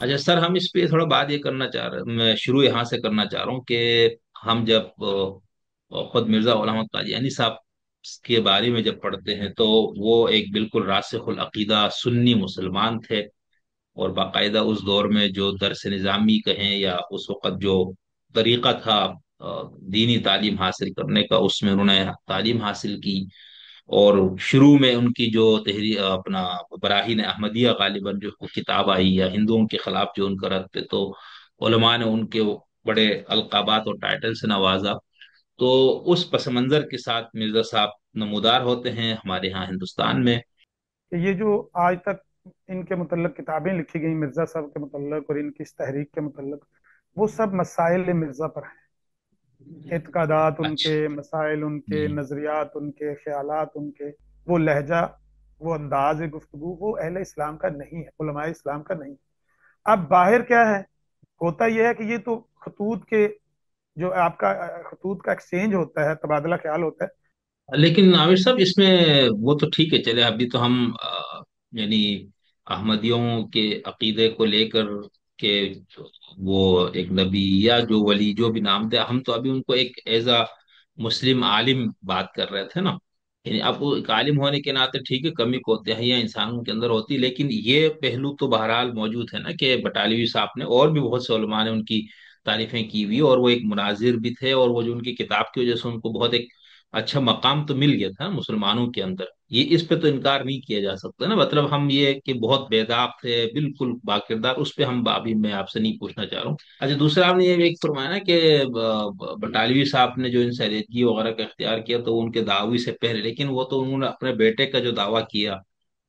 अच्छा सर, हम इस पे थोड़ा बात ये करना चाह रहे, मैं शुरू यहाँ से करना चाह रहा हूँ कि हम जब खुद मिर्जा गुलाम अहमद कादियानी साहब के बारे में जब पढ़ते हैं तो वो एक बिल्कुल रासिखुल अकीदा सुन्नी मुसलमान थे। और बाकायदा उस दौर में जो दरस निज़ामी कहें या उस वक़्त जो तरीका था दीनी तालीम हासिल करने का, उसमें उन्होंने तालीम हासिल की। और शुरू में उनकी जो तहरी अपना बराहीन अहमदिया गालिबन जो किताब आई, या हिंदुओं के खिलाफ जो उनका रद्द थे, तो उलमा ने उनके वो बड़े अलकाबात और टाइटल से नवाजा। तो उस पस मंजर के साथ मिर्जा साहब नमूदार होते हैं हमारे यहाँ हिंदुस्तान में। कि ये जो आज तक इनके मुतल्लक किताबें लिखी गई मिर्जा साहब के मुतल्लक और इनकी इस तहरीक के मुतल्लक, वो सब मसाइल मिर्जा पर हैं। एतकादात उनके, अच्छा। मसाइल उनके, हम्म। नजरियात उनके, ख्यालात उनके, वो लहजा, वो अंदाज गुफ्तगू, वो अहले इस्लाम का नहीं है, उलमाए इस्लाम का नहीं। अब बाहर क्या है, होता यह है कि ये तो खतूत के, जो आपका खतूत का एक्सचेंज होता है, तबादला ख्याल होता है। लेकिन आमिर साहब, इसमें वो तो ठीक है, चले अभी तो हम यानी अहमदियों के अकीदे को लेकर के वो एक नबी या जो वली जो भी नाम दे, हम तो अभी उनको एक एज अ मुस्लिम आलिम बात कर रहे थे ना। यानी अब वो एक आलिम होने के नाते ठीक है, कमी कोताहियां इंसानों के अंदर होती, लेकिन ये पहलू तो बहरहाल मौजूद है ना कि बटालवी साहब ने और भी बहुत से उलमा ने उनकी तारीफें की हुई, और वो एक मुनाजिर भी थे, और वो जो उनकी किताब की वजह से उनको बहुत एक अच्छा मकाम तो मिल गया था मुसलमानों के अंदर। ये इस पे तो इनकार नहीं किया जा सकता ना। मतलब हम ये कि बहुत बेदाग थे बिल्कुल बाकिरदार, उस पे हम अभी मैं आपसे नहीं पूछना चाह रहा हूँ। अच्छा, दूसरा आपने ये एक फरमाया ना कि बटालवी साहब ने जो इन सैयदगी वगैरह का इख्तियार किया तो उनके दावी से पहले, लेकिन वो तो उन्होंने अपने बेटे का जो दावा किया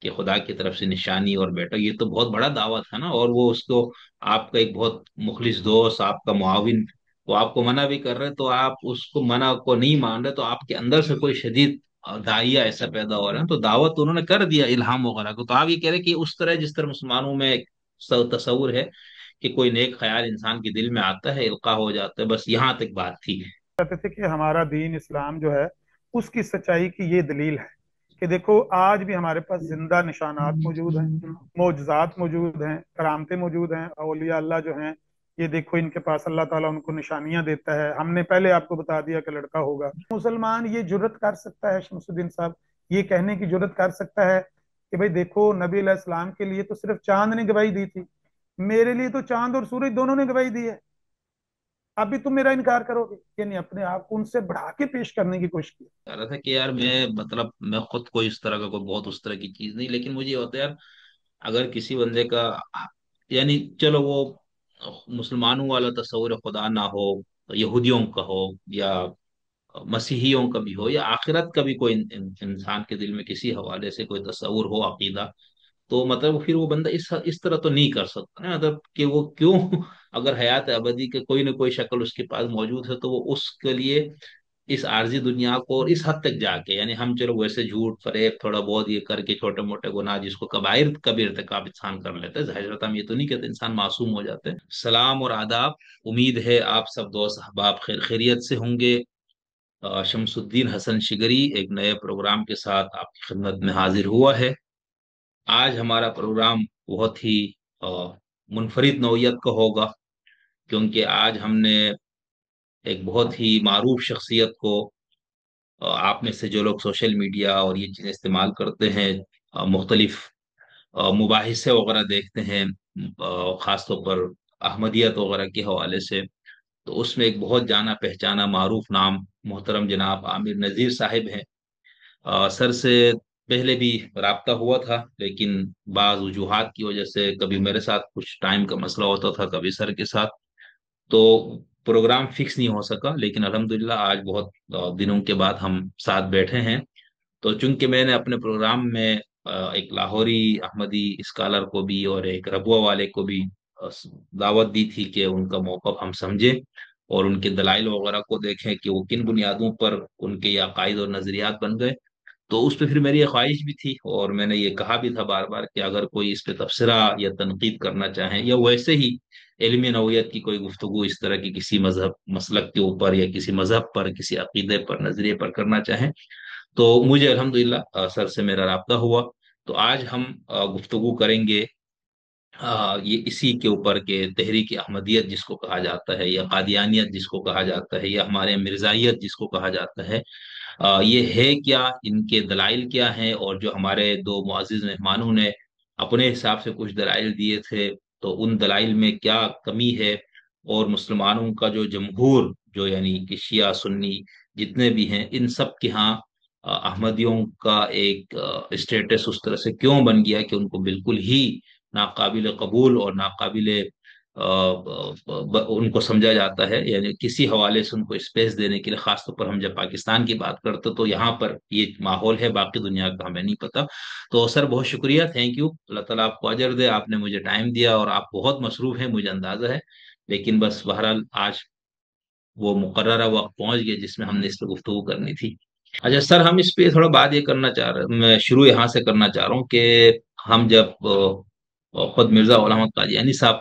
कि खुदा की तरफ से निशानी और बेटा, ये तो बहुत बड़ा दावा था ना। और वो उसको आपका एक बहुत मुखलिस दोस्त, आपका मुआविन, वो आपको मना भी कर रहे, तो आप उसको मना को नहीं मान रहे, तो आपके अंदर से कोई शदीद दाहिया ऐसा पैदा हो रहा है। तो दावत तो उन्होंने कर दिया इल्हाम वगैरह को, तो आप ये कह रहे हैं कि उस तरह जिस तरह मुसलमानों में एक तस्वुर है कि कोई नेक ख्याल इंसान के दिल में आता है, इल्का हो जाता है, बस यहाँ तक बात थी। कहते थे कि हमारा दीन इस्लाम जो है, उसकी सच्चाई की ये दलील है कि देखो आज भी हमारे पास जिंदा निशानात मौजूद हैं, मोजज़ात मौजूद हैं, करामतें मौजूद हैं, औलिया अल्लाह जो हैं, ये देखो इनके पास अल्लाह ताला उनको निशानियां देता है। हमने पहले आपको बता दिया कि लड़का होगा। मुसलमान ये जुर्रत कर सकता है, शमसुद्दीन साहब, ये कहने की जुर्रत कर सकता है कि भाई देखो नबी अलैहि सलाम के लिए तो सिर्फ चांद ने गवाही दी थी, मेरे लिए तो चांद और सूरज दोनों ने गवाही दी है, अभी तुम मेरा इनकार करोगे? यानी अपने आप को उनसे बढ़ा के पेश करने की कोशिश की। कह रहा था कि यार मैं, मतलब मैं खुद कोई इस तरह का कोई बहुत उस तरह की चीज नहीं, लेकिन मुझे ये होता है यार, अगर किसी बंदे का, यानी चलो वो मुसलमानों वाला तस्वुर खुदा ना हो, यहूदियों का हो या मसीहियों का भी हो, या आखिरत का भी कोई इंसान के दिल में किसी हवाले से कोई तस्वुर हो, अकीदा, तो मतलब फिर वो बंदा इस तरह तो नहीं कर सकता ना। मतलब कि वो क्यों अगर हयात अबदी के कोई ना कोई शक्ल उसके पास मौजूद है, तो वो उसके लिए इस आरजी दुनिया को और इस हद तक जाके, यानी हम चलो वैसे झूठ फरेब थोड़ा बहुत ये करके छोटे मोटे गुनाह जिसको कबाइर कबीर तक आप इंसान कर लेते हैं, हजरत हम ये तो नहीं कहते इंसान मासूम हो जाते हैं। सलाम और आदाब। उम्मीद है आप सब दोस्त अहबाब खैर खैरियत से होंगे। शमसुद्दीन हसन शिगरी एक नए प्रोग्राम के साथ आपकी खिदमत में हाजिर हुआ है। आज हमारा प्रोग्राम बहुत ही अ, मुनफरिद नौयत का होगा, क्योंकि आज हमने एक बहुत ही मारूफ शख्सियत को, आप में से जो लोग सोशल मीडिया और ये चीज़ें इस्तेमाल करते हैं, मुख्तलिफ मुबाहिसे वगैरह देखते हैं, ख़ासतौर पर अहमदियत वगैरह के हवाले से, तो उसमें एक बहुत जाना पहचाना मारूफ नाम मोहतरम जनाब आमिर नज़ीर साहिब हैं। सर से पहले भी रबता हुआ था, लेकिन बाज़ वजूहात की वजह से कभी मेरे साथ कुछ टाइम का मसला होता था, कभी सर के साथ, तो प्रोग्राम फिक्स नहीं हो सका। लेकिन अल्हम्दुलिल्लाह आज बहुत दिनों के बाद हम साथ बैठे हैं। तो चूंकि मैंने अपने प्रोग्राम में एक लाहौरी अहमदी स्कॉलर को भी और एक रबुआ वाले को भी दावत दी थी कि उनका मौक़िफ़ हम समझें और उनके दलाइल वगैरह को देखें कि वो किन बुनियादों पर उनके ये अकायद और नज़रियात बन गए। तो उस पर फिर मेरी ये ख्वाहिश भी थी, और मैंने ये कहा भी था बार बार कि अगर कोई इस पे तबसरा या तनकीद करना चाहे, या वैसे ही इल्मी नौयत की कोई गुफ्तगू इस तरह की किसी मजहब मसलक के ऊपर या किसी मजहब पर, किसी अकीदे पर, नजरिए पर करना चाहें, तो मुझे अल्हम्दुलिल्लाह सर से मेरा राब्ता हुआ। तो आज हम गुफ्तगू करेंगे ये इसी के ऊपर के तहरीक अहमदियत जिसको कहा जाता है, या कादियानियत जिसको कहा जाता है, या हमारे मिर्जाइयत जिसको कहा जाता है, ये है क्या, इनके दलाइल क्या हैं। और जो हमारे दो मुअज़्ज़िज़ मेहमानों ने अपने हिसाब से कुछ दलाइल दिए थे, तो उन दलाइल में क्या कमी है। और मुसलमानों का जो जमहूर, जो यानी कि शिया सुन्नी जितने भी हैं, इन सब के यहाँ अहमदियों का एक स्टेटस उस तरह से क्यों बन गया कि उनको बिल्कुल ही नाकाबिल कबूल और नाकाबिल उनको समझा जाता है। यानी किसी हवाले से उनको स्पेस देने के लिए, खासतौर पर हम जब पाकिस्तान की बात करते तो यहाँ पर ये माहौल है, बाकी दुनिया का हमें नहीं पता। तो सर बहुत शुक्रिया, थैंक यू, अल्लाह ताला आपको अजर दे, आपने मुझे टाइम दिया। और आप बहुत मसरूफ हैं मुझे अंदाजा है, लेकिन बस बहरहाल आज वो मुकर्ररा वक्त पहुंच गया जिसमें हमने इस पर गुफ्तगू करनी थी। अच्छा सर, हम इस पे थोड़ा बात ये करना चाह रहे, मैं शुरू यहाँ से करना चाह रहा हूँ कि हम जब खुद मिर्जा गुलाम अहमद कादियानी साहब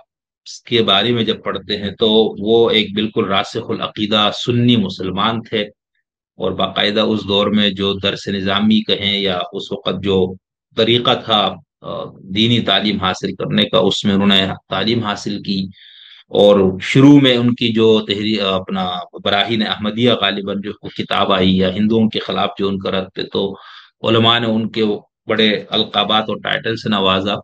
के बारे में जब पढ़ते हैं, तो वो एक बिल्कुल रासिखुल अकीदा सुन्नी मुसलमान थे। और बाकायदा उस दौर में जो दरस निज़ामी कहें या उस वक़्त जो तरीका था दीनी तालीम हासिल करने का, उसमें उन्होंने तालीम हासिल की। और शुरू में उनकी जो तहरी अपना बराहीन अहमदिया गालिबन जो किताब आई, या हिंदुओं के खिलाफ जो उनका रद्द थे, तो उलमा ने उनके बड़े अलकाबात और टाइटल से नवाजा।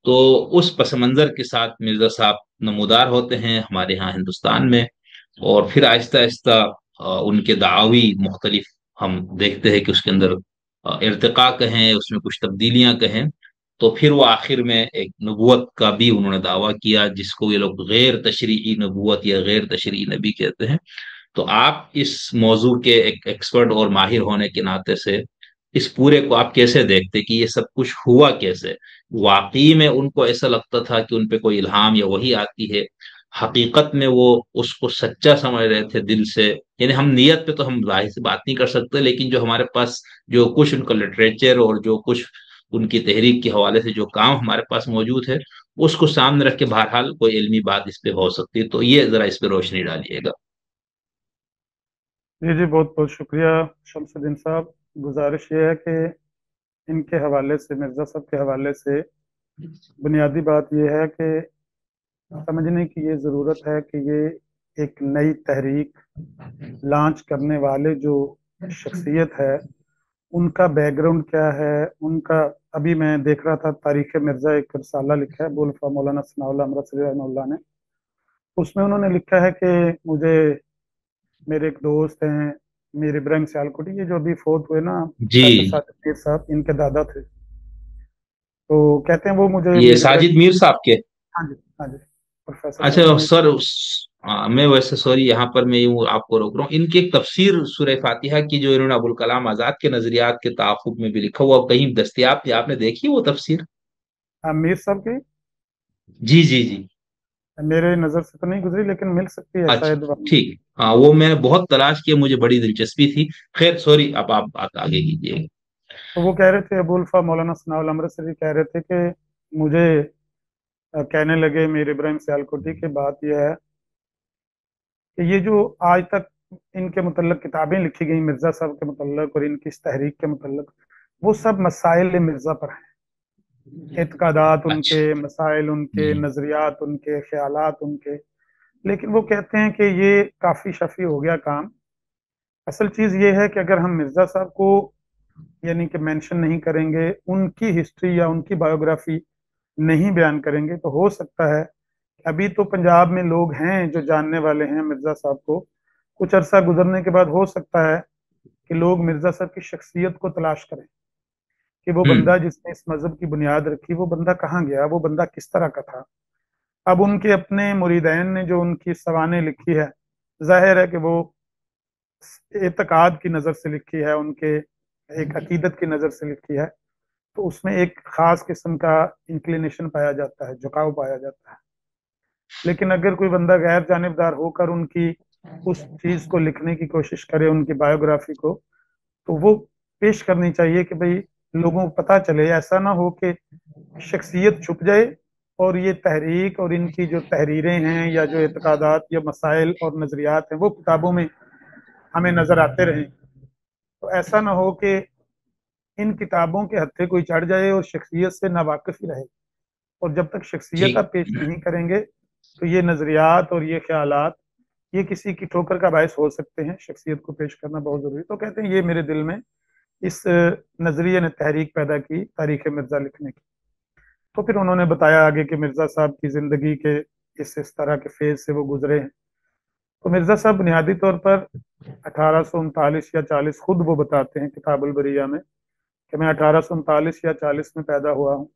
तो उस पस मंजर के साथ मिर्जा साहब नमूदार होते हैं हमारे यहाँ हिंदुस्तान में। और फिर आहिस्ता आहिस्ता उनके दावी मुख्तलिफ हम देखते हैं कि उसके अंदर इर्तिका कहें, उसमें कुछ तब्दीलियां कहें। तो फिर वो आखिर में एक नबूवत का भी उन्होंने दावा किया, जिसको ये लोग गैर तशरीई नबूवत या गैर तशरीई नबी कहते हैं। तो आप इस मौजू के एक एक्सपर्ट और माहिर होने के नाते से इस पूरे को आप कैसे देखते कि ये सब कुछ हुआ कैसे। वाकई में उनको ऐसा लगता था कि उन पे कोई इल्हाम या वही आती है, हकीकत में वो उसको सच्चा समझ रहे थे दिल से। यानी हम नियत पे तो हम जाहिर से बात नहीं कर सकते, लेकिन जो हमारे पास जो कुछ उनका लिटरेचर और जो कुछ उनकी तहरीक के हवाले से जो काम हमारे पास मौजूद है, उसको सामने रख के बहरहाल कोई इल्मी बात इस पे हो सकती है। तो ये जरा इस पे रोशनी डालिएगा। जी जी, बहुत बहुत शुक्रिया शमसुद्दीन साहब। गुजारिश ये है कि इनके हवाले से, मिर्ज़ा साहब के हवाले से बुनियादी बात यह है कि समझने की ये ज़रूरत है कि ये एक नई तहरीक लॉन्च करने वाले जो शख्सियत है, उनका बैकग्राउंड क्या है, उनका। अभी मैं देख रहा था, तारीख मिर्ज़ा एक रसाला लिखा है बोलफा मौलाना सनाउल्लाह अमृतसरी रहमतुल्लाह ने। उसमें उन्होंने लिखा है कि मुझे, मेरे एक दोस्त हैं मीर इब्राहिम सियालकोटी, ये जो अभी फोत हुए ना, डॉक्टर जी, साजिद मीर साहब, इनके दादा थे। तो कहते हैं वो मुझे ये मीर इब्राहिम। साजिद मीर साहब के। हाँ जी, हाँ जी, प्रोफेसर साजिद अच्छा मीर। सर, मैं वैसे सॉरी यहाँ पर मैं यूँ आपको रोक रहा हूँ, इनकी एक तफसीर सूरह फातिहा की जो इन्होंने अबुल कलाम आजाद के नजरियात के ताक़ुब में भी लिखा हुआ कहीं दस्तयाब थी, आपने देखी वो तफसीर? हाँ, मीर साहब की जी जी जी। मेरे नज़र से तो नहीं गुजरी, लेकिन मिल सकती है अच्छा, शायद वहाँ। ठीक, हाँ वो मैंने बहुत तलाश किया, मुझे बड़ी दिलचस्पी थी। खैर सॉरी, अब आप बात आगे कीजिए। तो वो कह रहे थे, अबुल्फा मौलाना सनाउल अमृतसरी कह रहे थे कि मुझे कहने लगे मीर इब्राहिम सियालकोटी की बात यह है कि ये जो आज तक इनके मुतल्लक किताबें लिखी गई मिर्जा साहब के मुतल्लक और इनकी इस तहरीक के मुतल्लक, वो सब मसाइल मिर्जा पर हैं। एतकादात उनके, अच्छा। मसाइल उनके, हम्म। नजरियात उनके, ख्यालात उनके। लेकिन वो कहते हैं कि ये काफी शफी हो गया काम। असल चीज ये है कि अगर हम मिर्जा साहब को यानी कि मेंशन नहीं करेंगे, उनकी हिस्ट्री या उनकी बायोग्राफी नहीं बयान करेंगे, तो हो सकता है कि अभी तो पंजाब में लोग हैं जो जानने वाले हैं मिर्जा साहब को। कुछ अरसा गुजरने के बाद हो सकता है कि लोग मिर्जा साहब की शख्सियत को तलाश करें कि वो हम्म। बंदा जिसने इस मजहब की बुनियाद रखी, वो बंदा कहाँ गया, वो बंदा किस तरह का था। अब उनके अपने मुरीदैन ने जो उनकी सवानें लिखी है, जाहिर है कि वो एतकाद की नज़र से लिखी है, उनके एक अकीदत की नज़र से लिखी है। तो उसमें एक खास किस्म का इंक्लिनेशन पाया जाता है, झुकाव पाया जाता है। लेकिन अगर कोई बंदा गैर जानिबदार होकर उनकी उस चीज को लिखने की कोशिश करे, उनकी बायोग्राफी को, तो वो पेश करनी चाहिए कि भाई लोगों को पता चले। ऐसा ना हो कि शख्सियत छुप जाए और ये तहरीक और इनकी जो तहरीरें हैं या जो एतकादात या मसाइल और नजरियात हैं वो किताबों में हमें नजर आते रहें। तो ऐसा ना हो कि इन किताबों के हत्थे कोई चढ़ जाए और शख्सियत से नावाकिफ ही रहे। और जब तक शख्सियत ठीक। आप पेश नहीं करेंगे तो ये नजरियात और ये ख्यालात ये किसी की ठोकर का बायस हो सकते हैं। शख्सियत को पेश करना बहुत जरूरी है। तो कहते हैं ये मेरे दिल में इस नजरिए ने तहरीक पैदा की तारीख मिर्जा लिखने की। तो फिर उन्होंने बताया आगे कि मिर्जा साहब की जिंदगी के इस तरह के फेज से वो गुजरे हैं। तो मिर्जा साहब बुनियादी तौर पर 1839 या 40, खुद वो बताते हैं किताबुल बरिया में कि मैं 1839 या 40 में पैदा हुआ हूँ,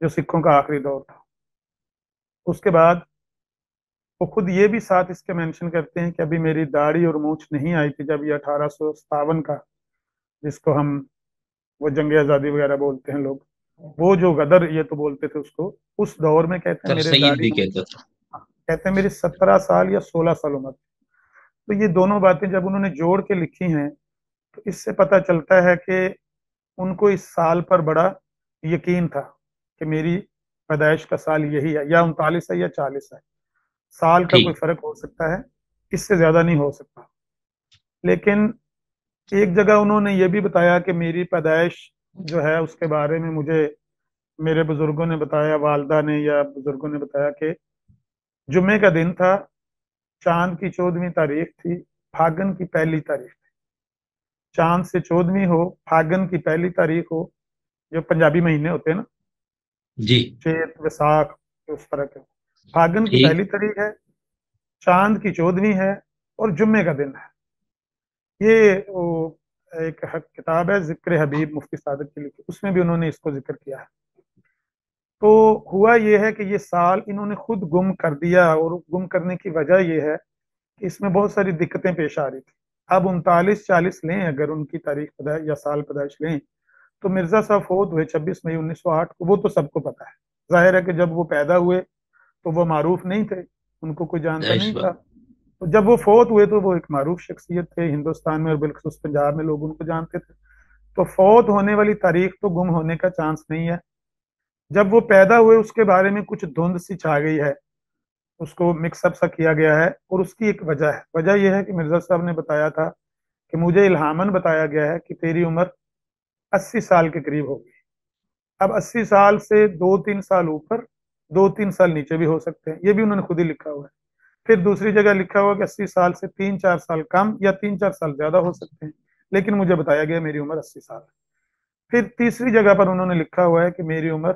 जो सिखों का आखिरी दौर था। उसके बाद वो खुद ये भी साथ इसके मेंशन करते हैं कि अभी मेरी दाढ़ी और मूंछ नहीं आई थी जब ये 1857 का, जिसको हम वो जंग आज़ादी वगैरह बोलते हैं लोग, वो जो गदर ये तो बोलते थे उसको, उस दौर में कहते हैं सर मेरे सईद दाढ़ी भी मूंछ, कहते थे। कहते हैं मेरी 17 साल या 16 साल उम्र थी। तो ये दोनों बातें जब उन्होंने जोड़ के लिखी हैं तो इससे पता चलता है कि उनको इस साल पर बड़ा यकीन था कि मेरी पैदाइश का साल यही है, या 39 है या 40 है। साल का कोई ठीक। फर्क हो सकता है, इससे ज्यादा नहीं हो सकता। लेकिन एक जगह उन्होंने ये भी बताया कि मेरी पैदाइश जो है उसके बारे में मुझे मेरे बुजुर्गों ने बताया, वालदा ने या बुजुर्गों ने बताया कि जुम्मे का दिन था, चांद की 14वीं तारीख थी, फागन की पहली तारीख थी। चांद से 14वीं हो, फागन की पहली तारीख हो, जो पंजाबी महीने होते हैं ना, जी। चेत वैसाख, उस तरह के। फागन की ठीक। पहली तारीख है, चांद की 14वीं है, और जुम्मे का दिन है। ये वो एक किताब है जिक्र हबीब, मुफ्ती सादिक की लिखी, उसमें भी उन्होंने इसको जिक्र किया है। तो हुआ ये है कि ये साल इन्होंने खुद गुम कर दिया, और गुम करने की वजह यह है कि इसमें बहुत सारी दिक्कतें पेश आ रही थी। अब 39-40 लें अगर उनकी तारीख पैदाइश या साल पैदाइश लें, तो मिर्जा साहब फौत हुए 26 मई 1908 को, वो तो सबको पता है। जाहिर है कि जब वो पैदा हुए तो वो मारूफ नहीं थे, उनको कोई जानता जाहिर सी नहीं था। बात। तो जब वो फौत हुए तो वो एक मारूफ शख्सियत थे हिंदुस्तान में, और बिलखुसूस पंजाब में लोग उनको जानते थे। तो फौत होने वाली तारीख तो गुम होने का चांस नहीं है। जब वो पैदा हुए उसके बारे में कुछ धुंध सी छा गई है, उसको मिक्सअप सा किया गया है, और उसकी एक वजह है। वजह यह है कि मिर्जा साहब ने बताया था कि मुझे इल्हामन बताया गया है कि तेरी उम्र 80 साल के करीब होगी। अब 80 साल से 2-3 साल ऊपर, 2-3 साल नीचे भी हो सकते हैं, ये भी उन्होंने खुद ही लिखा हुआ है। फिर दूसरी जगह लिखा हुआ कि 80 साल से 3-4 साल कम या 3-4 साल ज्यादा हो सकते हैं, लेकिन मुझे बताया गया मेरी उम्र 80 साल है। फिर तीसरी जगह पर उन्होंने लिखा हुआ है कि मेरी उम्र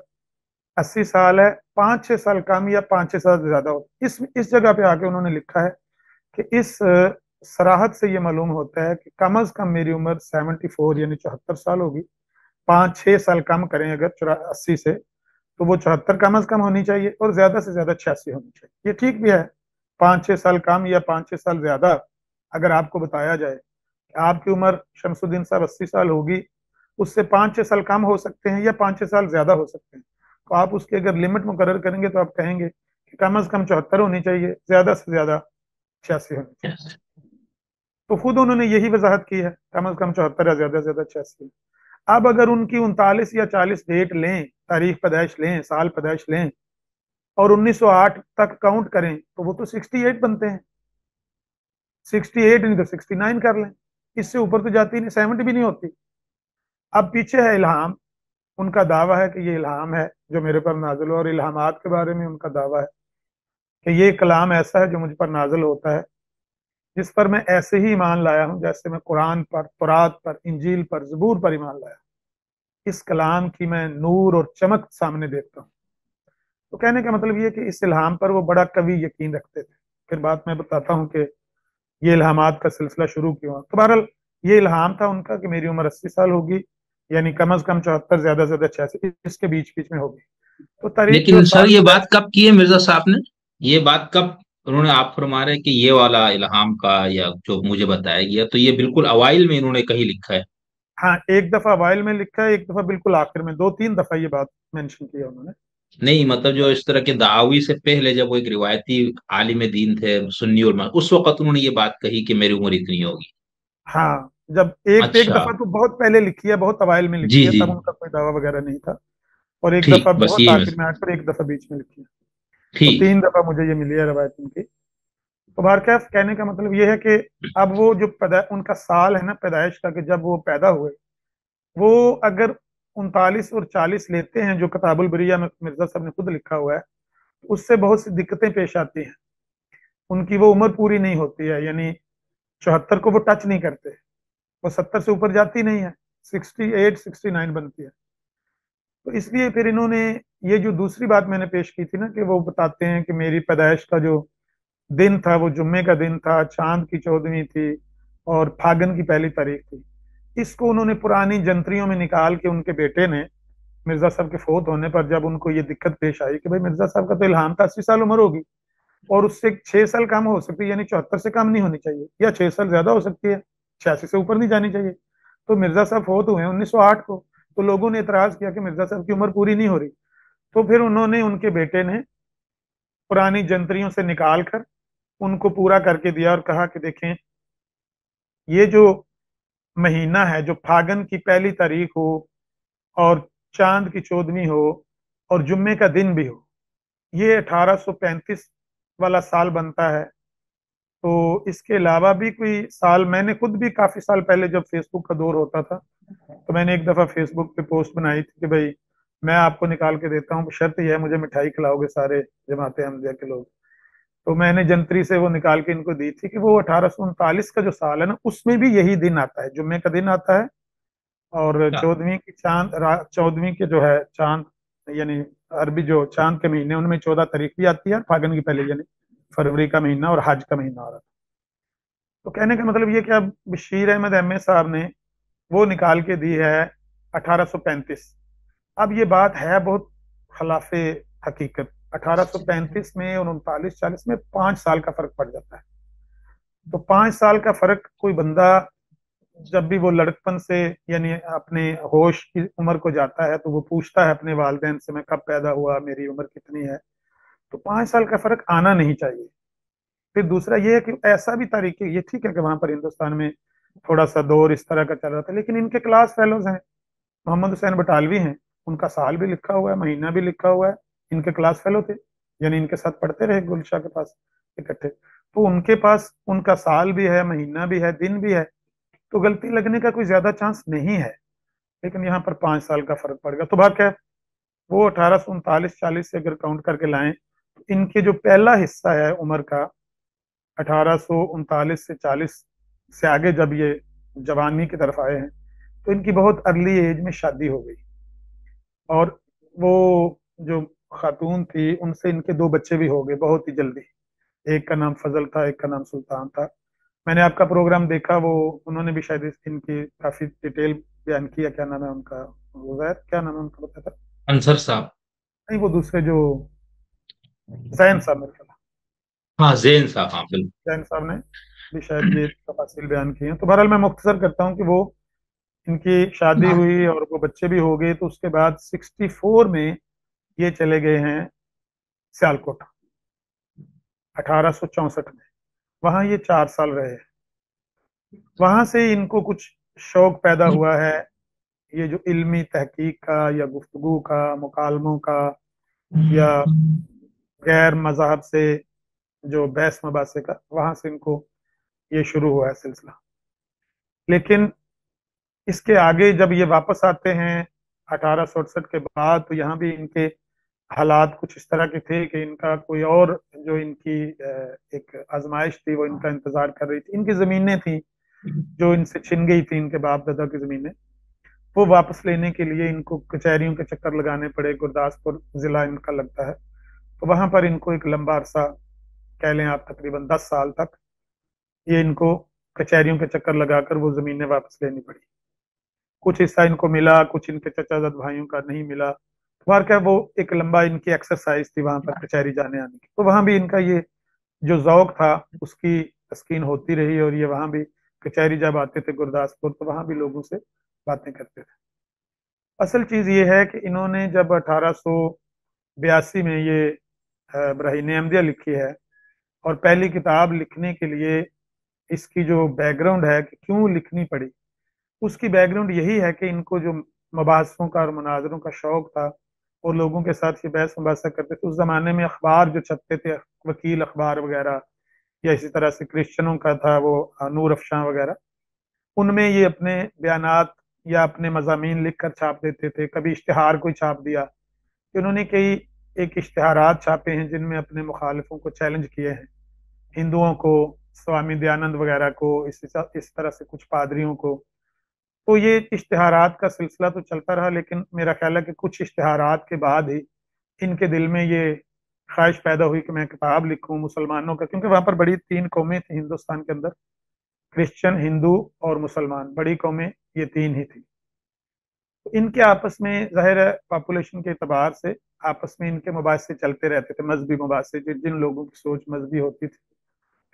80 साल है, 5-6 साल कम या 5-6 साल ज्यादा हो। इस जगह पे आके उन्होंने लिखा है कि इस सराहत से ये मालूम होता है कि कम अज कम मेरी उम्र 74 यानी 74 साल होगी। 5-6 साल कम करें अगर 80 से, तो वो 74 कम अज कम होनी चाहिए, और ज्यादा से ज्यादा 86 होनी चाहिए। ये ठीक भी है। 5-6 साल कम या 5-6 साल ज्यादा अगर आपको बताया जाए कि आपकी उम्र शमसुद्दीन साहब 80 साल होगी, उससे 5-6 साल कम हो सकते हैं या 5-6 साल ज्यादा हो सकते हैं, तो आप उसकी अगर लिमिट मुकर्रर करेंगे तो आप कहेंगे कि कम अज कम 74 होनी चाहिए, ज्यादा से ज्यादा 86 होनी चाहिए। तो खुद उन्होंने यही वजाहत की है, कम अज कम 74 या ज्यादा से ज्यादा 86। अब अगर उनकी 39 या 40 डेट लें, तारीख पैदाइश लें, साल पैदाइश लें, और 1908 तक काउंट करें, तो वो तो 68 बनते हैं। 68 नहीं तो 69 कर लें, इससे ऊपर तो जाती नहीं, 70 भी नहीं होती। अब पीछे है इल्हाम। उनका दावा है कि ये इल्हाम है जो मेरे पर नाजिल हुआ, और इल्हामात के बारे में उनका दावा है कि ये कलाम ऐसा है जो मुझ पर नाजिल होता है, जिस पर मैं ऐसे ही ईमान लाया हूं जैसे मैं कुरान पर, तौरात पर, इंजील पर, जबूर पर ईमान लाया। इस कलाम की मैं नूर और चमक सामने देखता हूँ। तो कहने का मतलब ये है कि इस इल्हाम पर वो बड़ा कवि यकीन रखते थे। फिर बात मैं बताता हूँ कि ये इल्हामात का सिलसिला शुरू क्यों हुआ। तो बहरहाल ये इल्हाम था उनका कि मेरी उम्र 80 साल होगी, यानी कम अज कम 74, ज्यादा से ज्यादा 86, इसके बीच बीच में होगी। तो तारीख जो लेकिन सर साल ये बात पैदाइश, कब की है मिर्जा साहब ने? ये बात कब उन्होंने आप फरमा रहे हैं कि ये वाला इल्हाम का या जो मुझे बताया गया, तो ये बिल्कुल अवाइल में इन्होंने कहीं लिखा है? हाँ, एक दफा वाइल में लिखा है, एक दफा बिल्कुल आखिर में, 2-3 दफा ये बात मेंशन किया उन्होंने। नहीं मतलब जो इस तरह के दावी से पहले जब वो एक रिवायती आलिम दीन थे सुन्नी और उस वक्त उन्होंने ये बात कही कि मेरी उम्र इतनी होगी। हाँ, जब एक अच्छा। दफा तो बहुत पहले लिखी है, बहुत अवाइल में लिखी जी है, जी। तब उनका कोई दावा वगैरह नहीं था। और एक दफा ठीक, बस बहुत यही मैं। आखिर में आकर एक दफा बीच में लिखी है। तो ठीक। 3 दफा मुझे ये मिली है रवायत उनकी। तो बहरकैफ कहने का मतलब ये है कि अब वो जो पैदा उनका साल है ना पैदाइश का, कि जब वो पैदा हुए, वो अगर 39 और 40 लेते हैं, जो किताबुल बरिया में मिर्जा साहब ने खुद लिखा हुआ है, उससे बहुत सी दिक्कतें पेश आती हैं। उनकी वो उम्र पूरी नहीं होती है, यानी 74 को वो टच नहीं करते, वो 70 से ऊपर जाती नहीं है, 68 69 बनती है। तो इसलिए फिर इन्होंने, ये जो दूसरी बात मैंने पेश की थी ना, कि वो बताते हैं कि मेरी पैदाइश का जो दिन था वो जुम्मे का दिन था, चांद की 14वीं थी और फागन की 1 तारीख थी। इसको उन्होंने पुरानी जंतरियों में निकाल के उनके बेटे ने, मिर्जा साहब के फोत होने पर जब उनको ये दिक्कत पेश आई कि भाई मिर्जा साहब का तो इल्हाम था, 80 साल उम्र होगी और उससे 6 साल कम हो सकती है, यानी 74 से कम नहीं होनी चाहिए, या 6 साल ज्यादा हो सकती है, 86 से ऊपर नहीं जानी चाहिए। तो मिर्जा साहब फोत हुए 1908 को। तो लोगों ने इतराज किया कि मिर्जा साहब की उम्र पूरी नहीं हो रही। तो फिर उन्होंने, उनके बेटे ने पुरानी जंतरियों से निकाल कर उनको पूरा करके दिया और कहा कि देखें, ये जो महीना है, जो फागन की 1 तारीख हो और चांद की 14वीं हो और जुम्मे का दिन भी हो, ये 1835 वाला साल बनता है। तो इसके अलावा भी कोई साल, मैंने खुद भी काफी साल पहले जब फेसबुक का दौर होता था, तो मैंने एक दफा फेसबुक पे पोस्ट बनाई थी कि भाई मैं आपको निकाल के देता हूँ, शर्त यह है मुझे मिठाई खिलाओगे सारे जमात अहमदिया के लोग। तो मैंने जंतरी से वो निकाल के इनको दी थी कि वो 1839 का जो साल है ना, उसमें भी यही दिन आता है, जुम्मे का दिन आता है। और अच्छा। 14वीं के जो है चांद, यानी अरबी जो चांद के महीने, उनमें 14 तारीख भी आती है, फागन की पहले, यानी फरवरी का महीना और हज का महीना आ रहा था। तो कहने का मतलब ये कि अब बशीर अहमद एम ए साहब ने वो निकाल के दी है 1835। अब ये बात है बहुत खिलाफे हकीकत। 1835 में और 39 40 में 5 साल का फर्क पड़ जाता है। तो 5 साल का फर्क, कोई बंदा जब भी वो लड़कपन से, यानी अपने होश की उम्र को जाता है, तो वो पूछता है अपने वालिदैन से, मैं कब पैदा हुआ, मेरी उम्र कितनी है। तो 5 साल का फर्क आना नहीं चाहिए। फिर दूसरा ये है कि ऐसा भी तरीके, ये ठीक है कि वहां पर हिंदुस्तान में थोड़ा सा दौर इस तरह का चल रहा था, लेकिन इनके क्लास फेलोज हैं, मोहम्मद हुसैन बटालवी हैं, उनका साल भी लिखा हुआ है, महीना भी लिखा हुआ है, इनके क्लास फेलो थे, यानी इनके साथ पढ़ते रहे गुलशाह के पास इकट्ठे। तो उनके पास उनका साल भी है, महीना भी है, दिन भी है, तो गलती लगने का कोई ज्यादा चांस नहीं है। लेकिन यहाँ पर 5 साल का फर्क पड़ गया। तो बात क्या है, वो 1839 40 से अगर काउंट करके लाएं, तो इनके जो पहला हिस्सा है उम्र का, 1839 से 40 से आगे जब ये जवानी की तरफ आए हैं, तो इनकी बहुत अर्ली एज में शादी हो गई। और वो जो खातून थी, उनसे इनके 2 बच्चे भी हो गए बहुत ही जल्दी। एक का नाम फजल था, एक का नाम सुल्तान था। मैंने आपका प्रोग्राम देखा, वो उन्होंने भी शायद इनकी काफी डिटेल बयान किया। क्या नाम है उनका, उजैर क्या नाम है उनका, पता था? अंसर साहब। नहीं, वो दूसरे जो जैन साहब, मेरे ख्याल हाँ, जैन साहब, हाँ बिल्कुल। जैन साहब ने भी शायद ये तफासिल बयान की हैं। तो बहरहाल मैं मुख्तसर करता हूँ कि वो, इनकी शादी हुई और वो बच्चे भी हो गए, तो उसके बाद 64 में ये चले गए हैं सियालकोट, 1864 में। वहां ये 4 साल रहे। वहां से इनको कुछ शौक पैदा हुआ है, ये जो इल्मी तहकीक का या गुफ्तगू का, मुकालमों का, या गैर मजहब से जो बहस मबासे का, वहां से इनको ये शुरू हुआ है सिलसिला। लेकिन इसके आगे जब ये वापस आते हैं 1868 के बाद, तो यहाँ भी इनके हालात कुछ इस तरह के थे कि इनका कोई और, जो इनकी एक आजमाइश थी, वो इनका इंतजार कर रही थी। इनकी जमीनें थी जो इनसे छिन गई थी, इनके बाप दादा की जमीनें, वो वापस लेने के लिए इनको कचहरियों के चक्कर लगाने पड़े। गुरदासपुर जिला इनका लगता है। तो वहां पर इनको एक लंबा अरसा, कह लें आप तकरीबन 10 साल तक, ये इनको कचहरियों के चक्कर लगाकर वो जमीनें वापस लेनी पड़ी। कुछ हिस्सा इनको मिला, कुछ इनके चचाजाद भाइयों का नहीं मिला। बार क्या, वो एक लंबा इनकी एक्सरसाइज थी वहां पर कचहरी जाने आने की। तो वहां भी इनका ये जो जौक था, उसकी तस्कीन होती रही, और ये वहां भी कचहरी जब आते थे गुरदासपुर, तो वहां भी लोगों से बातें करते थे। असल चीज ये है कि इन्होंने जब 1882 में ये ब्राहीन अहमदिया लिखी है, और पहली किताब लिखने के लिए इसकी जो बैकग्राउंड है कि क्यों लिखनी पड़ी, उसकी बैकग्राउंड यही है कि इनको जो मबासों का और मुनाजरों का शौक था, और लोगों के साथ ये बहस मुबासा करते थे। उस जमाने में अखबार जो छपते थे, वकील अखबार वगैरह, या इसी तरह से क्रिश्चियनों का था वो नूर अफशां वगैरह, उनमें ये अपने बयानात या अपने मजामीन लिख कर छाप देते थे, कभी इश्तिहार कोई छाप दिया। कि उन्होंने कई एक इश्तिहारात छापे हैं जिनमें अपने मुखालिफों को चैलेंज किए हैं, हिंदुओं को, स्वामी दयानंद वगैरह को, इस तरह से कुछ पादरियों को। तो ये इश्तिहारात का सिलसिला तो चलता रहा, लेकिन मेरा ख्याल है कि कुछ इश्तिहारात के बाद ही इनके दिल में ये ख्वाहिश पैदा हुई कि मैं किताब लिखूं मुसलमानों का, क्योंकि वहां पर बड़ी तीन कौमें थी हिंदुस्तान के अंदर, क्रिश्चियन, हिंदू और मुसलमान, बड़ी कौमें ये तीन ही थी। तो इनके आपस में जाहिर है पॉपुलेशन के एतबार से आपस में इनके मुबासे चलते रहते थे, मजहबी मुबासे, जिन लोगों की सोच मजहबी होती थी,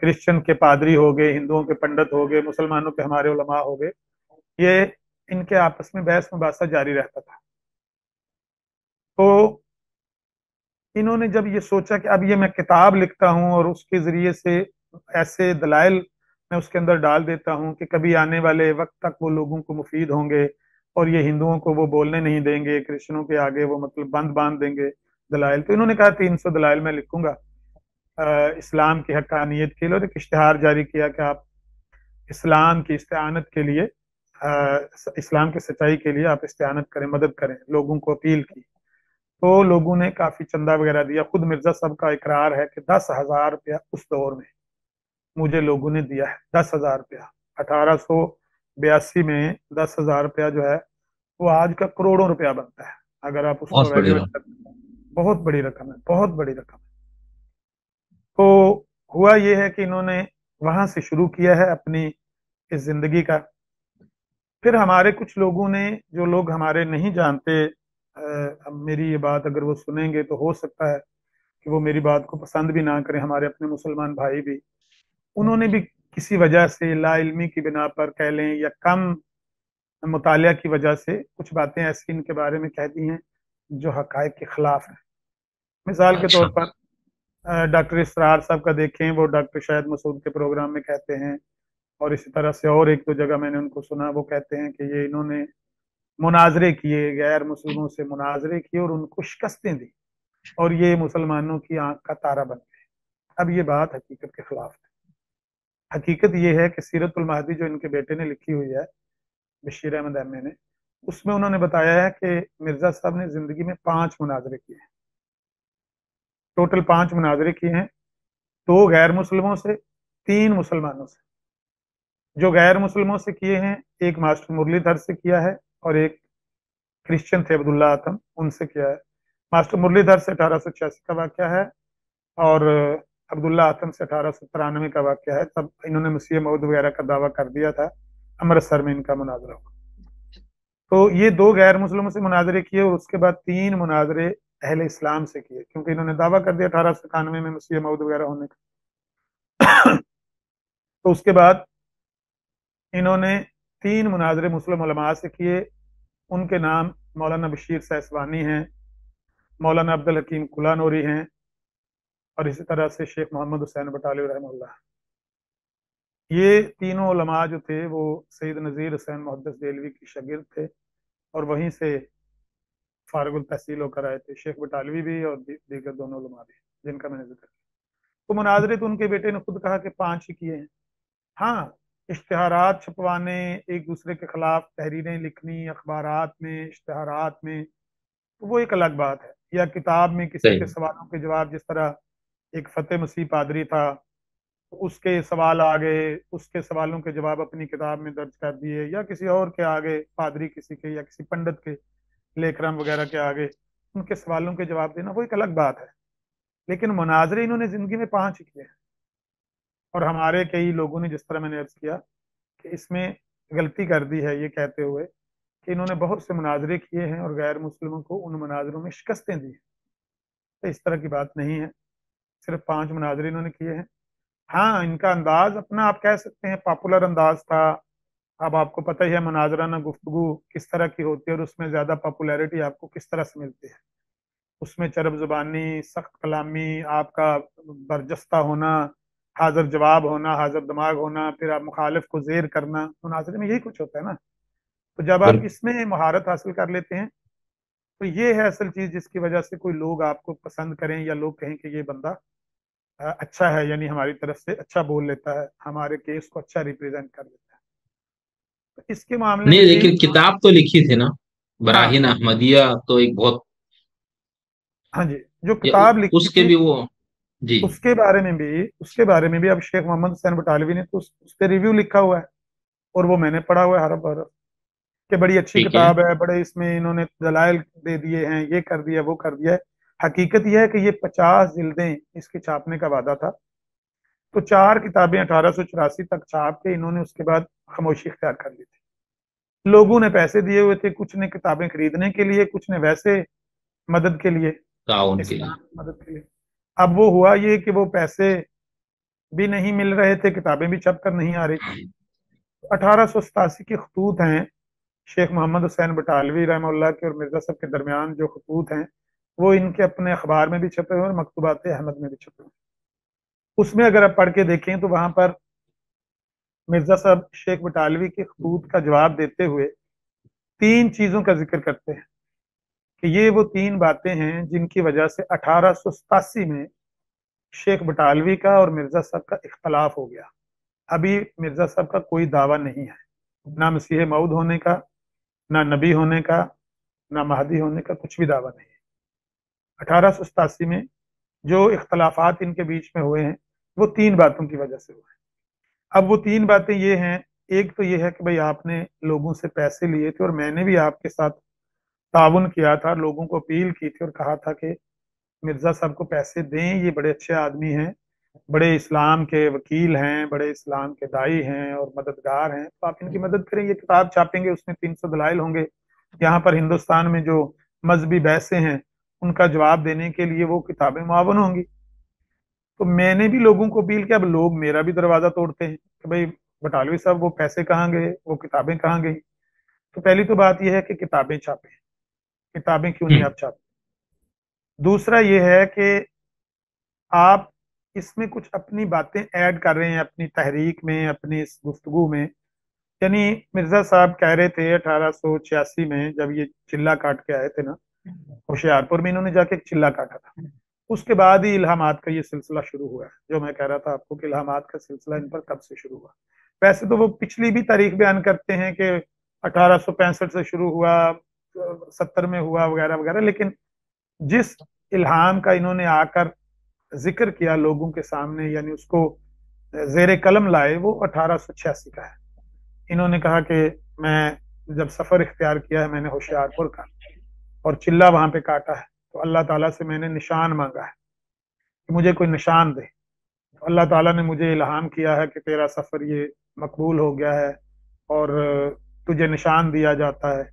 क्रिश्चियन के पादरी हो गए, हिंदुओं के पंडित हो गए, मुसलमानों के हमारे उलमा हो गए, ये इनके आपस में बहस मुबासा जारी रहता था। तो इन्होंने जब ये सोचा कि अब ये मैं किताब लिखता हूँ और उसके जरिए से ऐसे दलाइल मैं उसके अंदर डाल देता हूँ कि कभी आने वाले वक्त तक वो लोगों को मुफीद होंगे, और ये हिंदुओं को वो बोलने नहीं देंगे, क्रिश्चियनों के आगे वो मतलब बंद बांध देंगे दलाइल। तो इन्होंने कहा 300 दलाइल मैं लिखूंगा इस्लाम की हक्कानियत के लिए, और एक इश्तिहार जारी किया कि आप इस्लाम की इस्तेआनत के लिए, इस्लाम की सच्चाई के लिए आप इस्तेआनत करें, मदद करें, लोगों को अपील की। तो लोगों ने काफी चंदा वगैरह दिया, खुद मिर्जा साहब का इकरार है कि 10,000 रुपया उस दौर में मुझे लोगों ने दिया है। 10,000 रुपया 1882 में 10,000 रुपया जो है वो आज का करोड़ों रुपया बनता है, अगर आप उसको बहुत बड़ी वैल्यूएट रकम। कर। बहुत बड़ी रकम है, बहुत बड़ी रकम है। तो हुआ ये है कि इन्होंने वहां से शुरू किया है अपनी इस जिंदगी का। फिर हमारे कुछ लोगों ने, जो लोग हमारे नहीं जानते, अब मेरी ये बात अगर वो सुनेंगे तो हो सकता है कि वो मेरी बात को पसंद भी ना करें, हमारे अपने मुसलमान भाई भी, उन्होंने भी किसी वजह से, ला इल्मी की बिना पर कह लें या कम मुतालिया की वजह से, कुछ बातें ऐसी इनके बारे में कह दी हैं जो हकायक के खिलाफ है। मिसाल के तौर अच्छा। पर डॉक्टर इसरार साहब का देखें, वो डॉक्टर शाहिद मसूद के प्रोग्राम में कहते हैं, और इसी तरह से और एक दो जगह मैंने उनको सुना, वो कहते हैं कि ये इन्होंने मुनाजरे किए, गैर मुसलमानों से मुनाजरे किए और उनको शिकस्तें दी, और ये मुसलमानों की आंख का तारा बन गए। अब ये बात हकीकत के खिलाफ है। हकीकत ये है कि सीरतुल महदी जो इनके बेटे ने लिखी हुई है, बशीर अहमद एम ए ने, उसमें उन्होंने बताया है कि मिर्जा साहब ने जिंदगी में 5 मुनाजरे किए हैं, टोटल 5 मुनाजरे किए हैं। 2 गैर मुसलमों से, 3 मुसलमानों से। जो गैर मुसलमों से किए हैं, एक मास्टर मुरलीधर से किया है, और एक क्रिश्चियन थे अब्दुल्ला आतम, उनसे किया है। मास्टर मुरलीधर से 1886 का वाक्य है, और अब्दुल्ला आतम से 1893 का वाक्य है। तब इन्होंने मसीह मौद वगैरह का दावा कर दिया था, अमृतसर में इनका मुनाजरा हुआ। तो ये 2 गैर मुस्लिमों से मुनाजरे किए, और उसके बाद 3 मुनाजरे अहले इस्लाम से किए, क्योंकि इन्होंने दावा कर दिया 1891 में मसीह मौद वगैरह होने का। तो उसके बाद इन्होंने 3 मुनाजरे मुस्लिम उलमा से किए। उनके नाम मौलाना बशीर सैसवानी हैं, मौलाना अब्दुल हकीम कुलानूरी हैं, और इसी तरह से शेख मोहम्मद हुसैन बटाली रहमतुल्लाह। ये तीनों उलमा जो थे वो सैयद नज़ीर हुसैन मुहद्दिस देलवी की शागिर्द थे, और वहीं से फारगुल तहसील होकर आए थे, शेख बटालवी भी और दीगर दोनों उलमा भी जिनका मैंने जिक्र किया। तो मुनाजरे तो उनके बेटे ने खुद कहा कि 5 ही किए हैं। हाँ, इश्तिहारात छपवाने, एक दूसरे के खिलाफ तहरीरें लिखनी अखबारात में, इश्तिहारात में, तो वो एक अलग बात है। या किताब में किसी के सही। सवालों के जवाब, जिस तरह एक फतेह मसीह पादरी था, तो उसके सवाल आ गए, उसके सवालों के जवाब अपनी किताब में दर्ज कर दिए, या किसी और के आगे, पादरी किसी के या किसी पंडित के, लेकराम वगैरह के आगे उनके सवालों के जवाब देना, वो एक अलग बात है। लेकिन मुनाजरे इन्होंने जिंदगी में 5 ही किए हैं। और हमारे कई लोगों ने, जिस तरह मैंने अर्ज किया, कि इसमें गलती कर दी है ये कहते हुए कि इन्होंने बहुत से मुनाजरे किए हैं और गैर मुस्लिमों को उन मुनाजरों में शिकस्तें दी हैं। तो इस तरह की बात नहीं है, सिर्फ 5 मुनाजरे इन्होंने किए हैं। हाँ, इनका अंदाज अपना आप कह सकते हैं पॉपुलर अंदाज था। अब आपको पता ही है मुनाजराना गुफ्तगू किस तरह की होती है, और उसमें ज्यादा पॉपुलैरिटी आपको किस तरह से मिलती है। उसमें चरब जुबानी, सख्त कलामी, आपका बरजस्ता होना, हाजिर जवाब होना, हाजिर दिमाग होना, फिर आप मुखालिफ को जेर करना, मुनाजरे में यही कुछ होता है ना। तो जब आप बिल्कुल। इसमें महारत हासिल कर लेते हैं, तो ये है असल चीज जिसकी वजह से कोई लोग आपको पसंद करें, या लोग कहें कि ये बंदा अच्छा है, यानी हमारी तरफ से अच्छा बोल लेता है, हमारे केस को अच्छा रिप्रेजेंट कर लेता है। तो इसके मामले नहीं में भी, लेकिन किताब तो लिखी थी ना, हाँ बराहीन अहमदिया तो एक बहुत, हाँ जी, जो या किताब लिखी उसके थी भी वो। जी। उसके बारे में भी अब शेख मोहम्मद हुसैन बटालवी ने तो उस पे रिव्यू लिखा हुआ है, और वो मैंने पढ़ा हुआ है हरफ हरफ, कि बड़ी अच्छी ठीक है। किताब है, बड़े इसमें इन्होंने दलाइल दे दिए हैं, ये कर दिया वो कर दिया है। हकीकत यह है कि ये 50 जिल्दें इसके छापने का वादा था, तो 4 किताबें 1884 तक छाप के इन्होंने उसके बाद खामोशी इख्तियार कर ली थी। लोगों ने पैसे दिए हुए थे, कुछ ने किताबें खरीदने के लिए, कुछ ने वैसे मदद के लिए, ताउन के लिए। इस्लाम की मदद के लिए। अब वो हुआ ये कि वो पैसे भी नहीं मिल रहे थे, किताबें भी छप कर नहीं आ रही थी। 1887 के खतूत हैं शेख मोहम्मद हुसैन बटालवी रहमतुल्लाह के और मिर्जा साहब के दरमियान, जो खतूत हैं वो इनके अपने अखबार में भी छपे हुए और मकतूबात अहमद में भी छपे हुए। उसमें अगर आप पढ़ के देखें तो वहां पर मिर्जा साहब शेख बटालवी के खतूत का जवाब देते हुए 3 चीजों का जिक्र करते हैं, कि ये वो 3 बातें हैं जिनकी वजह से 1887 में शेख बटालवी का और मिर्जा साहब का इख्तलाफ हो गया। अभी मिर्जा साहब का कोई दावा नहीं है, ना मसीह मऊद होने का, ना नबी होने का, ना महदी होने का, कुछ भी दावा नहीं है। 1887 में जो इख्तलाफात इनके बीच में हुए हैं वो 3 बातों की वजह से हुए हैं। अब वो 3 बातें ये हैं, एक तो ये है कि भाई आपने लोगों से पैसे लिए थे, और मैंने भी आपके साथ ताउन किया था, लोगों को अपील की थी और कहा था कि मिर्जा साहब को पैसे दें, ये बड़े अच्छे आदमी हैं, बड़े इस्लाम के वकील हैं, बड़े इस्लाम के दाई हैं और मददगार हैं, तो आप इनकी मदद करें, ये किताब छापेंगे उसमें 300 दलाइल होंगे, यहाँ पर हिंदुस्तान में जो मजहबी बहसें हैं उनका जवाब देने के लिए वो किताबें मुआवन होंगी। तो मैंने भी लोगों को अपील किया। अब लोग मेरा भी दरवाजा तोड़ते हैं कि भाई बटालवी साहब वो पैसे कहाँ गए, वो किताबें कहाँ गई। तो पहली तो बात यह है कि किताबें छापें, किताबें क्यों नहीं हम्म। आप छापते। दूसरा ये है कि आप इसमें कुछ अपनी बातें ऐड कर रहे हैं अपनी तहरीक में, अपनी इस गुफ्तगू में। यानी मिर्जा साहब कह रहे थे 1886 में जब ये चिल्ला काट के आए थे ना, होशियारपुर में इन्होंने जाके एक चिल्ला काटा था, उसके बाद ही इल्हामात का ये सिलसिला शुरू हुआ है। जो मैं कह रहा था आपको कि इल्हामात का सिलसिला इन पर कब से शुरू हुआ। वैसे तो वो पिछली भी तारीख बयान करते हैं कि 1865 से शुरू हुआ, 70 में हुआ वगैरह वगैरह, लेकिन जिस इल्हाम का इन्होंने आकर जिक्र किया लोगों के सामने, यानी उसको जेर कलम लाए, वो 1886 का है। इन्होंने कहा कि मैं जब सफर इख्तियार किया है मैंने होशियारपुर का, और चिल्ला वहां पे काटा है, तो अल्लाह ताला से मैंने निशान मांगा है कि मुझे कोई निशान दे। तो अल्लाह ताला ने मुझे इल्हाम किया है कि तेरा सफर ये मकबूल हो गया है, और तुझे निशान दिया जाता है,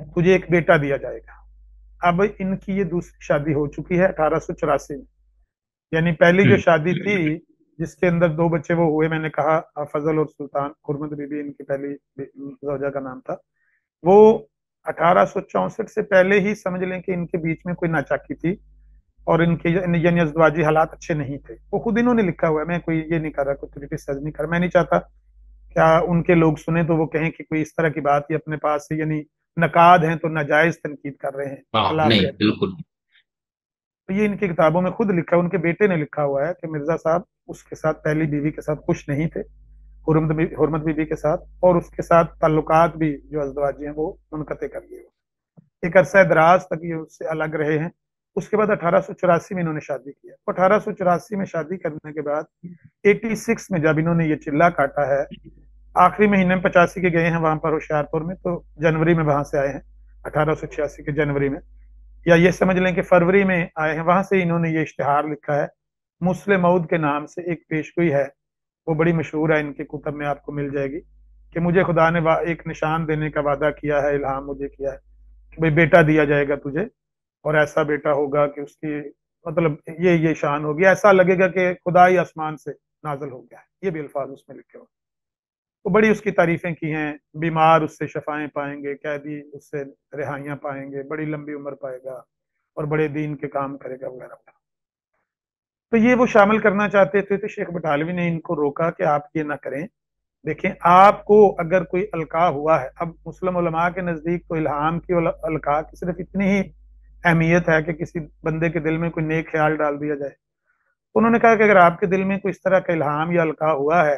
तुझे एक बेटा दिया जाएगा। अब इनकी ये दूसरी शादी हो चुकी है 1884 में। यानी पहली जो हम्म। शादी थी जिसके अंदर 2 बच्चे वो हुए, मैंने कहा फजल और सुल्तान, हुरमत बीबी इनकी पहली जोजा का नाम था। वो 1864 से पहले ही समझ लें कि इनके बीच में कोई नाचाकी थी, और इनके यानी अज़दवाजी हालात अच्छे नहीं थे। वो खुद इन्होंने लिखा हुआ है, मैं कोई ये नहीं कर रहा, कोई क्रिटिसाइज नहीं कर रहा, मैं नहीं चाहता क्या उनके लोग सुने तो वो कहें कि कोई इस तरह की बात ही अपने पास से, यानी नकाद हैं तो नाजायज तनकीद कर रहे हैं, हाँ खिलाफ नहीं है। बिल्कुल। तो ये इनकी किताबों में खुद लिखा है, उनके बेटे ने लिखा हुआ है कि मिर्जा साहब उसके साथ पहली बीवी के साथ खुश नहीं थे, हुरमत बीबी के साथ, और उसके साथ ताल्लुकात भी जो अज़दवाजी हैं वो मुनक़ते कर लिए। एक अरसा दराज तक ये उससे अलग रहे हैं। उसके बाद 1884 में इन्होंने शादी किया। 1884 में शादी करने के बाद 86 में जब इन्होंने ये चिल्ला काटा है, आखिरी महीने में 85 के गए हैं वहां पर होशियारपुर में, तो जनवरी में वहां से आए हैं 1886 के जनवरी में, या ये समझ लें कि फरवरी में आए हैं। वहां से इन्होंने ये इश्तिहार लिखा है, मुस्लिम मऊद के नाम से एक पेशगोई है, वो बड़ी मशहूर है, इनके कुतब में आपको मिल जाएगी, कि मुझे खुदा ने एक निशान देने का वादा किया है, इल्हाम मुझे किया है कि भाई बेटा दिया जाएगा तुझे, और ऐसा बेटा होगा कि उसकी मतलब ये शान होगी, ऐसा लगेगा कि खुदा ही आसमान से नाजल हो गया है। ये भी अल्फाज उसमें लिखे हुए। तो बड़ी उसकी तारीफें की हैं, बीमार उससे शफाएं पाएंगे, कैदी उससे रिहाइयां पाएंगे, बड़ी लंबी उम्र पाएगा और बड़े दीन के काम करेगा वगैरह वगैरह। तो ये वो शामिल करना चाहते थे, तो शेख बटालवी ने इनको रोका कि आप ये ना करें। देखें, आपको अगर कोई अलका हुआ है, अब मुस्लिम उलमा के नजदीक तो इल्हाम की और अलका की सिर्फ इतनी ही अहमियत है कि किसी बंदे के दिल में कोई नेक ख्याल डाल दिया जाए। तो उन्होंने कहा कि अगर आपके दिल में कोई इस तरह का इल्हाम या अलका हुआ है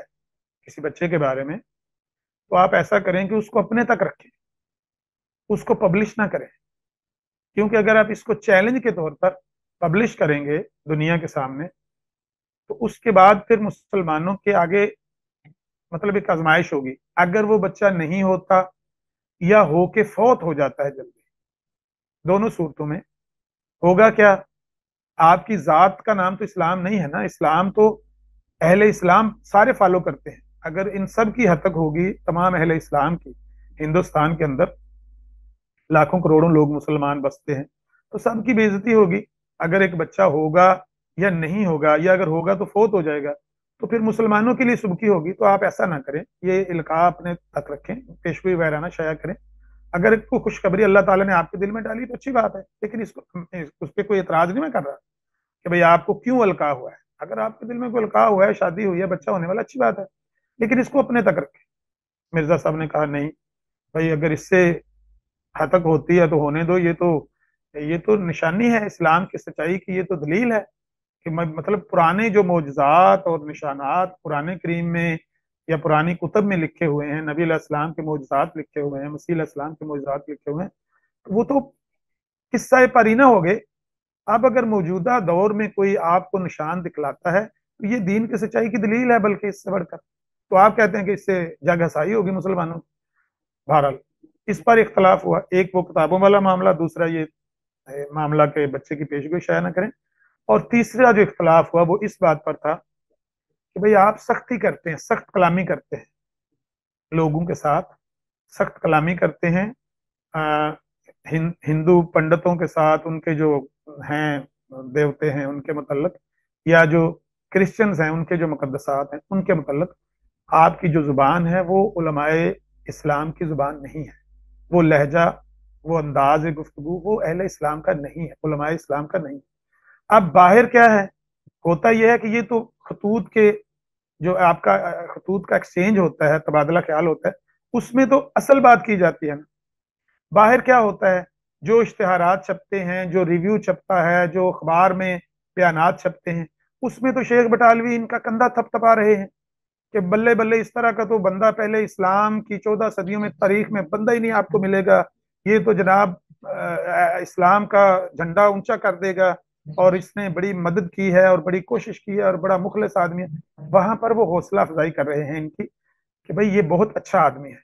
किसी बच्चे के बारे में, तो आप ऐसा करें कि उसको अपने तक रखें, उसको पब्लिश ना करें। क्योंकि अगर आप इसको चैलेंज के तौर पर पब्लिश करेंगे दुनिया के सामने, तो उसके बाद फिर मुसलमानों के आगे मतलब एक आजमाइश होगी। अगर वो बच्चा नहीं होता या हो के फौत हो जाता है जल्दी, दोनों सूरतों में होगा क्या? आपकी जात का नाम तो इस्लाम नहीं है ना। इस्लाम तो अहले इस्लाम सारे फॉलो करते हैं। अगर इन सब की हद तक होगी, तमाम अहले इस्लाम की, हिंदुस्तान के अंदर लाखों करोड़ों लोग मुसलमान बसते हैं, तो सबकी बेइज्जती होगी। अगर एक बच्चा होगा या नहीं होगा, या अगर होगा तो फौत हो जाएगा, तो फिर मुसलमानों के लिए सुबकी होगी। तो आप ऐसा ना करें, ये इल्का अपने तक रखें, पेशगोई वगैरह ना शाया करें। अगर को खुशखबरी अल्लाह ताला ने आपके दिल में डाली तो अच्छी बात है, लेकिन इसको उस पर कोई एतराज नहीं मैं कर रहा कि भाई आपको क्यों अलका हुआ है। अगर आपके दिल में कोई अलका हुआ है, शादी हुई है, बच्चा होने वाला, अच्छी बात है, लेकिन इसको अपने तक रखें। मिर्जा साहब ने कहा नहीं भाई, अगर इससे हतक होती है तो होने दो। ये तो निशानी है इस्लाम की सच्चाई की, ये तो दलील है कि मतलब पुराने जो मौजज़ात और निशानात पुराने करीम में या पुरानी कुतब में लिखे हुए हैं, नबी अलैहिस्सलाम के मौजज़ात लिखे हुए हैं, मसीह अलैहिस्सलाम के मौजज़ात लिखे हुए हैं, तो वो तो किस्सा परीना हो गए। अब अगर मौजूदा दौर में कोई आपको निशान दिखलाता है, तो ये दीन की सच्चाई की दलील है, बल्कि इससे बढ़कर। तो आप कहते हैं कि इससे जग हसाई होगी मुसलमानों की। बहरहाल इस पर इख्तलाफ हुआ, एक वो किताबों वाला मामला, दूसरा ये मामला के बच्चे की पेशगोई शाया न करें, और तीसरा जो इख्तलाफ हुआ वो इस बात पर था कि भाई आप सख्ती करते हैं, सख्त कलामी करते हैं लोगों के साथ, सख्त कलामी करते हैं हिंदू पंडितों के साथ, उनके जो हैं देवते हैं उनके मुतल्लक, या जो क्रिश्चियंस हैं उनके जो मुकद्दसात हैं उनके मुतल्लक। आपकी जो जुबान है वो उलमाए इस्लाम की जुबान नहीं है। वो लहजा, वो अंदाज गुफ्तगू वो अहले इस्लाम का नहीं है, उलमाए इस्लाम का नहीं। अब बाहर क्या है, होता यह है कि ये तो खतूत के जो आपका खतूत का एक्सचेंज होता है, तबादला ख्याल होता है, उसमें तो असल बात की जाती है ना। बाहर क्या होता है, जो इश्तिहारात छपते हैं, जो रिव्यू छपता है, जो अखबार में बयानात छपते हैं, उसमें तो शेख बटालवी इनका कंधा थपथपा रहे हैं कि बल्ले बल्ले, इस तरह का तो बंदा पहले इस्लाम की 14 सदियों में तारीख में बंदा ही नहीं आपको मिलेगा। ये तो जनाब इस्लाम का झंडा ऊंचा कर देगा, और इसने बड़ी मदद की है और बड़ी कोशिश की है और बड़ा मुखलिस आदमी है। वहां पर वो हौसला अफजाई कर रहे हैं इनकी कि भाई ये बहुत अच्छा आदमी है।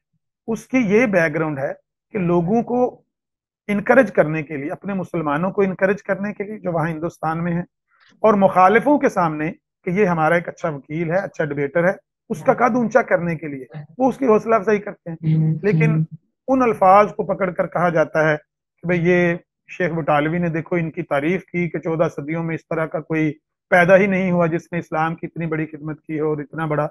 उसकी ये बैकग्राउंड है कि लोगों को इनकरेज करने के लिए, अपने मुसलमानों को इनकरेज करने के लिए जो वहां हिंदुस्तान में है, और मुखालिफों के सामने कि ये हमारा एक अच्छा वकील है, अच्छा डिबेटर है, उसका कद ऊंचा करने के लिए वो उसकी हौसला अफजाई करते हैं। लेकिन उन अल्फाज को पकड़कर कहा जाता है कि भाई ये शेख बटालवी ने देखो इनकी तारीफ की कि 14 सदियों में इस तरह का कोई पैदा ही नहीं हुआ जिसने इस्लाम की इतनी बड़ी खिदमत की हो और इतना बड़ा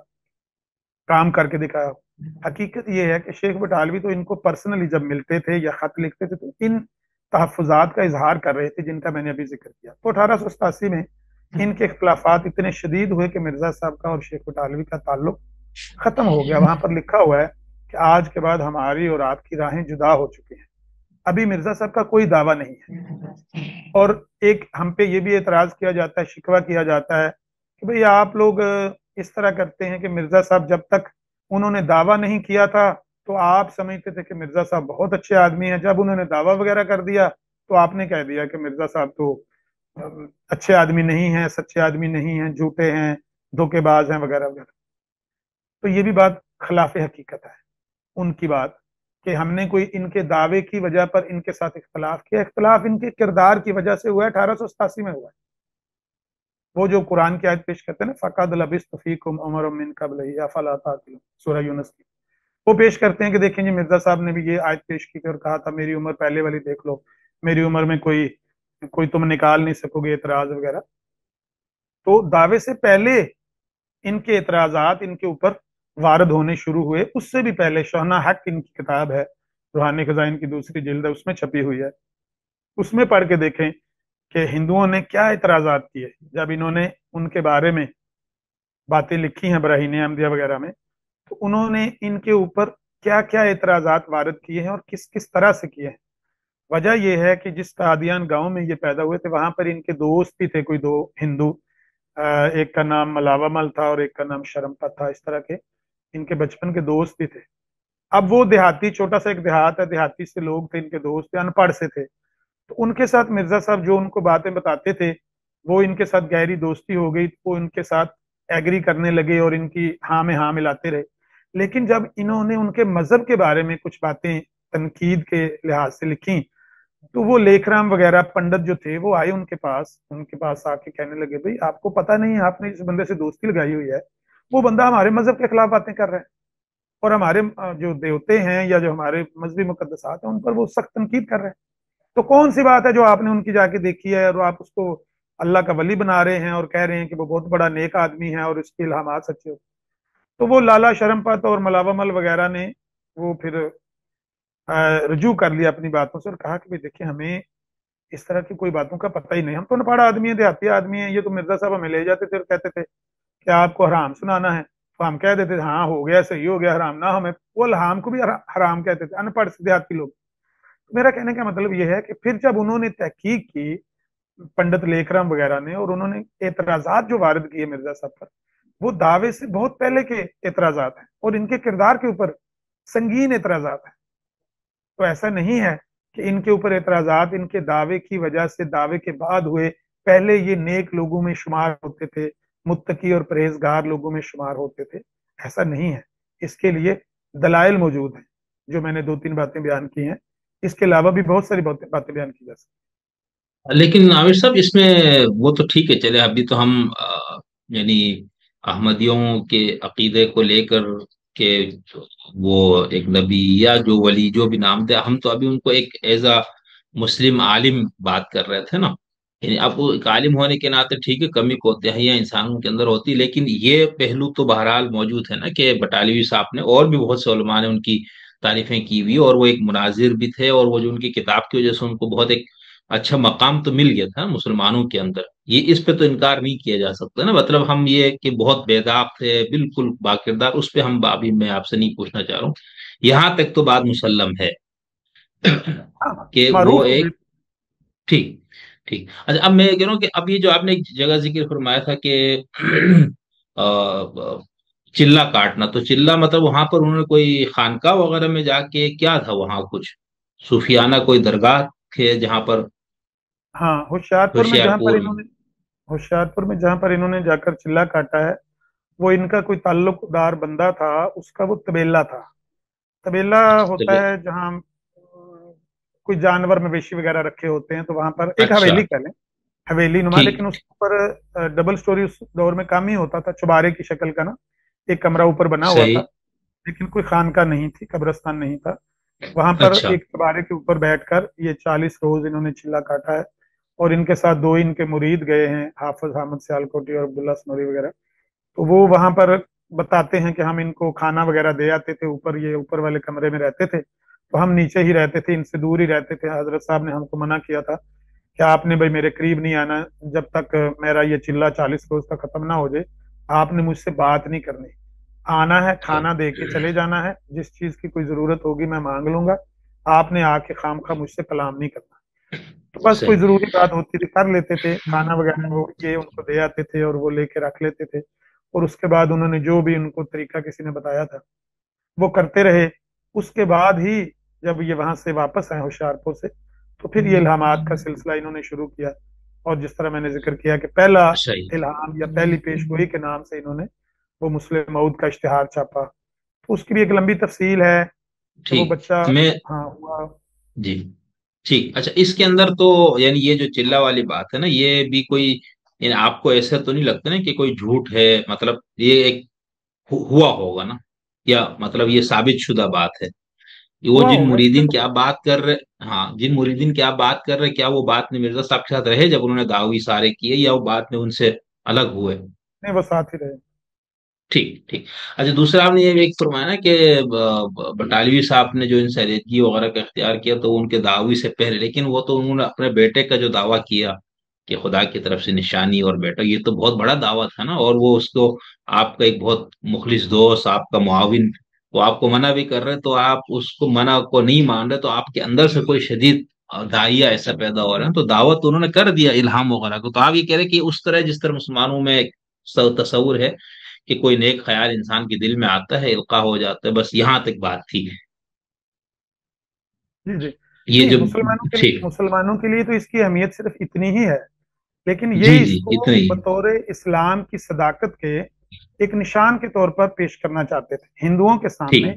काम करके दिखाया हो। हकीकत ये है कि शेख बटालवी तो इनको पर्सनली जब मिलते थे या खत लिखते थे, तो इन तहफुजात का इजहार कर रहे थे जिनका मैंने अभी जिक्र किया। तो 1887 में इनके इख्तलाफात इतने शदीद हुए कि मिर्जा साहब का और शेख बटालवी का ताल्लुक खत्म हो गया। वहां पर लिखा हुआ है कि आज के बाद हमारी और आपकी राहें जुदा हो चुकी हैं। अभी मिर्जा साहब का कोई दावा नहीं है। और एक हम पे ये भी एतराज किया जाता है, शिकवा किया जाता है कि भाई आप लोग इस तरह करते हैं कि मिर्जा साहब जब तक उन्होंने दावा नहीं किया था तो आप समझते थे कि मिर्जा साहब बहुत अच्छे आदमी हैं, जब उन्होंने दावा वगैरह कर दिया तो आपने कह दिया कि मिर्जा साहब तो अच्छे आदमी नहीं हैं, सच्चे आदमी नहीं हैं, झूठे हैं, धोखेबाज हैं वगैरह वगैरह। तो ये भी बात खिलाफ हकीकत है उनकी बात, कि हमने कोई इनके दावे की वजह पर इनके साथ इख्तलाफ किया। इख्तलाफ इनके किरदार की वजह से हुआ है, 1887 में हुआ है। वो जो कुरान की आयत पेश करते हैं ना, फक़द लबिस्तु फ़ीकुम उमरम मिन क़ब्लिही अफ़ला ताक़िलून, सूरह यूनुस की, वो पेश करते हैं कि देखें जी मिर्जा साहब ने भी ये आयत पेश की थी और कहा था मेरी उम्र पहले वाली देख लो, मेरी उम्र में कोई कोई तुम निकाल नहीं सकोगे एतराज वगैरह। तो दावे से पहले इनके एतराजात इनके ऊपर वारद होने शुरू हुए। उससे भी पहले शहना हक इनकी किताब है, रूहानी खजाइन की दूसरी जिल्द है, उसमें छपी हुई है। उसमें पढ़ के देखें कि हिंदुओं ने क्या एतराजात किए जब इन्होंने उनके बारे में बातें लिखी हैं बराहीन अहमदिया वगैरह में। तो उन्होंने इनके ऊपर क्या क्या एतराजात वारद किए हैं और किस किस तरह से किए हैं। वजह यह है कि जिस कादियान गांव में ये पैदा हुए थे वहां पर इनके दोस्त भी थे, कोई दो हिंदू, एक का नाम मलावा मल था और एक का नाम शरमपत था। इस तरह के इनके बचपन के दोस्त भी थे। अब वो देहाती, छोटा सा एक देहात है, देहाती से लोग थे, इनके दोस्त थे, अनपढ़ से थे। तो उनके साथ मिर्जा साहब जो उनको बातें बताते थे, वो इनके साथ गहरी दोस्ती हो गई, वो इनके साथ एग्री करने लगे और इनकी हाँ में हाँ मिलाते रहे। लेकिन जब इन्होंने उनके मजहब के बारे में कुछ बातें तनकीद के लिहाज से लिखी, तो वो लेखराम वगैरह पंडित जो थे वो आए उनके पास आके कहने लगे, भाई आपको पता नहीं है, आपने जिस बंदे से दोस्ती लगाई हुई है, वो बंदा हमारे मजहब के खिलाफ बातें कर रहा है, और हमारे जो देवते हैं या जो हमारे मजहबी मुकद्दसात हैं उन पर वो सख्त तनकीद कर रहे हैं। तो कौन सी बात है जो आपने उनकी जाके देखी है और आप उसको अल्लाह का वली बना रहे हैं और कह रहे हैं कि वो बहुत बड़ा नेक आदमी है और इसके इल्हामात सच्चे हो। तो वो लाला शरमपत और मलावमल वगैरह ने वो फिर रुजू कर लिया अपनी बातों से और कहा कि भाई देखिए, हमें इस तरह की कोई बातों का पता ही नहीं, हम तो अनपढ़ आदमी है, देहाती आदमी है। ये तो मिर्जा साहब हमें ले जाते थे और कहते थे कि आपको हराम सुनाना है, तो हम कह देते थे हाँ हो गया, सही हो गया, हराम ना हमें, वो हराम को भी हराम कहते थे, अनपढ़ से देहाती लोग। तो मेरा कहने का मतलब ये है कि फिर जब उन्होंने तहकीक की, पंडित लेखराम वगैरह ने, और उन्होंने एतराजात जो वारिद किए मिर्जा साहब पर, वो दावे से बहुत पहले के एतराजात हैं और इनके किरदार के ऊपर संगीन एतराजात हैं। तो ऐसा नहीं है कि इनके ऊपर एतराजात इनके दावे की वजह से दावे के बाद हुए, पहले ये नेक लोगों में शुमार होते थे, मुत्तकी और परहेजगार लोगों में शुमार होते थे। ऐसा नहीं है। इसके लिए दलाइल मौजूद हैं, जो मैंने दो तीन बातें बयान की हैं। इसके अलावा भी बहुत सारी बातें बयान की जा सकती लेकिन आमिर साहब इसमें वो तो ठीक है, चले अभी तो हम यानी अहमदियों के अकीदे को लेकर के वो एक नबी या जो वली जो भी नाम दे, हम तो अभी उनको एक एज अ मुस्लिम आलिम बात कर रहे थे ना। यानी अब वो एक आलिम होने के नाते ठीक है, कमी कोताहियां इंसानों के अंदर होती, लेकिन ये पहलू तो बहरहाल मौजूद है ना कि बटालवी साहब ने और भी बहुत से उलमा ने उनकी तारीफें की हुई, और वो एक मुनाजिर भी थे, और वो जो उनकी किताब की वजह से उनको बहुत एक अच्छा मकाम तो मिल गया था मुसलमानों के अंदर। ये इस पे तो इनकार नहीं किया जा सकता ना, मतलब हम ये कि बहुत बेदाग थे बिल्कुल बाकिरदार, उस पे हम अभी मैं आपसे नहीं पूछना चाह रहा हूँ। यहाँ तक तो बात मुसल्लम है है। हाँ, कि वो मारूफ हो गई। एक ठीक ठीक। अच्छा, अब मैं ये कह रहा हूँ कि अब ये जो आपने एक जगह जिक्र फरमाया था कि चिल्ला काटना, तो चिल्ला मतलब वहां पर उन्होंने कोई खानका वगैरह में जाके क्या था वहां कुछ सूफियाना कोई दरगाह थे जहां पर? हाँ, होशियारपुर में जहां पर होशियारपुर में? इन्होंने होशियारपुर में जहां पर इन्होंने जाकर चिल्ला काटा है, वो इनका कोई ताल्लुकदार बंदा था, उसका वो तबेला था। तबेला अच्छा होता है जहाँ कोई जानवर मवेशी वगैरह रखे होते हैं, तो वहां पर एक अच्छा, हवेली कह लें, हवेली नुमा, लेकिन ठीक। उसके ऊपर डबल स्टोरी उस दौर में कम ही होता था, चुबारे की शक्ल का ना, एक कमरा ऊपर बना हुआ सही। था। लेकिन कोई खानका नहीं थी, कब्रिस्तान नहीं था। वहां पर अच्छा। एक चुबारे के ऊपर बैठकर ये 40 रोज इन्होंने चिल्ला काटा है। और इनके साथ दो इनके मुरीद गए हैं, हाफिज अहमद सियालकोटी और अब्दुल्ला सनोरी वगैरह। तो वो वहां पर बताते हैं कि हम इनको खाना वगैरह दे आते थे, ऊपर ये ऊपर वाले कमरे में रहते थे, तो हम नीचे ही रहते थे, इनसे दूर ही रहते थे। हजरत साहब ने हमको मना किया था कि आपने भाई मेरे करीब नहीं आना जब तक मेरा ये चिल्ला 40 रोज तक खत्म ना हो जाए। आपने मुझसे बात नहीं करनी, आना है, सही। खाना दे के चले जाना है, जिस चीज की कोई जरूरत होगी मैं मांग लूंगा, आपने आके खाम खा मुझसे कलाम नहीं करना। तो बस कोई सही। जरूरी बात होती थी कर लेते थे, खाना वगैरह वो ये उनको दे आते थे और वो लेके रख लेते थे। और उसके बाद उन्होंने जो भी उनको तरीका किसी ने बताया था वो करते रहे। उसके बाद ही जब ये वहां से वापस आए होशियारपुर से, तो फिर ये इल्हामात का सिलसिला इन्होंने शुरू किया। और जिस तरह मैंने जिक्र किया कि पहला सही। इल्हाम या पहली पेशगोई के नाम से इन्होंने वो मुस्लिम मऊद का इश्तिहार छापा। तो उसकी भी एक लंबी तफसील है कि वो ठीक। बच्चा मैं हाँ हुआ। जी ठीक। अच्छा, इसके अंदर तो यानी ये जो चिल्ला वाली बात है ना, ये भी कोई यानी आपको ऐसा तो नहीं लगता ना कि कोई झूठ है, मतलब ये एक हुआ होगा ना, या मतलब ये साबित शुदा बात है? वो हुआ जिन होगा इसमें मुरीदीन की तो। आप बात कर रहे, हाँ जिन मुरीदीन की आप बात कर रहे, क्या वो बात में मिर्जा साहब के साथ रहे जब उन्होंने दावी सारे किए, या वो बात में उनसे अलग हुए? नहीं, वो साथ ही रहे। ठीक ठीक। अच्छा, दूसरा आपने ये भी एक फरमाया ना कि बटालवी साहब ने जो इंसैरियतगी वगैरह का इख्तियार किया तो उनके दावी से पहले, लेकिन वो तो उन्होंने अपने बेटे का जो दावा किया कि खुदा की तरफ से निशानी और बेटा, ये तो बहुत बड़ा दावा था ना, और वो उसको आपका एक बहुत मुखलिस दोस्त, आपका मुआविन, वो आपको मना भी कर रहे, तो आप उसको मना को नहीं मान रहे, तो आपके अंदर से कोई शदीद दाहिया ऐसा पैदा हो रहा है, तो दावत तो उन्होंने कर दिया इल्हाम वगैरह को। तो आप ये कह रहे हैं कि उस तरह जिस तरह मुसलमानों में एक तस्वुर है کہ کوئی نیک خیال انسان کے دل میں آتا ہے القاء ہو جاتا ہے، بس یہاں تک بات تھی. جی جی. یہ نہیں، جو ٹھیک. مسلمانوں کے لیے تو اس کی اہمیت صرف اتنی ہی ہے، لیکن جی یہ جی اس کو اتنے ہی. بطور اسلام کی صداقت کے ایک نشان کے طور پر پیش کرنا چاہتے تھے، ہندوؤں کے ٹھیک سامنے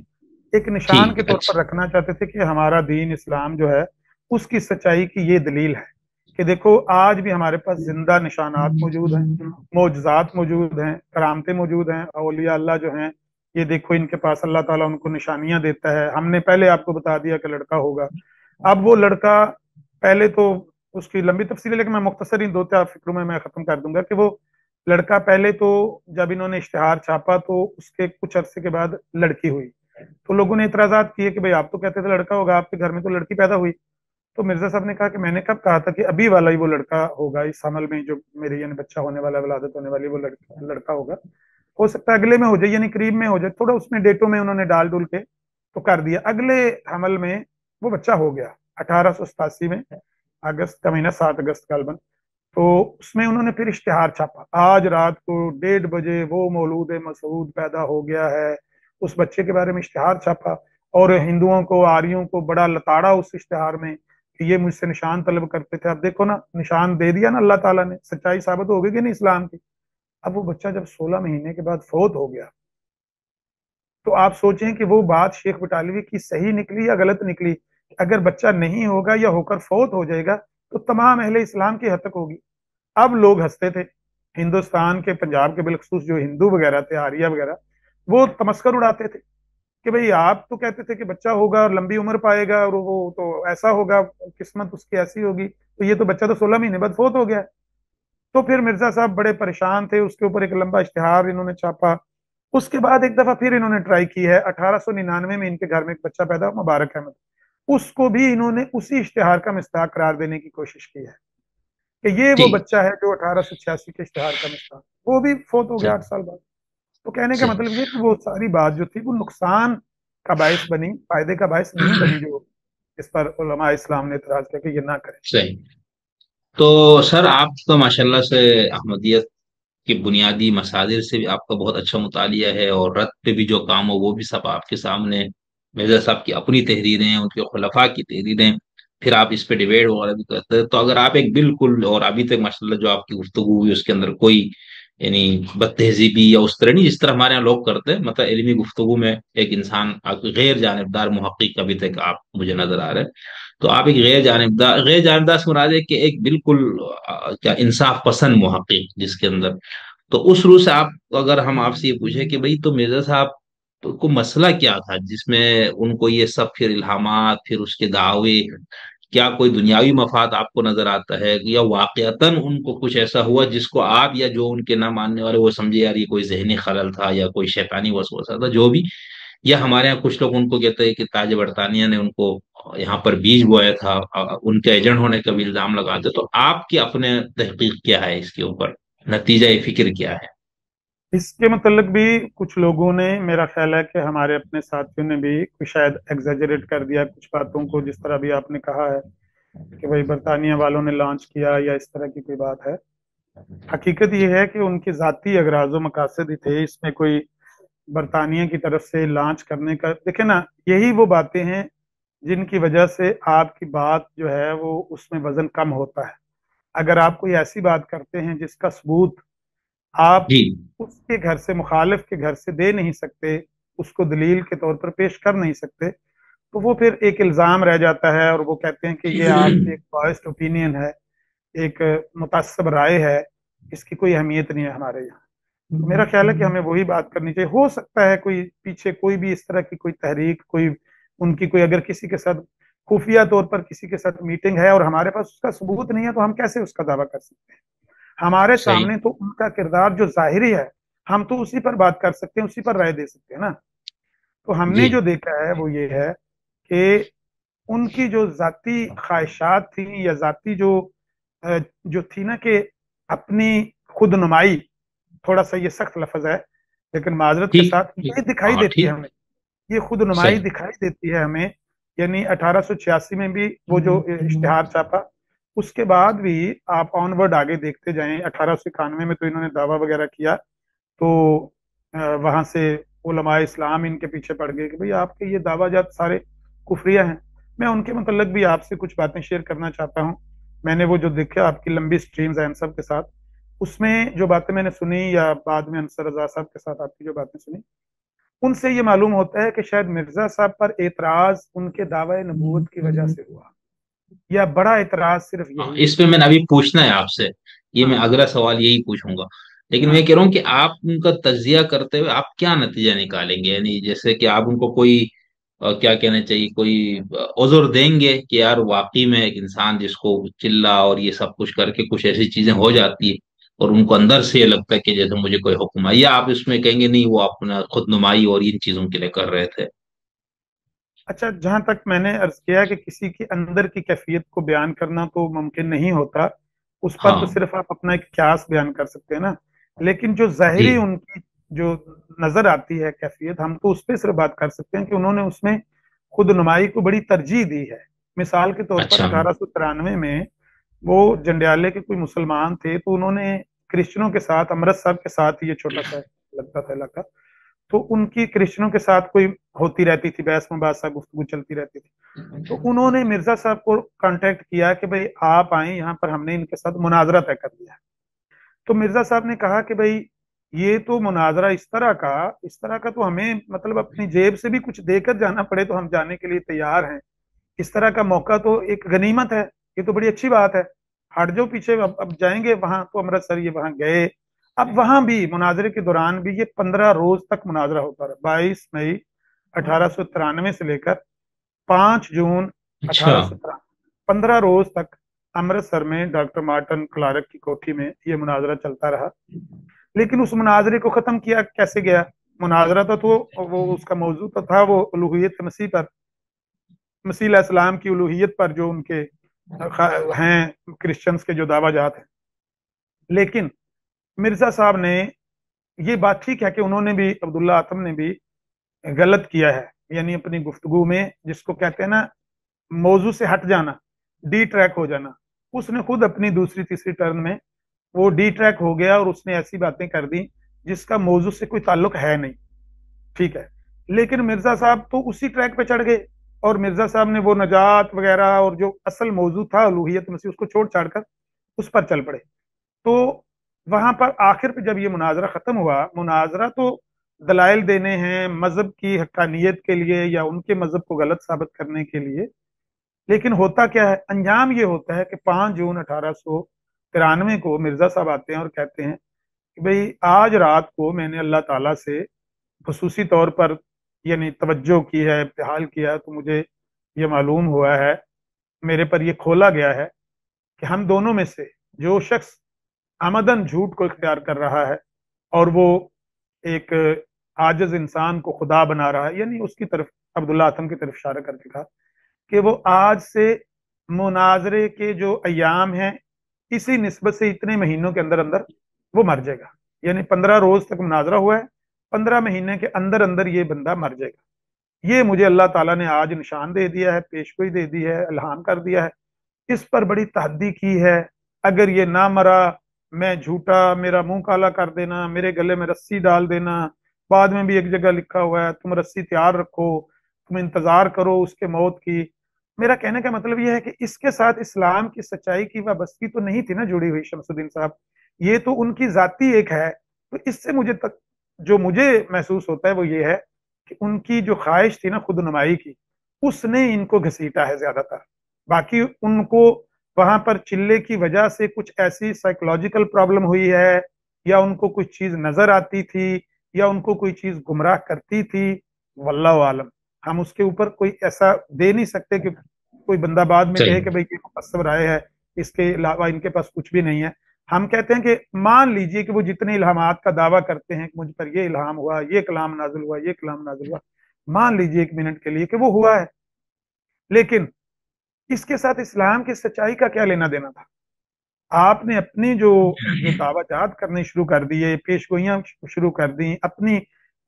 ایک نشان کے ٹھیک طور پر اچھا. رکھنا چاہتے تھے کہ ہمارا دین اسلام جو ہے اس کی سچائی کی یہ دلیل ہے کہ دیکھو آج بھی ہمارے پاس زندہ نشانات موجود ہیں، معجزات موجود ہیں، کرامتیں موجود ہیں، اولیاء اللہ جو ہیں یہ دیکھو ان کے پاس اللہ تعالیٰ ان کو نشانیاں دیتا ہے. ہم نے پہلے آپ کو بتا دیا کہ لڑکا ہوگا. اب وہ لڑکا پہلے تو اس کی لمبی تفصیل ہے لیکن میں مختصر ان دو چار فکروں میں ختم کر دوں گا کہ وہ لڑکا پہلے تو جب انہوں نے اشتہار چھاپا تو اس کے کچھ عرصے کے بعد لڑکی ہوئی. تو لوگوں نے اعتراضات کیے کہ بھئی آپ تو کہتے تھے لڑکا ہوگا، آپ کے گھر میں تو لڑکی پیدا ہوئی. تو مرزا صاحب نے کہا کہ میں نے کب کہا تھا کہ ابھی والا ہی وہ لڑکا ہوگا، اس حمل میں جو میرے یعنی بچہ ہونے والا ولادت ہونے والی وہ لڑکا ہوگا. ہو سکتا ہے اگلے میں ہو جائے یعنی قریب میں ہو جائے، تھوڑا اس میں ڈیٹوں میں انہوں نے ڈال ڈول کے تو کر دیا. اگلے حمل میں وہ بچہ ہو گیا 1887 میں، اگست کا مہینہ 7 اگست غالباً. تو اس میں انہوں نے پھر اشتہار چھاپا، آج رات کو 1:30 بجے وہ مولود مسعود پیدا ہو گیا ہے. اس بچے کے بارے میں اشتہار چھاپا اور ہندوؤں کو آریوں کو بڑا لتاڑا اس اشتہار میں کہ یہ مجھ سے نشان طلب کرتے تھے. اب دیکھو نا نشان دے دیا نا اللہ تعالیٰ نے، سچائی ثابت ہو گئی کہ نہیں اسلام کی. اب وہ بچہ جب 16 مہینے کے بعد فوت ہو گیا تو آپ سوچیں کہ وہ بات شیخ بٹالوی کی صحیح نکلی یا غلط نکلی. اگر بچہ نہیں ہوگا یا ہو کر فوت ہو جائے گا تو تمام اہل اسلام کی ہتک ہوگی. اب لوگ ہنستے تھے ہندوستان کے، پنجاب کے بالخصوص جو ہندو وغیرہ تھے، آریہ وغیرہ، وہ تمسکر اڑاتے تھے کہ بھئی آپ تو کہتے تھے کہ بچہ ہوگا اور لمبی عمر پائے گا اور وہ تو ایسا ہوگا، قسمت اس کی ایسی ہوگی، تو یہ تو بچہ تو 16 مہینے بعد فوت ہو گیا. تو پھر مرزا صاحب بڑے پریشان تھے، اس کے اوپر ایک لمبا اشتہار انہوں نے چھاپا. اس کے بعد ایک دفعہ پھر انہوں نے ٹرائی کی ہے 1899 میں ان کے گھر میں ایک بچہ پیدا ہوا مبارک احمد. اس کو بھی انہوں نے اسی اشتہار کا مصداق قرار دینے کی کوشش کی ہے کہ یہ وہ ٹھیک. بچہ ہے جو 1886 کے اشتہار کا مصداق، وہ بھی فوت ہو گیا صحیح 8 سال بعد. تو کہنے کا صحیح مطلب یہ کہ وہ ساری بات جو تھی وہ نقصان کا باعث بنی، فائدے کا باعث نہیں بنی، جو اس پر علماء اسلام نے اعتراض کیا کہ یہ نہ کریں. صحیح. تو سر آپ تو ماشاء اللہ سے احمدیت کے بنیادی مصادر سے بھی آپ کا بہت اچھا مطالعہ ہے، اور رد پہ بھی جو کام ہو وہ بھی سب آپ کے سامنے. مرزا صاحب کی اپنی تحریریں، ان کے خلفاء کی تحریریں، پھر آپ اس پہ ڈیبیٹ وغیرہ بھی کرتے ہیں. تو اگر آپ ایک بالکل، اور ابھی تک ماشاء اللہ جو آپ کی گفتگو ہوئی اس کے اندر کوئی یعنی بد تہذیبی یا اس طرح نہیں جس طرح ہمارے یہاں لوگ کرتے ہیں، مطلب علمی گفتگو میں ایک انسان آپ کو غیر جانبدار محقق ابھی تک آپ مجھے نظر آ رہے ہیں. تو آپ ایک غیر جانبدار سے مراد ہے کہ ایک بالکل کیا انصاف پسند محقق جس کے اندر. تو اس روح سے آپ، اگر ہم آپ سے یہ پوچھیں کہ بھئی تو مرزا صاحب کو مسئلہ کیا تھا جس میں ان کو یہ سب پھر الہامات، پھر اس کے دعوے، کیا کوئی دنیاوی مفاد آپ کو نظر آتا ہے یا واقعتاً ان کو کچھ ایسا ہوا جس کو آپ یا جو ان کے نہ ماننے والے وہ سمجھے یار یہ کوئی ذہنی خلل تھا یا کوئی شیطانی وسوسہ تھا جو بھی. یا ہمارے یہاں کچھ لوگ ان کو کہتے ہیں کہ تاج برطانیہ نے ان کو یہاں پر بیج بویا تھا، ان کے ایجنٹ ہونے کا بھی الزام لگاتے. تو آپ کی اپنے تحقیق کیا ہے اس کے اوپر، نتیجہ فکر کیا ہے؟ اس کے متعلق بھی کچھ لوگوں نے، میرا خیال ہے کہ ہمارے اپنے ساتھیوں نے بھی شاید ایگزیجریٹ کر دیا کچھ باتوں کو، جس طرح بھی آپ نے کہا ہے کہ بھائی برطانیہ والوں نے لانچ کیا یا اس طرح کی کوئی بات ہے. حقیقت یہ ہے کہ ان کے ذاتی اغراض و مقاصد ہی تھے، اس میں کوئی برطانیہ کی طرف سے لانچ کرنے کا. دیکھیں نا، یہی وہ باتیں ہیں جن کی وجہ سے آپ کی بات جو ہے وہ اس میں وزن کم ہوتا ہے. اگر آپ کوئی ایسی بات کرتے ہیں جس کا ثبوت آپ جی اس کے گھر سے، مخالف کے گھر سے دے نہیں سکتے، اس کو دلیل کے طور پر پیش کر نہیں سکتے، تو وہ پھر ایک الزام رہ جاتا ہے اور وہ کہتے ہیں کہ یہ آپ کی ایک بائسڈ اوپینین ہے، ایک متعصب رائے ہے، اس کی کوئی اہمیت نہیں ہے ہمارے یہاں. تو میرا خیال ہے کہ ہمیں وہی بات کرنی چاہیے. ہو سکتا ہے کوئی پیچھے کوئی بھی اس طرح کی کوئی تحریک، کوئی ان کی کوئی اگر کسی کے ساتھ خفیہ طور پر کسی کے ساتھ میٹنگ ہے اور ہمارے پاس اس کا ثبوت نہیں ہے تو ہم کیسے اس کا دعویٰ کر سکتے ہیں؟ ہمارے صحیح. سامنے تو ان کا کردار جو ظاہری ہے ہم تو اسی پر بات کر سکتے ہیں، اسی پر رائے دے سکتے ہیں نا. تو ہم نے جی جو دیکھا ہے وہ یہ ہے کہ ان کی جو ذاتی خواہشات تھیں یا ذاتی جو تھی نا کہ اپنی خود نمائی، تھوڑا سا یہ سخت لفظ ہے لیکن معذرت کے ٹھیک ساتھ ٹھیک. یہ دکھائی ہاں دیتی ہے ٹھیک. ہمیں، یہ خود نمائی صحیح. دکھائی دیتی ہے ہمیں. یعنی 1886 میں بھی وہ جو اشتہار چھاپا، اس کے بعد بھی آپ آن ورڈ آگے دیکھتے جائیں. 1891 میں تو انہوں نے دعویٰ وغیرہ کیا. تو वहां से उलमाए इस्लाम इनके पीछे पड़ गए कि भाई आपके ये दावाजात सारे कुफरिया हैं। मैं उनके मतलब भी आपसे कुछ बातें शेयर करना चाहता हूँ। मैंने वो जो देखा आपकी लंबी स्ट्रीम्स हैं सब के साथ, उसमें जो बातें मैंने सुनी या बाद में अंसर रजा साहब के साथ आपकी जो बातें सुनी, उनसे ये मालूम होता है कि शायद मिर्जा साहब पर एतराज उनके दावा नबूवत की वजह से हुआ, या बड़ा एतराज सिर्फ हाँ, यही इस है। पे मैंने अभी पूछना है आपसे, ये मैं हाँ अगला सवाल यही पूछूंगा। लेकिन मैं हाँ कह रहा हूँ कि आप उनका तज्जिया करते हुए आप क्या नतीजा निकालेंगे, यानी जैसे कि आप उनको कोई क्या कहना चाहिए, कोई उज़्र देंगे कि यार वाकई में एक इंसान जिसको चिल्ला और ये सब कुछ करके कुछ ऐसी चीजें हो जाती है और उनको अंदर से ये लगता है कि जैसे मुझे कोई हुक्म है, या आप इसमें कहेंगे नहीं वो अपना खुद नुमाई और इन चीजों के लिए कर रहे थे? अच्छा, जहां तक मैंने अर्ज किया कि किसी के अंदर की कैफियत को बयान करना तो मुमकिन नहीं होता, उस पर तो हाँ सिर्फ आप अपना एक ख्यास बयान कर सकते हैं ना। लेकिन जो जाहिरी जी। उनकी जो नजर आती है कैफियत, हम तो उस पर सिर्फ बात कर सकते हैं कि उन्होंने उसमें खुद नुमाई को बड़ी तरजीह दी है। मिसाल के तौर पर अच्छा। 1893 में वो जंडियाले के कोई मुसलमान थे, तो उन्होंने क्रिश्चियनों के साथ, अमृतसर के साथ, ये छोटा सा लगता था इलाका, तो उनकी क्रिश्चियनों के साथ कोई होती रहती थी, बहस मुबासा गुफ्तगू चलती रहती थी। तो उन्होंने मिर्जा साहब को कांटेक्ट किया कि भाई आप आए यहाँ पर, हमने इनके साथ मुनाजरा तय कर दिया है। तो मिर्जा साहब ने कहा कि भाई ये तो मुनाजरा इस तरह का तो हमें मतलब अपनी जेब से भी कुछ देकर जाना पड़े तो हम जाने के लिए तैयार हैं। इस तरह का मौका तो एक गनीमत है, ये तो बड़ी अच्छी बात है। हट जाओ पीछे, अब जाएंगे वहां, तो अमृतसर ये वहां गए। अब वहां भी मुनाजरे के दौरान भी ये 15 रोज तक मुनाजरा होता रहा, 22 मई 1893 से लेकर 5 जून अच्छा। 1893, 15 रोज तक अमृतसर में डॉक्टर मार्टिन क्लार्क की कोठी में ये मुनाजरा चलता रहा। लेकिन उस मुनाजरे को खत्म किया कैसे गया? मुनाजरा तो वो उसका मौजू तो था वो उलूहियत मसीह पर, मसीह अलैहिस्सलाम की उलूहियत पर, जो उनके हैं क्रिश्चियंस के जो दावाजात हैं। लेकिन मिर्जा साहब ने, ये बात ठीक है कि उन्होंने भी, अब्दुल्ला आतम ने भी गलत किया है, यानी अपनी गुफ्तगू में जिसको कहते हैं ना मौजू से हट जाना, डी ट्रैक हो जाना। उसने खुद अपनी दूसरी तीसरी टर्न में वो डी ट्रैक हो गया और उसने ऐसी बातें कर दी जिसका मौजू से कोई ताल्लुक है नहीं। ठीक है, लेकिन मिर्जा साहब तो उसी ट्रैक पे चढ़ गए, और मिर्जा साहब ने वो नजात वगैरह और जो असल मौजू था उलूहियत मसीह, उसको छोड़ छाड़ कर उस पर चल पड़े। तो वहां पर आखिर पे जब ये मुनाजरा खत्म हुआ, मुनाजरा तो दलाइल देने हैं मजहब की हक्कानियत के लिए या उनके मजहब को गलत साबित करने के लिए, लेकिन होता क्या है, अंजाम ये होता है कि 5 जून 1893 को मिर्जा साहब आते हैं और कहते हैं कि भाई आज रात को मैंने अल्लाह ताला से खसूसी तौर पर यानी तवज्जो की है, इब्तिहाल किया है, तो मुझे ये मालूम हुआ है, मेरे पर ये खोला गया है कि हम दोनों में से जो शख्स आमदन झूठ को इख्तियार कर रहा है और वो एक आजिज इंसान को खुदा बना रहा है, यानी उसकी तरफ अब्दुल्ला आतम की तरफ इशारा करके कहा कि वो आज से मुनाजरे के जो अयाम हैं, इसी निस्बत से इतने महीनों के अंदर अंदर वो मर जाएगा। यानी 15 रोज तक मुनाजरा हुआ है, 15 महीने के अंदर अंदर ये बंदा मर जाएगा। ये मुझे अल्लाह ताला ने आज निशान दे दिया है, पेशगोई दे दी है, इल्हाम कर दिया है। इस पर बड़ी तहद्दी की है, अगर ये ना मरा, मैं झूठा, मेरा मुंह काला कर देना, मेरे गले में रस्सी डाल देना। बाद में भी एक जगह लिखा हुआ है तुम रस्सी तैयार रखो, तुम इंतजार करो उसके मौत की। मेरा कहने का मतलब यह है कि इसके साथ इस्लाम की सच्चाई की वाबस्तगी तो नहीं थी ना जुड़ी हुई शमसुद्दीन साहब, ये तो उनकी जाती एक है। तो इससे मुझे तक जो मुझे महसूस होता है वो ये है कि उनकी जो ख्वाहिश थी ना खुद नुमाई की, उसने इनको घसीटा है ज्यादातर। बाकी उनको वहां पर चिल्ले की वजह से कुछ ऐसी साइकोलॉजिकल प्रॉब्लम हुई है, या उनको कुछ चीज नजर आती थी, या उनको कोई चीज गुमराह करती थी, वल्लाह आलम। हम उसके ऊपर कोई ऐसा दे नहीं सकते कि कोई बंदा बाद में कहे सही। कि भाई ये मुकस्सब राय है, इसके अलावा इनके पास कुछ भी नहीं है। हम कहते हैं कि मान लीजिए कि वो जितने इल्हामात का दावा करते हैं कि मुझ पर ये इल्हाम हुआ, ये कलाम नाजिल हुआ, ये कलाम नाजिल हुआ, मान लीजिए एक मिनट के लिए कि वो हुआ है, लेकिन इसके साथ इस्लाम की सच्चाई का क्या लेना देना था? आपने अपनी जो जो दावाजात करनी शुरू कर दिए, पेशगोइयां शुरू कर दी, अपनी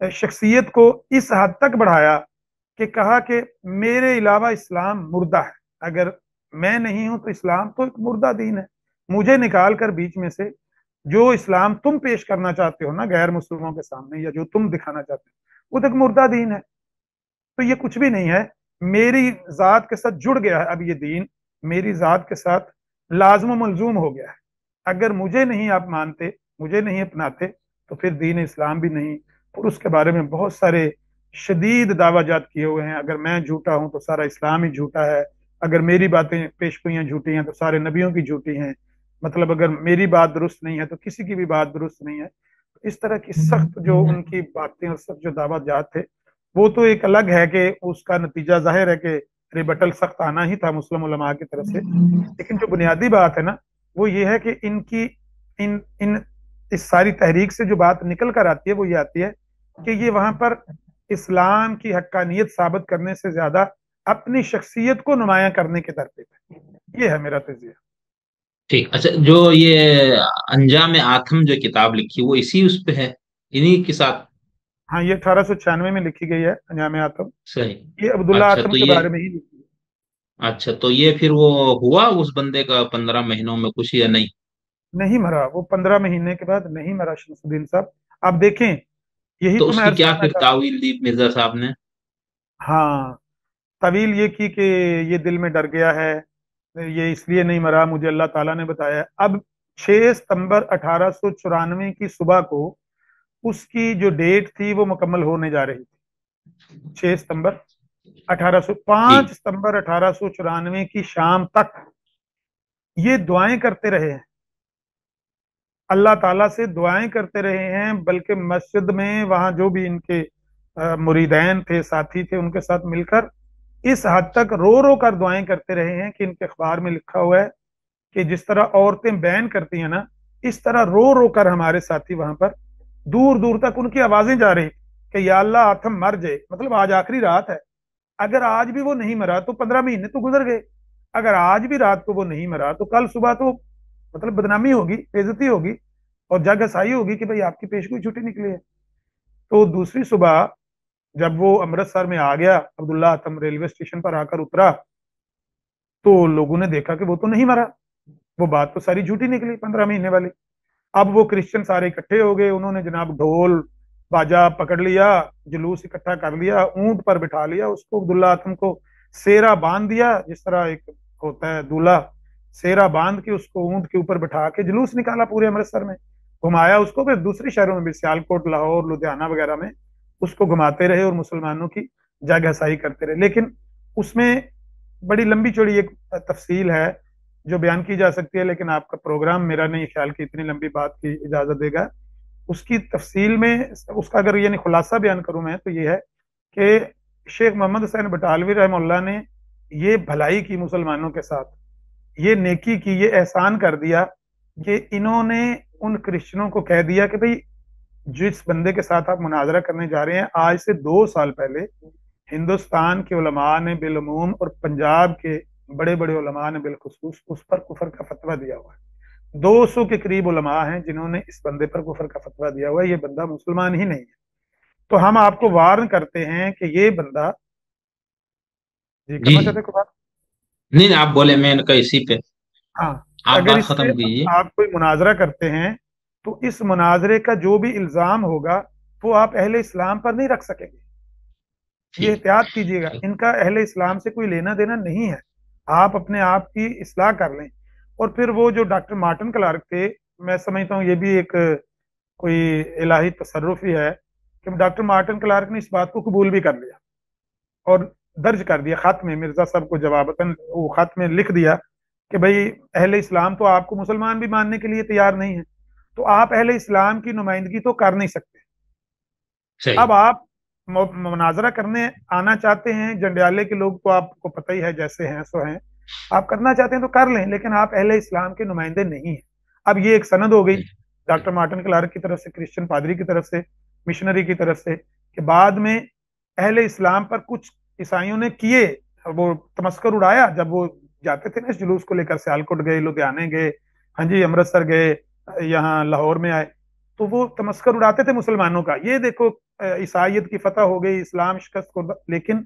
शख्सियत को इस हद तक बढ़ाया कि कहा कि मेरे अलावा इस्लाम मुर्दा है, अगर मैं नहीं हूं तो इस्लाम तो एक मुर्दा दीन है। मुझे निकाल कर बीच में से जो इस्लाम तुम पेश करना चाहते हो ना गैर मुस्लिमों के सामने, या जो तुम दिखाना चाहते हो, वो तो एक मुर्दा दीन है। तो ये कुछ भी नहीं है, मेरी जात के साथ जुड़ गया है अब ये दीन, मेरी जात के साथ लाजम मलजूम हो गया है। अगर मुझे नहीं आप मानते, मुझे नहीं अपनाते, तो फिर दीन इस्लाम भी नहीं। और उसके बारे में बहुत सारे शदीद दावाजात किए हुए हैं, अगर मैं झूठा हूं तो सारा इस्लाम ही झूठा है, अगर मेरी बातें पेशगोइयां झूठी हैं तो सारे नबियों की झूठी हैं, मतलब अगर मेरी बात दुरुस्त नहीं है तो किसी की भी बात दुरुस्त नहीं है। तो इस तरह की सख्त जो उनकी बातें और सख्त जो दावाजात थे, वो तो एक अलग है कि उसका नतीजा जाहिर है कि रिबटल सख्त आना ही था मुस्लिम उलमा की तरफ से। लेकिन जो बुनियादी बात है ना, वो ये है कि इनकी इन इन इस सारी तहरीक से जो बात निकल कर आती है वो ये आती है कि ये वहां पर इस्लाम की हक्कानियत साबित करने से ज्यादा अपनी शख्सियत को नुमाया करने के दर पे थे। ये है मेरा तजिया। ठीक। अच्छा, जो ये अंजाम आथम जो किताब लिखी वो इसी उस पे है, इन्हीं के साथ? हाँ, ये 1896 में लिखी गई है अंजाम आतम। सही। ये अब्दुल्ला अच्छा आतम तो के ये, बारे में ही लिखी है। अच्छा तो ये फिर वो हुआ उस बंदे का 15 महीनों में कुछ या नहीं? नहीं मरा वो, 15 महीने के बाद नहीं मरा शमसुद्दीन साहब। आप देखें, यही तो तो मैं उसकी अर्ज क्या करना फिर चाहता तावील दी मिर्जा साहब ने? हूँ। हाँ, तवील ये की कि ये दिल में डर गया है, ये इसलिए नहीं मरा, मुझे अल्लाह ताला ने बताया। अब 6 सितंबर 1894 की सुबह को उसकी जो डेट थी वो मुकम्मल होने जा रही थी। 6 सितंबर 1800, 5 ठीक। सितंबर 1894 की शाम तक ये दुआएं करते रहे हैं, अल्लाह ताला से दुआएं करते रहे हैं। बल्कि मस्जिद में वहां जो भी इनके मुरीदैन थे, साथी थे, उनके साथ मिलकर इस हद तक रो रो कर दुआएं करते रहे हैं कि इनके अखबार में लिखा हुआ है कि जिस तरह औरतें बैन करती हैं ना, इस तरह रो रो कर हमारे साथी वहां पर दूर दूर तक उनकी आवाजें जा रही कि या अल्लाह आथम मर जाए, मतलब आज आखिरी रात है। अगर आज भी वो नहीं मरा तो 15 महीने तो गुजर गए, अगर आज भी रात को वो नहीं मरा तो कल सुबह तो मतलब बदनामी होगी, बेइज्जती होगी, और जग हसाई होगी कि भाई आपकी पेशगोई छुट्टी निकली है। तो दूसरी सुबह जब वो अमृतसर में आ गया, अब्दुल्ला आतम रेलवे स्टेशन पर आकर उतरा, तो लोगों ने देखा कि वो तो नहीं मरा, वो बात तो सारी झूठी निकली 15 महीने वाली। अब वो क्रिश्चियन सारे इकट्ठे हो गए, उन्होंने जनाब ढोल बाजा पकड़ लिया, जुलूस इकट्ठा कर लिया, ऊंट पर बिठा लिया उसको, अब्दुल्ला आतम को सेरा बांध दिया, जिस तरह एक होता है दूल्हा, सेरा बांध के उसको ऊंट के ऊपर बिठा के जुलूस निकाला पूरे अमृतसर में, घुमाया उसको। फिर दूसरे शहरों में भी, सियालकोट, लाहौर, लुधियाना वगैरह में उसको घुमाते रहे और मुसलमानों की जग हसाई करते रहे। लेकिन उसमें बड़ी लंबी चौड़ी एक तफसील है जो बयान की जा सकती है, लेकिन आपका प्रोग्राम मेरा नहीं ख्याल कि इतनी लंबी बात की इजाजत देगा। उसकी तफसील में उसका अगर यानी खुलासा बयान करूं मैं तो ये है कि शेख मोहम्मद हुसैन बटालवी रहमतुल्लाह ने ये भलाई की मुसलमानों के साथ, ये नेकी की, ये एहसान कर दिया कि इन्होंने उन क्रिश्चियनों को कह दिया कि भाई जिस बंदे के साथ आप मुनाजरा करने जा रहे हैं, आज से 2 साल पहले हिंदुस्तान के उलमा ने बिलमूम और पंजाब के बड़े बड़े उलमा ने बिलखुसूस उस पर कुफर का फतवा दिया हुआ है। 200 के करीब उलमा हैं जिन्होंने इस बंदे पर कुफर का फतवा दिया हुआ है, ये बंदा मुसलमान ही नहीं है। तो हम आपको वार्न करते हैं कि ये बंदा, जी जी करना जी। चाहते को बात। नहीं नहीं, आप बोले, मैंने कहा इसी पे हाँ, आप अगर बात इससे खत्म कीजिए। आप कोई मुनाजरा करते हैं तो इस मुनाजरे का जो भी इल्जाम होगा वो आप अहले इस्लाम पर नहीं रख सकेंगे। ये ठीक। एहतियात कीजिएगा, ठीक। इनका अहले इस्लाम से कोई लेना देना नहीं है। आप अपने आप की इस्लाह कर लें। और फिर वो जो डॉक्टर मार्टिन क्लार्क थे, मैं समझता हूँ ये भी एक कोई इलाही तसर्रुफ ही है कि डॉक्टर मार्टिन क्लार्क ने इस बात को कबूल भी कर लिया और दर्ज कर दिया खत में, मिर्जा साहब को जवाबतन वो खत में लिख दिया कि भाई अहले इस्लाम तो आपको मुसलमान भी मानने के लिए तैयार नहीं है, तो आप अहले इस्लाम की नुमाइंदगी तो कर नहीं सकते। सही। अब आप मुनाजरा करने आना चाहते हैं, जंडियाले के लोग तो आपको पता ही है जैसे हैं सो हैं, आप करना चाहते हैं तो कर लें, लेकिन आप अहले इस्लाम के नुमाइंदे नहीं हैं। अब ये एक सनद हो गई डॉक्टर मार्टिन क्लार्क की तरफ से, क्रिश्चियन पादरी की तरफ से, मिशनरी की तरफ से, कि बाद में अहले इस्लाम पर कुछ ईसाइयों ने किए, वो तमस्कर उड़ाया जब वो जाते थे ना इस जुलूस को लेकर, सियालकोट गए, लुधियाने गए, हाँ जी अमृतसर गए, यहाँ लाहौर में आए, तो वो तमस्कर उड़ाते थे मुसलमानों का, ये देखो ईसाइयत की फतह हो गई, इस्लाम शिकस्त को। लेकिन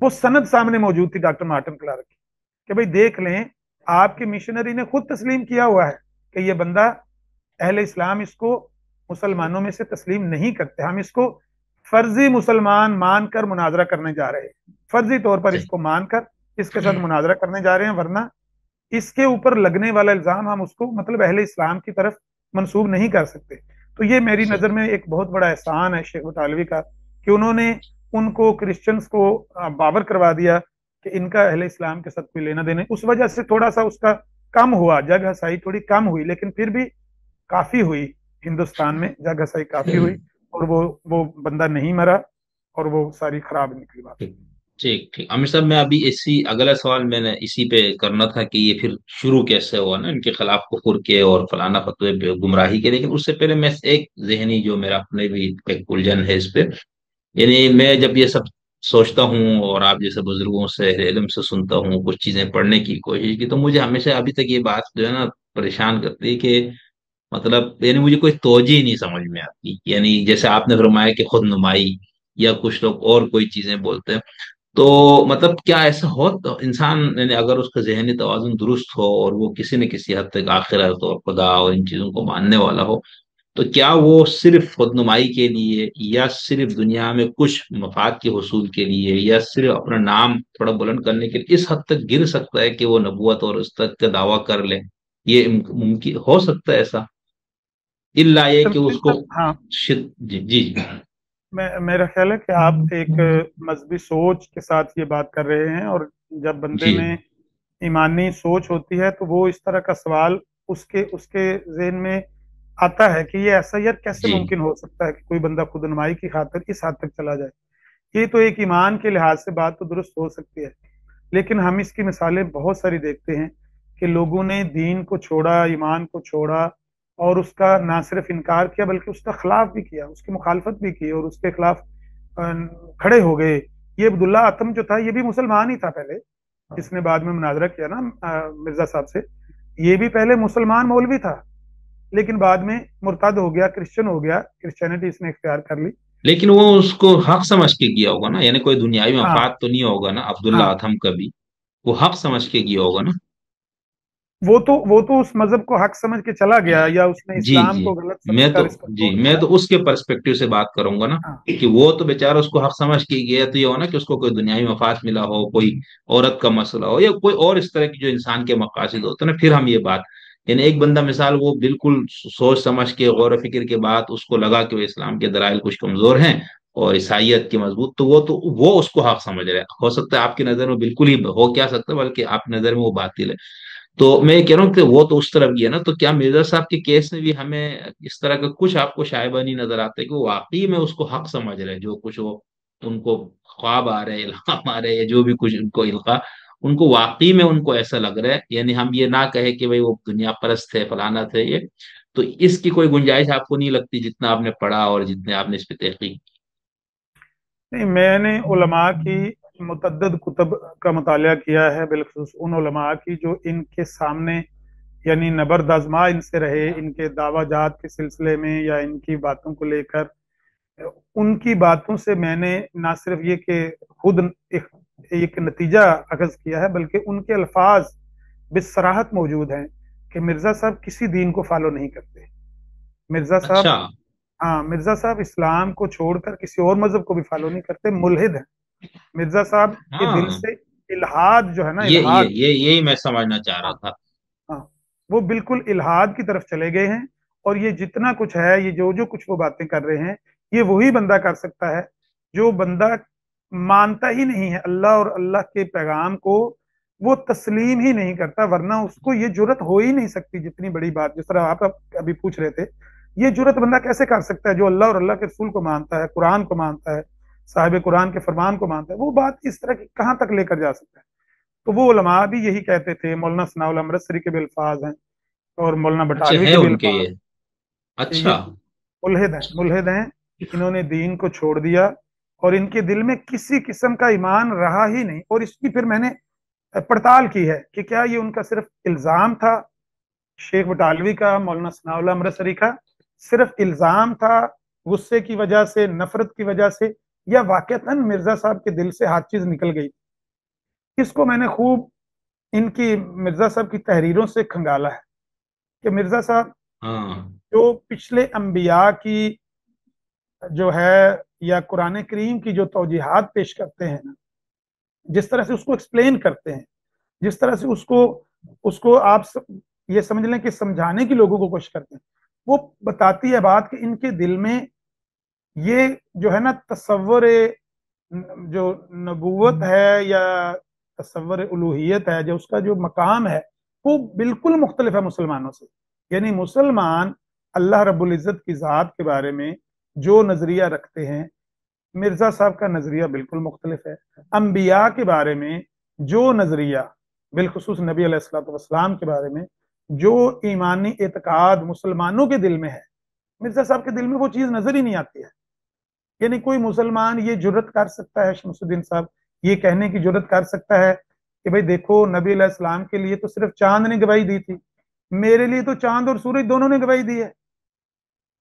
वो सनद सामने मौजूद थी डॉक्टर मार्टिन क्लार्क की कि भाई देख लें, आपके मिशनरी ने खुद तस्लीम किया हुआ है कि ये बंदा अहले इस्लाम इसको मुसलमानों में से तस्लीम नहीं करते। हम इसको फर्जी मुसलमान मानकर मुनाजरा करने जा रहे हैं, फर्जी तौर पर सही। इसको मानकर इसके साथ मुनाजरा करने जा रहे हैं, वरना इसके ऊपर लगने वाला इल्जाम हम उसको मतलब अहले इस्लाम की तरफ मंसूब नहीं कर सकते। तो ये मेरी नजर सही। में एक बहुत बड़ा एहसान है शेख बटालवी का, कि उन्होंने उनको क्रिश्चियंस को बावर करवा दिया कि इनका अहले इस्लाम के साथ कोई लेना देना। उस वजह से थोड़ा सा उसका कम हुआ, जग हसाई थोड़ी कम हुई, लेकिन फिर भी काफी हुई। हिंदुस्तान में जग हसाई काफी हुई, और वो बंदा नहीं मरा, और वो सारी खराब निकली बात। ठीक। ठीक ठीक अमीर साहब, मैं अभी इसी अगला सवाल मैंने इसी पे करना था कि ये फिर शुरू कैसे हुआ ना इनके खिलाफ कुफर के और फलाना फतवे पे गुमराही के। लेकिन उससे पहले मैं एक जहनी जो मेरा अपने भी एक उलझन है इस पे। यानी मैं जब ये सब सोचता हूँ और आप जैसे बुजुर्गों से इल्म से सुनता हूँ, कुछ चीजें पढ़ने की कोशिश की, तो मुझे हमेशा अभी तक ये बात जो है ना परेशान करती है कि मतलब यानी मुझे कोई तोजी नहीं समझ में आती। यानी जैसे आपने फरमाया कि खुद नुमाई, या कुछ लोग और कोई चीजें बोलते हैं, तो मतलब क्या ऐसा हो तो इंसान यानी अगर उसका जहनी तवाजुन दुरुस्त हो और वो किसी न किसी हद तक आखिरत और खुदा और इन चीजों को मानने वाला हो, तो क्या वो सिर्फ खुदनुमाई के लिए, या सिर्फ दुनिया में कुछ मफाद के हुसूल के लिए, या सिर्फ अपना नाम थोड़ा बुलंद करने के लिए इस हद तक गिर सकता है कि वो नबूवत और उस तक का दावा कर ले? ये मुमकिन हो सकता है ऐसा, इल्ला ये कि चलते उसको सब, हाँ। जी जी जी। मेरा ख्याल है कि आप एक मजहबी सोच के साथ ये बात कर रहे हैं, और जब बंदे जी में ईमानी सोच होती है तो वो इस तरह का सवाल उसके उसके ज़हन में आता है कि ये ऐसा यार कैसे जी मुमकिन हो सकता है कि कोई बंदा खुदनुमाई की खातिर इस हद तक चला जाए। ये तो एक ईमान के लिहाज से बात तो दुरुस्त हो सकती है, लेकिन हम इसकी मिसालें बहुत सारी देखते हैं कि लोगों ने दीन को छोड़ा, ईमान को छोड़ा, और उसका ना सिर्फ इनकार किया बल्कि उसका खिलाफ भी किया, उसकी मुखालफत भी की और उसके खिलाफ खड़े हो गए। ये अब्दुल्ला आतम जो था ये भी मुसलमान ही था पहले, जिसने बाद में मुनाजरा किया ना मिर्जा साहब से। ये भी पहले मुसलमान मौलवी था, लेकिन बाद में मुर्तद हो गया, क्रिश्चियन हो गया, क्रिश्चियनिटी इसने इख्तियार कर ली। लेकिन वो उसको हक समझ के किया होगा ना, यानी कोई दुनियावी हाँ, मफाद तो नहीं होगा ना अब्दुल्ला हाँ। आथम का भी? वो हक समझ के किया होगा ना? वो तो उस मजहब को हक समझ के चला गया, या उसने जी इस्लाम जी। को गलत मैं तो समझकर इसको जी छोड़ मैं दिया। तो उसके पर्सपेक्टिव से बात करूंगा ना, हाँ, कि वो तो बेचारा उसको हक समझ के गया, तो ये हो ना कि उसको कोई दुनियावी मफाद मिला हो, कोई औरत का मसला हो, या कोई और इस तरह की जो इंसान के मकासद होते हैं ना, फिर हम ये बात। यानी एक बंदा मिसाल वो बिल्कुल सोच समझ के गौर व फिक्र के बाद उसको लगा कि वो इस्लाम के दलाइल कुछ कमजोर हैं और ईसाइयत की मजबूत, तो वो उसको हक समझ रहा है। हो सकता है आपकी नजर में बिल्कुल ही हो क्या सकता है, बल्कि आपकी नजर में वो बातिल है। तो मैं ये कह रहा हूँ कि वो तो उस तरफ गया ना, तो क्या मिर्जा साहब के केस में भी हमें इस तरह का कुछ आपको शायबा नहीं नजर आता है कि वो वाकई में उसको हक समझ रहे हैं, जो कुछ वो उनको ख्वाब आ रहे हैं, इल्हाम आ रहे हैं, जो भी कुछ उनको इल्का, उनको वाकई में उनको ऐसा लग रहा है? यानी हम ये ना कहे कि भाई वो दुनिया परस्त थे, फलाना थे ये। तो इसकी कोई गुंजाइश आपको नहीं लगती, जितना आपने पढ़ा और जितने आपने इस पे तहकीक? नहीं, मैंने उलमा की मुतद्दद कुतब का मुतालिया किया है, बिलखुसूस उन उलमा की जो इनके सामने यानी नबर्द आजमा इनसे रहे, इनके दावाजात के सिलसिले में या इनकी बातों को लेकर। उनकी बातों से मैंने ना सिर्फ ये कि खुद एक नतीजा अखज किया है, बल्कि उनके अल्फाज बिसराहत मौजूद हैं कि मिर्जा साहब किसी दीन को फॉलो नहीं करते। मिर्जा साहब, अच्छा। हाँ, मिर्जा साहब इस्लाम को छोड़कर किसी और मजहब को भी फॉलो नहीं करते, मुल्हिद हैं। मिर्जा साहब के दिल हाँ, से इल्हाद जो है ना, ये इल्हाद, ये यही मैं समझना चाह रहा हाँ, था। हाँ, वो बिल्कुल इल्हाद की तरफ चले गए हैं। और ये जितना कुछ है, ये जो जो कुछ वो बातें कर रहे हैं, ये वही बंदा कर सकता है जो बंदा मानता ही नहीं है अल्लाह और अल्लाह के पैगाम को, वो तस्लीम ही नहीं करता, वरना उसको ये जुर्रत हो ही नहीं सकती। जितनी बड़ी बात जिस तरह आप अभी पूछ रहे थे, ये जुर्रत बंदा कैसे कर सकता है जो अल्लाह और अल्लाह के रसूल को मानता है, कुरान को मानता है, साहिब कुरान के फरमान को मानता है, वो बात इस तरह की कहाँ तक लेकर जा सकता है। तो वो उलमा भी यही कहते थे, मौलाना सनाउल अमृतसरी के भी अल्फाज हैं, और मौलाना अच्छा, बटालवी है के भी उनके अल्फाज। ये? ये अच्छा। मुल्हिद हैं, मुल्हिद हैं। इन्होंने दीन को छोड़ दिया, और इनके दिल में किसी किस्म का ईमान रहा ही नहीं। और इसकी फिर मैंने पड़ताल की है कि क्या ये उनका सिर्फ इल्जाम था, शेख बटालवी का, मौलाना सनाउल्लाह अमृतसरी का सिर्फ इल्जाम था, गुस्से की वजह से, नफरत की वजह से, या वाकईतन मिर्जा साहब के दिल से हर चीज निकल गई। इसको मैंने खूब इनकी मिर्जा साहब की तहरीरों से खंगाला है कि मिर्जा साहब हाँ। जो पिछले अंबिया की जो है या कुरान करीम की जो तौजीहात पेश करते हैं ना, जिस तरह से उसको एक्सप्लेन करते हैं, जिस तरह से उसको उसको आप ये समझ लें कि समझाने की लोगों को कोशिश करते हैं, वो बताती है बात कि इनके दिल में ये जो है ना तसव्वुर जो नबूवत है या तसव्वुर उलूहियत है, जो उसका जो मकाम है वो बिल्कुल मुख्तलिफ है मुसलमानों से। यानी मुसलमान अल्लाह रब्बुल इज़्ज़त की ज़ात के बारे में जो नजरिया रखते हैं, मिर्जा साहब का नजरिया बिल्कुल मुख्तलिफ है। अंबिया के बारे में जो नजरिया, बिलखुसूस नबी अलैहिस्सलाम के बारे में जो ईमानी एतकाद मुसलमानों के दिल में है, मिर्जा साहब के दिल में वो चीज नजर ही नहीं आती है। यानी कोई मुसलमान ये जुर्रत कर सकता है, शमसुद्दीन साहब ये कहने की जुर्रत कर सकता है कि भाई देखो नबी अलैहिस्सलाम के लिए तो सिर्फ चांद ने गवाही दी थी, मेरे लिए तो चांद और सूरज दोनों ने गवाही दी है,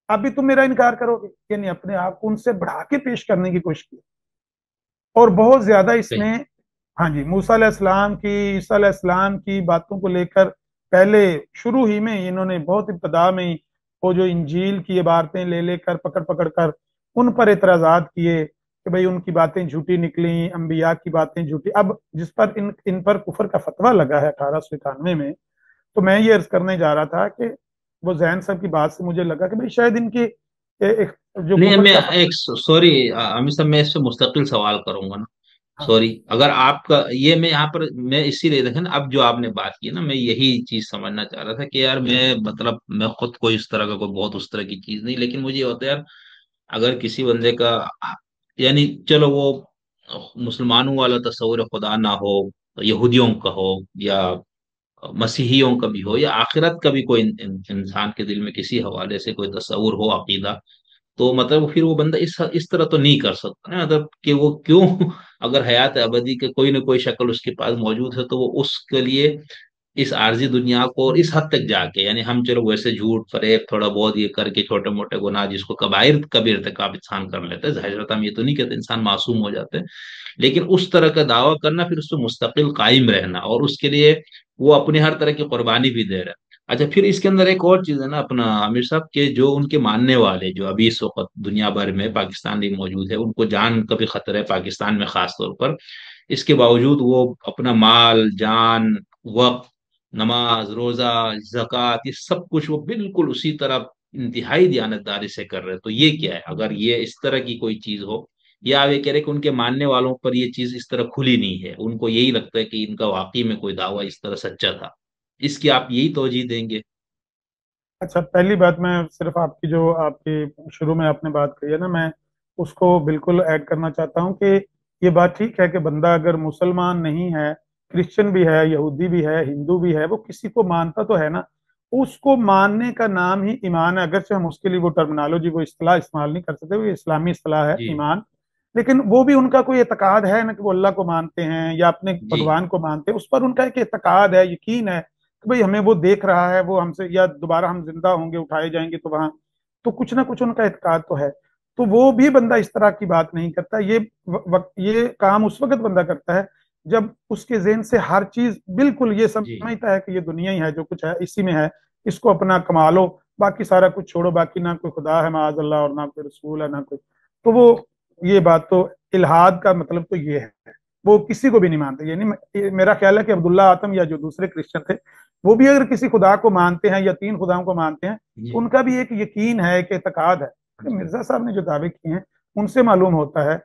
अभी तुम मेरा इनकार करोगे? यानी अपने आप को उनसे बढ़ा के पेश करने की कोशिश की, और बहुत ज्यादा सही। इसमें। हाँ जी, मूसा अलैहिस्सलाम की, ईसा अलैहिस्सलाम की बातों को लेकर पहले शुरू ही में इन्होंने बहुत इब्तदा में ही वो जो इंजील की इबारतें ले लेकर पकड़ पकड़ कर उन पर एतराजात किए कि भाई उनकी बातें झूठी निकली, अंबिया की बातें झूठी। अब जिस पर इन पर कुफर का फतवा लगा है 1891 में, तो मैं ये अर्ज करने जा रहा था कि वो जैन साहब की बात से मुझे लगा कि भाई शायद इनकी एक जो नहीं, कुफर मैं का एक सॉरी अमित साहब, मैं इस पे मुस्तकिल सवाल करूंगा ना। हाँ सॉरी, अगर आपका ये, मैं यहाँ पर मैं इसीलिए देखें ना, अब जो आपने बात की ना, मैं यही चीज समझना चाह रहा था कि यार मैं मतलब मैं खुद कोई इस तरह का कोई बहुत उस तरह की चीज नहीं, लेकिन मुझे ये होता है यार, अगर किसी बंदे का, यानी चलो वो मुसलमानों वाला तस्वुर खुदा ना हो, यहूदियों का हो या मसीहियों का भी हो, या आखिरत का भी कोई इंसान के दिल में किसी हवाले से कोई तस्वुर हो, अकीदा, तो मतलब फिर वो बंदा इस तरह तो नहीं कर सकता ना, मतलब कि वो क्यों अगर हयात अबदी के कोई ना कोई शक्ल उसके पास मौजूद है, तो वो उसके लिए इस आर्जी दुनिया को और इस हद तक जाके, यानी हम चलो वैसे झूठ फरेब थोड़ा बहुत ये करके छोटे मोटे गुनाह जिसको कबाइर कबीर तक आप इंसान कर लेते हैं, जाहिर बात है, हम ये तो नहीं कहते इंसान मासूम हो जाते हैं, लेकिन उस तरह का दावा करना, फिर उस पर मुस्तकिल कायम रहना, और उसके लिए वो अपनी हर तरह की कुर्बानी भी दे रहा है। अच्छा, फिर इसके अंदर एक और चीज है ना अपना आमिर साहब के, जो उनके मानने वाले जो अभी इस वक्त दुनिया भर में पाकिस्तान भी मौजूद है, उनको जान का भी खतरा है पाकिस्तान में खास तौर पर, इसके बावजूद वो अपना माल जान, वक्त, नमाज रोजा, जक़ात, ये सब कुछ वो बिल्कुल उसी तरह इंतहाई दियानतदारी से कर रहे हैं। तो ये क्या है, अगर ये इस तरह की कोई चीज हो, या आप ये कह रहे हैं कि उनके मानने वालों पर ये चीज इस तरह खुली नहीं है, उनको यही लगता है कि इनका वाकई में कोई दावा इस तरह सच्चा था, इसकी आप यही तवजीह देंगे? अच्छा, पहली बात मैं सिर्फ आपकी जो आपकी शुरू में आपने बात कही है ना, मैं उसको बिल्कुल ऐड करना चाहता हूँ कि ये बात ठीक है कि बंदा अगर मुसलमान नहीं है, क्रिश्चियन भी है, यहूदी भी है, हिंदू भी है, वो किसी को मानता तो है ना, उसको मानने का नाम ही ईमान है। अगरचे हम उसके लिए वो टर्मिनोलॉजी वो इस्तेलाह इस्तेमाल नहीं कर सकते, वो इस्लामी इस्तेलाह है जी। ईमान। लेकिन वो भी उनका कोई एतकाद है ना कि वो अल्लाह को मानते हैं या अपने जी। भगवान को मानते हैं, उस पर उनका एक एतकाद है, यकीन है कि भाई हमें वो देख रहा है, वो हमसे, या दोबारा हम जिंदा होंगे उठाए जाएंगे तो वहां, तो कुछ ना कुछ उनका एतकाद तो है। तो वो भी बंदा इस तरह की बात नहीं करता। ये काम उस वक्त बंदा करता है जब उसके ज़हन से हर चीज बिल्कुल ये जी। समझता है कि ये दुनिया ही है, जो कुछ है इसी में है, इसको अपना कमा लो, बाकी सारा कुछ छोड़ो, बाकी ना कोई खुदा है माज अल्लाह और ना कोई रसूल है ना कोई। तो वो ये बात तो, इल्हाद का मतलब तो ये है, वो किसी को भी नहीं मानते। यानी मेरा ख्याल है कि अब्दुल्ला आतम या जो दूसरे क्रिश्चियन थे, वो भी अगर किसी खुदा को मानते हैं या तीन खुदाओं को मानते हैं, तो जी। उनका भी एक यकीन है, एक एतकाद है। कि मिर्जा साहब ने जो दावे किए हैं उनसे मालूम होता है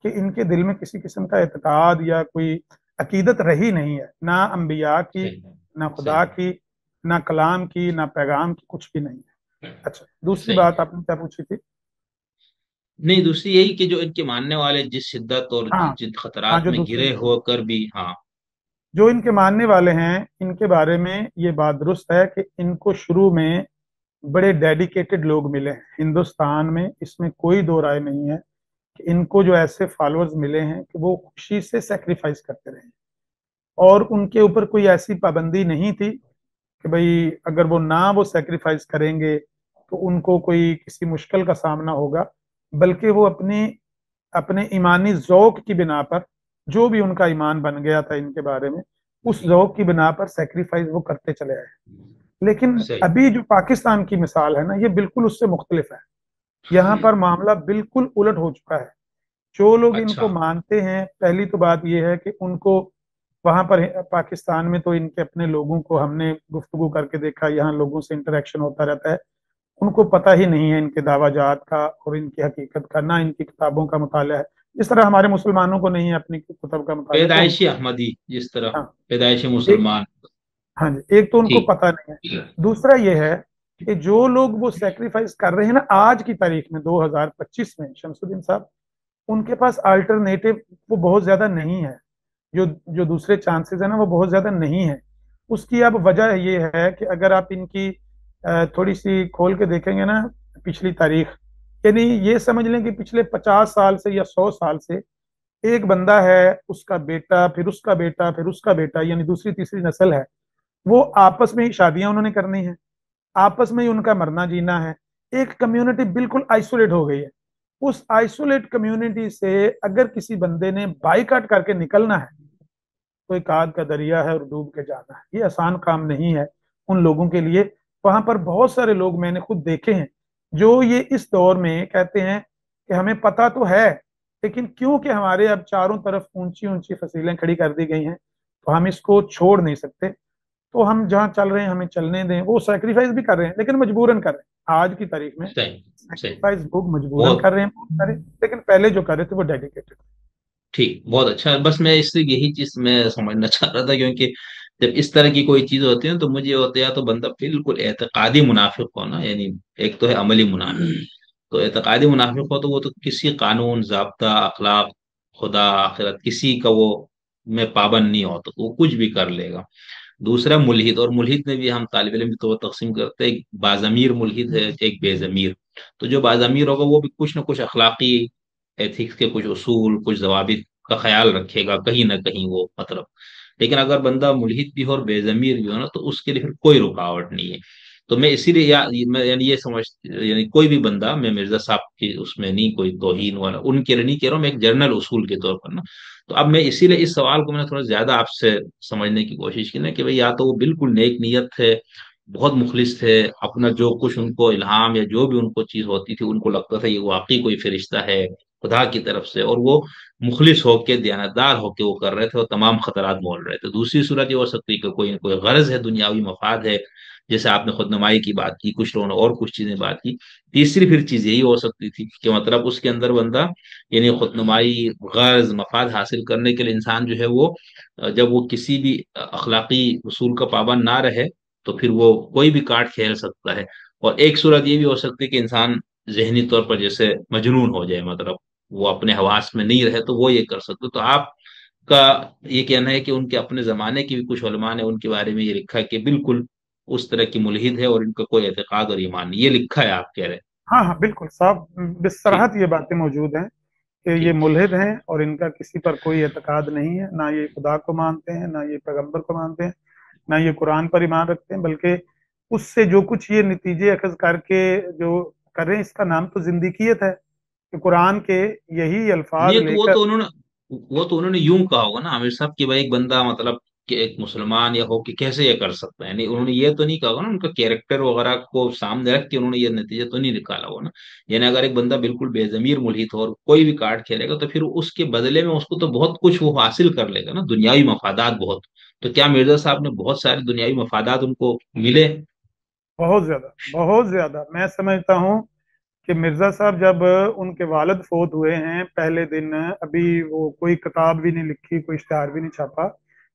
कि इनके दिल में किसी किस्म का एतकाद या कोई अकीदत रही नहीं है, ना अंबिया की, सही है। ना सही खुदा की, ना कलाम की, ना पैगाम की, कुछ भी नहीं है। है। अच्छा, दूसरी सही बात है। आपने क्या पूछी थी? नहीं, दूसरी यही कि जो इनके मानने वाले जिस शिद्दत और हाँ जिन हाँ, खतरात जो में दूसरी, घिरे होकर भी, हाँ। जो इनके मानने वाले हैं इनके बारे में ये बात दुरुस्त है कि इनको शुरू में बड़े डेडिकेटेड लोग मिले हैं हिंदुस्तान में, इसमें कोई दो राय नहीं है कि इनको जो ऐसे फॉलोअर्स मिले हैं कि वो खुशी से सेक्रीफाइस करते रहे, और उनके ऊपर कोई ऐसी पाबंदी नहीं थी कि भाई अगर वो ना वो सेक्रीफाइस करेंगे तो उनको कोई किसी मुश्किल का सामना होगा। बल्कि वो अपने अपने ईमानी ज़ौक की बिना पर, जो भी उनका ईमान बन गया था इनके बारे में, उस जी। ज़ौक की बिना पर सेक्रीफाइस वो करते चले आए। लेकिन सही। अभी जो पाकिस्तान की मिसाल है ना, ये बिल्कुल उससे मुख्तलिफ है। यहाँ पर मामला बिल्कुल उलट हो चुका है। जो लोग अच्छा। इनको मानते हैं, पहली तो बात यह है कि उनको वहां पर पाकिस्तान में तो इनके अपने लोगों को हमने गुफ्तगू करके देखा, यहाँ लोगों से इंटरेक्शन होता रहता है, उनको पता ही नहीं है इनके दावाजात का और इनकी हकीकत का, ना इनकी किताबों का मुताला है। जिस तरह हमारे मुसलमानों को नहीं है अपनी किताब का मुताला, तो पैदाइशी उनको अहमदी जिस तरह, हाँ पैदाइशी एक मुसलमान। हाँ जी, एक तो उनको ठीक। पता नहीं है। दूसरा ये है कि जो लोग वो सेक्रीफाइस कर रहे हैं ना आज की तारीख में 2025 में, शमसुद्दीन साहब, उनके पास अल्टरनेटिव वो बहुत ज्यादा नहीं है। जो जो दूसरे चांसेस है ना, वो बहुत ज्यादा नहीं है। उसकी अब वजह ये है कि अगर आप इनकी थोड़ी सी खोल के देखेंगे ना पिछली तारीख, यानी ये समझ लें कि पिछले 50 साल से या 100 साल से एक बंदा है, उसका बेटा, फिर उसका बेटा, फिर उसका बेटा, यानी दूसरी तीसरी नस्ल है, वो आपस में ही शादियां उन्होंने करनी है, आपस में ही उनका मरना जीना है। एक कम्युनिटी बिल्कुल आइसोलेट हो गई है। उस आइसोलेट कम्युनिटी से अगर किसी बंदे ने बाइकाट करके निकलना है, तो एक आग का दरिया है और डूब के जाना है, ये आसान काम नहीं है उन लोगों के लिए। वहां पर बहुत सारे लोग मैंने खुद देखे हैं जो ये इस दौर में कहते हैं कि हमें पता तो है, लेकिन क्योंकि हमारे अब चारों तरफ ऊंची ऊंची फसीलें खड़ी कर दी गई हैं, तो हम इसको छोड़ नहीं सकते, तो हम जहाँ चल रहे हैं हमें चलने दें। वो सेक्रीफाइस भी कर रहे हैं, लेकिन मजबूरन कर रहे हैं। आज की तारीख में सही। सही। सेक्रीफाइस लोग मजबूरन बहुत कर रहे हैं, बहुत सारे, लेकिन पहले जो कर रहे थे वो डेडिकेटेड। ठीक, बहुत अच्छा। बस मैं इससे यही चीज मैं समझना चाह रहा था, क्योंकि जब इस तरह की कोई चीज होती है तो मुझे होता है या तो बंदा बिल्कुल एतकादी मुनाफिक हो ना, यानी एक तो है अमली मुनाफिक। तो एतकादी मुनाफिक हो तो वो तो किसी कानून ज़ाब्ता अखलाक खुदा आखिरत किसी का वो में पाबंद नहीं हो, तो वो कुछ भी कर लेगा। दूसरा मुल्हिद, और मुल्हिद में भी हम तालिब इल्म तो तकसीम करते हैं, एक बाज़मीर मुल्हिद है, एक बेज़मीर। तो जो बाज़मीर होगा वो भी कुछ ना कुछ अखलाकी एथिक्स के कुछ उसूल कुछ जवाबित का ख्याल रखेगा कहीं ना कहीं वो, मतलब। लेकिन अगर बंदा मुल्हिद भी हो और बेज़मीर भी हो ना, तो उसके लिए फिर कोई रुकावट नहीं है। तो मैं इसीलिए मैं यानी ये समझ, यानी कोई भी बंदा, मैं मिर्जा साहब की उसमें नहीं कोई तौहीन वाला उनके लिए नहीं कह रहा हूँ, मैं एक जनरल उसूल के तौर पर ना। तो अब मैं इसीलिए इस सवाल को मैंने थोड़ा ज्यादा आपसे समझने की कोशिश की ना, कि भाई या तो वो बिल्कुल नेक नियत थे, बहुत मुखलिस थे, अपना जो कुछ उनको इल्हाम या जो भी उनको चीज होती थी उनको लगता था ये वाकई कोई फरिश्ता है खुदा की तरफ से, और वो मुखलिस होके दयानतदार होके वो कर रहे थे और तमाम खतरात मोल रहे थे। दूसरी सूरत ये हो सकती है कि कोई कोई गरज है, दुनियावी मफाद है, जैसे आपने खुदनुमाई की बात की, कुछ लोगों ने और कुछ चीजें बात की। तीसरी फिर चीज यही हो सकती थी कि मतलब उसके अंदर बंदा, यानी खुदनुमाई गर्ज मफाद हासिल करने के लिए इंसान जो है वो जब वो किसी भी अखलाकी उसूल का पाबंद ना रहे, तो फिर वो कोई भी कार्ड खेल सकता है। और एक सूरत ये भी हो सकती है कि इंसान जहनी तौर पर जैसे मजनून हो जाए, मतलब वो अपने हवास में नहीं रहे, तो वो ये कर सकते। तो आपका ये कहना है कि उनके अपने जमाने की भी कुछ उलमा ने उनके बारे में ये लिखा है कि बिल्कुल उस तरह की मुल्हिद है और इनका कोई एतकाद और ईमान नहीं, ये लिखा है आप कह रहे हैं? हाँ हाँ बिल्कुल साहब, ठीक। बिसराहत ये बातें मौजूद हैं कि ये ठीक। मुल्हिद हैं और इनका किसी पर कोई एतकाद नहीं है, ना ये खुदा को मानते हैं, ना ये पैगंबर को मानते हैं, ना ये कुरान पर ईमान रखते हैं, बल्कि उससे जो कुछ ये नतीजे अखज करके जो करें, इसका नाम तो जिंदगीयत है, कि कुरान के यही अल्फाज नहीं तो लेकर। वो तो उन्होंने यूं कहा होगा ना आमिर साहब कि भाई एक बंदा मतलब कि एक मुसलमान या हो कि कैसे ये कर सकता है, नहीं उन्होंने ये तो नहीं कहा होगा ना, उनका कैरेक्टर वगैरह को सामने रख के उन्होंने ये नतीजा तो नहीं निकाला होगा ना। यानी अगर एक बंदा बिल्कुल बेजमीर मुल्हिद हो और कोई भी कार्ड खेलेगा, तो फिर उसके बदले में उसको तो बहुत कुछ वो हासिल कर लेगा ना, दुनियावी मफादात बहुत। तो क्या मिर्जा साहब ने बहुत सारे दुनियावी मफादात उनको मिले? बहुत ज्यादा, बहुत ज्यादा। मैं समझता हूँ कि मिर्जा साहब जब उनके वालिद फोत हुए हैं पहले दिन, अभी वो कोई किताब भी नहीं लिखी, कोई इश्तिहार भी नहीं छापा,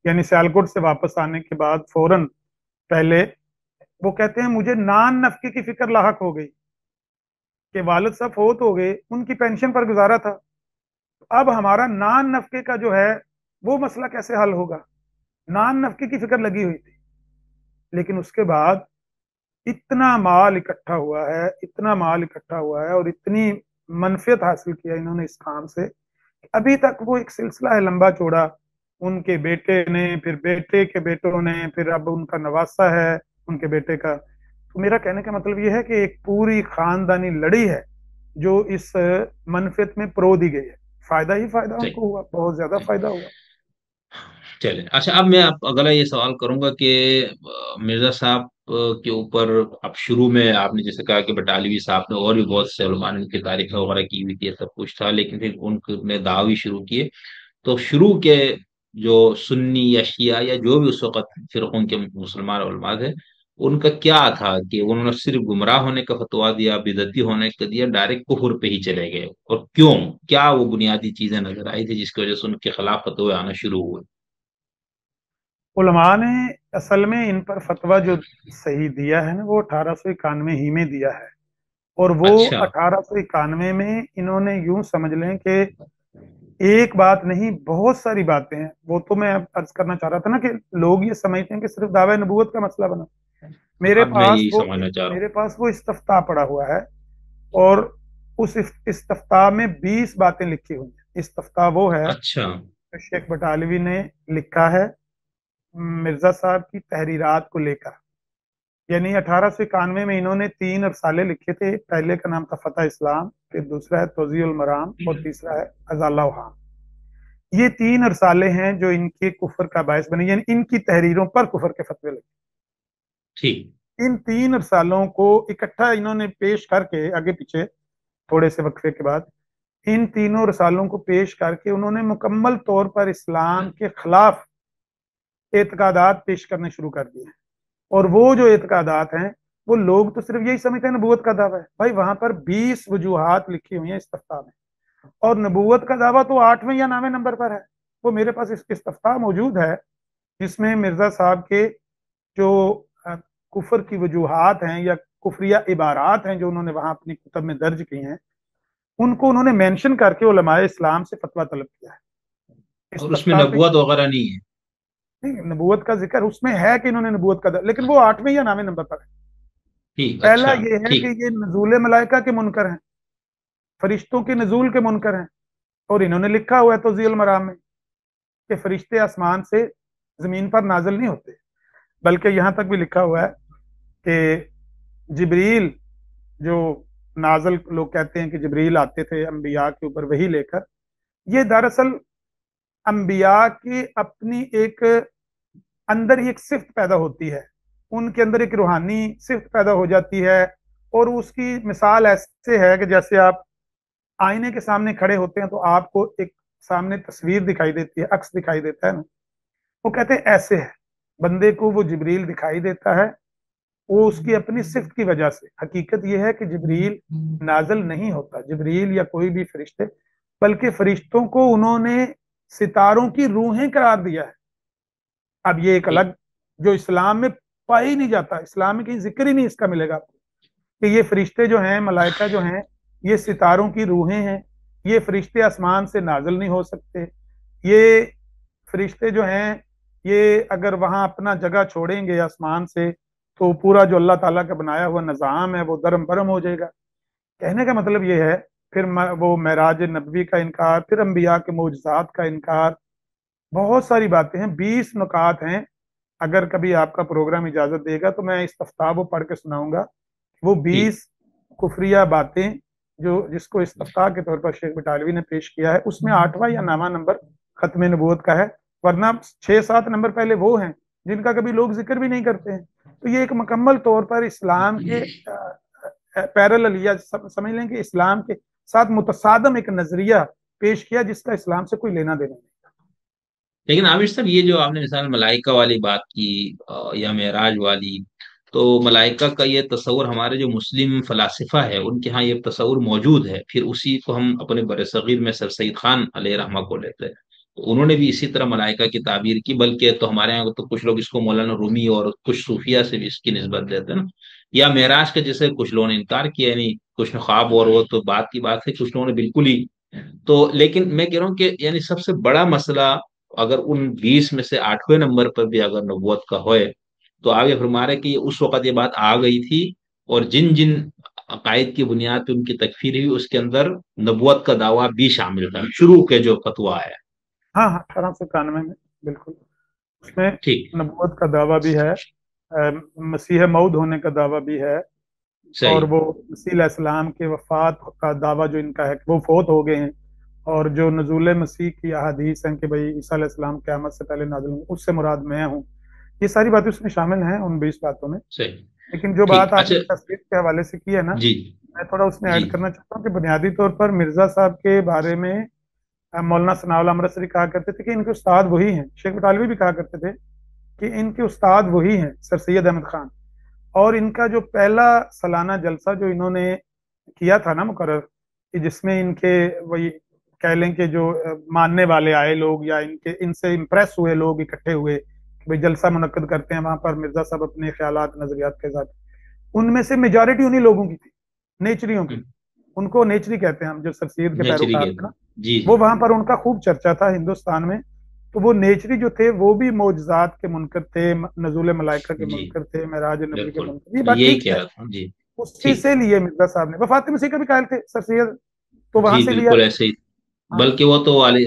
यानी सियालकोट से वापस आने के बाद फौरन पहले वो कहते हैं मुझे नान नफके की फिक्र लाहक हो गई कि वालिद साहब फोत हो गए, उनकी पेंशन पर गुजारा था, अब हमारा नान नफके का जो है वो मसला कैसे हल होगा। नान नफके की फिक्र लगी हुई थी। लेकिन उसके बाद इतना माल इकट्ठा हुआ है, इतना माल इकट्ठा हुआ है, और इतनी मनफियत हासिल किया इन्होंने इस काम से, अभी तक वो एक सिलसिला है लंबा चौड़ा। उनके बेटे ने, फिर बेटे के बेटों ने, फिर अब उनका नवासा है उनके बेटे का। तो मेरा कहने का मतलब ये है कि एक पूरी खानदानी लड़ी है जो इस मनफियत में परो दी गई है। फायदा ही फायदा सही। उनको हुआ, बहुत ज्यादा फायदा हुआ। चले अच्छा, अब मैं आप अगला ये सवाल करूंगा कि मिर्जा साहब के ऊपर अब शुरू में आपने जैसे कहा कि बटालवी साहब ने और भी बहुत से उलमा ने उनकी तारीफ वगैरह की हुई थी, सब कुछ था, लेकिन फिर उनने दावे शुरू किए। तो शुरू के जो सुन्नी या शिया या जो भी उस वक्त फिरकों के मुसलमान उलमा थे, उनका क्या था कि उन्होंने सिर्फ गुमराह होने का फतवा दिया, बिदती होने का दिया, डायरेक्ट कुफर पे ही चले गए? और क्यों? क्या वो बुनियादी चीजें नजर आई थी जिसकी वजह से उनके खिलाफ फतवे आना शुरू हुए? उलमा ने असल में इन पर फतवा जो सही दिया है ना, वो 1891 ही में दिया है। और वो अच्छा। 1891 में इन्होंने यूं समझ लें कि एक बात नहीं, बहुत सारी बातें हैं। वो तो मैं अर्ज करना चाह रहा था ना कि लोग ये समझते हैं कि सिर्फ दावा नबूवत का मसला बना। मेरे अब मैं पास यही वो समझना चाह रहा हूँ। मेरे पास वो इस्तफ्ता पड़ा हुआ है, और उस इस्तफ्ता में 20 बातें लिखी हुई हैं। इस्तफ्ता वो है अच्छा। जो शेख बटालवी ने लिखा है मिर्जा साहब की तहरीरात को लेकर। यानी 1891 में इन्होंने 3 रसाले लिखे थे। पहले का नाम था फतह इस्लाम, फिर दूसरा है तौजीउल मराम, और तीसरा है अजाला वहाम। ये 3 रसाले हैं जो इनके कुफर का बायस बने, यानी इनकी तहरीरों पर कुफर के फतवे लगे। ठीक। इन 3 रसालों को इकट्ठा इन्होंने पेश करके, आगे पीछे थोड़े से वक्फे के बाद, इन तीनों रसालों को पेश करके उन्होंने मुकम्मल तौर पर इस्लाम के खिलाफ एतकादात पेश करने शुरू कर दिए हैं। और वो जो एतकादात हैं, वो लोग तो सिर्फ यही समझते हैं नबूवत का दावा है। भाई वहां पर 20 वजूहात लिखी हुई हैं इस्तफ्ता में, और नबूवत का दावा तो 8वें या 9वें नंबर पर है। वो मेरे पास इस इस्तफ्ता मौजूद है, जिसमें मिर्जा साहब के जो कुफर की वजूहात हैं या कुफरिया इबारात हैं जो उन्होंने वहां अपनी किताब में दर्ज की हैं, उनको उन्होंने मेंशन करके उलमाए इस्लाम से फतवा तलब किया है। और उसमें इस्तफ्ता पे नबूवत वगैरह नहीं है? नहीं, नबूवत का जिक्र उसमें है कि इन्होंने नबूवत का, लेकिन वो 8वें या 9वें नंबर पर है। ठीक। पहला अच्छा। ये है कि ठीक। ये नजूल मलाइका के मुनकर हैं, फरिश्तों के नजूल के मुनकर हैं। और इन्होंने लिखा हुआ है तो ज़ियल मराम में कि फरिश्ते आसमान से जमीन पर नाजिल नहीं होते। बल्कि यहां तक भी लिखा हुआ है कि जिब्रील जो नाजल, लोग कहते हैं कि जिब्रील आते थे अंबिया के ऊपर वही लेकर। ये दरअसल अंबिया की अपनी एक अंदर ही एक सिफ्त पैदा होती है, उनके अंदर एक रूहानी सिफ्त पैदा हो जाती है। और उसकी मिसाल ऐसे है कि जैसे आप आईने के सामने खड़े होते हैं तो आपको एक सामने तस्वीर दिखाई देती है, अक्स दिखाई देता है ना। वो कहते हैं ऐसे है, बंदे को वो जिब्रील दिखाई देता है। वो उसकी अपनी सिफ्त की वजह से। हकीकत यह है कि जिब्रील नाजल नहीं होता, जिब्रील या कोई भी फरिश्ते, बल्कि फरिश्तों को उन्होंने सितारों की रूहें करार दिया है। अब ये एक ठीक। अलग, जो इस्लाम में पाया ही नहीं जाता, इस्लाम में कहीं जिक्र ही नहीं इसका मिलेगा आपको, कि ये फरिश्ते जो हैं, मलाइका जो हैं, ये सितारों की रूहें हैं। ये फरिश्ते आसमान से नाजिल नहीं हो सकते। ये फरिश्ते जो हैं, ये अगर वहां अपना जगह छोड़ेंगे आसमान से, तो पूरा जो अल्लाह ताला का बनाया हुआ निज़ाम है वो दरम बरम हो जाएगा। कहने का मतलब ये है, फिर वो महराज नबवी का इनकार, फिर अंबिया के मोजज़ात का इनकार, बहुत सारी बातें हैं, 20 नुकात हैं। अगर कभी आपका प्रोग्राम इजाजत देगा तो मैं इस तफ्ता वो पढ़ के सुनाऊंगा। वो ठीक। 20 कुफरिया बातें जो जिसको इस्तफ्ता के तौर पर शेख बटालवी ने पेश किया है, उसमें 8वां या 9वां नंबर खत्म नबूवत का है। वरना 6-7 नंबर पहले वो हैं जिनका कभी लोग जिक्र भी नहीं करते हैं। तो ये एक मुकम्मल तौर पर इस्लाम के पैरेलल, या समझ लें कि इस्लाम के साथ मुतसादम एक नजरिया पेश किया, जिसका इस्लाम से कोई लेना देना नहीं। लेकिन आमिर साहब, ये जो आपने मिसाल मलाइका वाली बात की या मेराज वाली, तो मलाइका का ये तस्वुर हमारे जो मुस्लिम फलासिफा है उनके यहाँ ये तस्वुर मौजूद है, फिर उसी को हम अपने बरसगीर में सर सईद खान अलैहि रहमा को लेते हैं, तो उन्होंने भी इसी तरह मलाइका की ताबीर की। बल्कि तो हमारे यहाँ तो कुछ लोग इसको मौलाना रूमी और कुछ सूफिया से भी इसकी निस्बत देते हैं ना। या मेराज के जैसे कुछ लोगों ने इनकार किया, यानी कुछ ने ख्वाब, और वो तो बात की बात है, कुछ लोगों ने बिल्कुल ही। तो लेकिन मैं कह रहा हूँ कि यानी सबसे बड़ा मसला, अगर उन 20 में से 8वें नंबर पर भी अगर नबूवत का होए, तो आप ये फरमा रहे कि उस वक्त ये बात आ गई थी, और जिन जिन अकायद की बुनियाद पे उनकी तकफीर हुई उसके अंदर नबूवत का दावा भी शामिल था, शुरू के जो फतवा है। हाँ हाँ, 1891 में बिल्कुल उसमें ठीक। नबूवत का दावा भी है, मसीह मऊद होने का दावा भी है। और सही। वो मसीह इस्लाम के वफात का दावा जो इनका है कि वो फोत हो गए हैं। और जो नजूल मसीह की अहादीस हैं कि भाई ईसा अलैहिस्सलाम क़यामत से पहले नाज़िल होंगे, उससे मुराद मैं हूँ। ये सारी बातें उसमें शामिल हैं उन 20 बातों में। सही। लेकिन जो ठीक, बात अच्छा। आपने तस्वीर के हवाले से की है ना, जी। मैं थोड़ा उसमें जी। ऐड करना चाहता हूँ कि बुनियादी तौर पर मिर्जा साहब के बारे में मौलाना सनाउल्लाह अमृतसरी कहा करते थे कि इनके उस्ताद वही हैं। शेख बटालवी भी कहा करते थे कि इनके उस्ताद वही हैं, सर सैयद अहमद खान। और इनका जो पहला सालाना जलसा जो इन्होंने किया था ना मुकर्रर, कि जिसमें इनके वही कह लें कि जो मानने वाले आए लोग या इनके इनसे इम्प्रेस हुए लोग इकट्ठे हुए कि भाई जलसा मुनक्कद करते हैं वहां पर, मिर्जा साहब अपने ख्यालात नजरियात के साथ, उनमें से मेजोरिटी उन्हीं लोगों की थी, नेचरियों की। उनको नेचरी कहते हैं हम, जो सर सैयद के नेचुरी पैरोकार के। थे ना, जी। वो जी। वहां पर उनका खूब चर्चा था हिंदुस्तान में। तो वो नेचरी जो थे वो भी मोजजात के मुनकर थे, नजूल मलाइका के जी। मुनकर थे, महराज नबी के बिल्कुल, मुनकर, ये मैं बात यही ठीक कह है। रहा था जी। उसी ठीक। से लिए मिर्जा साहब ने, वफात मसीह का भी कायल थे सर सैयद, तो वहां जी से लिया। बिल्कुल ऐसे ही। हाँ बल्कि वो तो वाले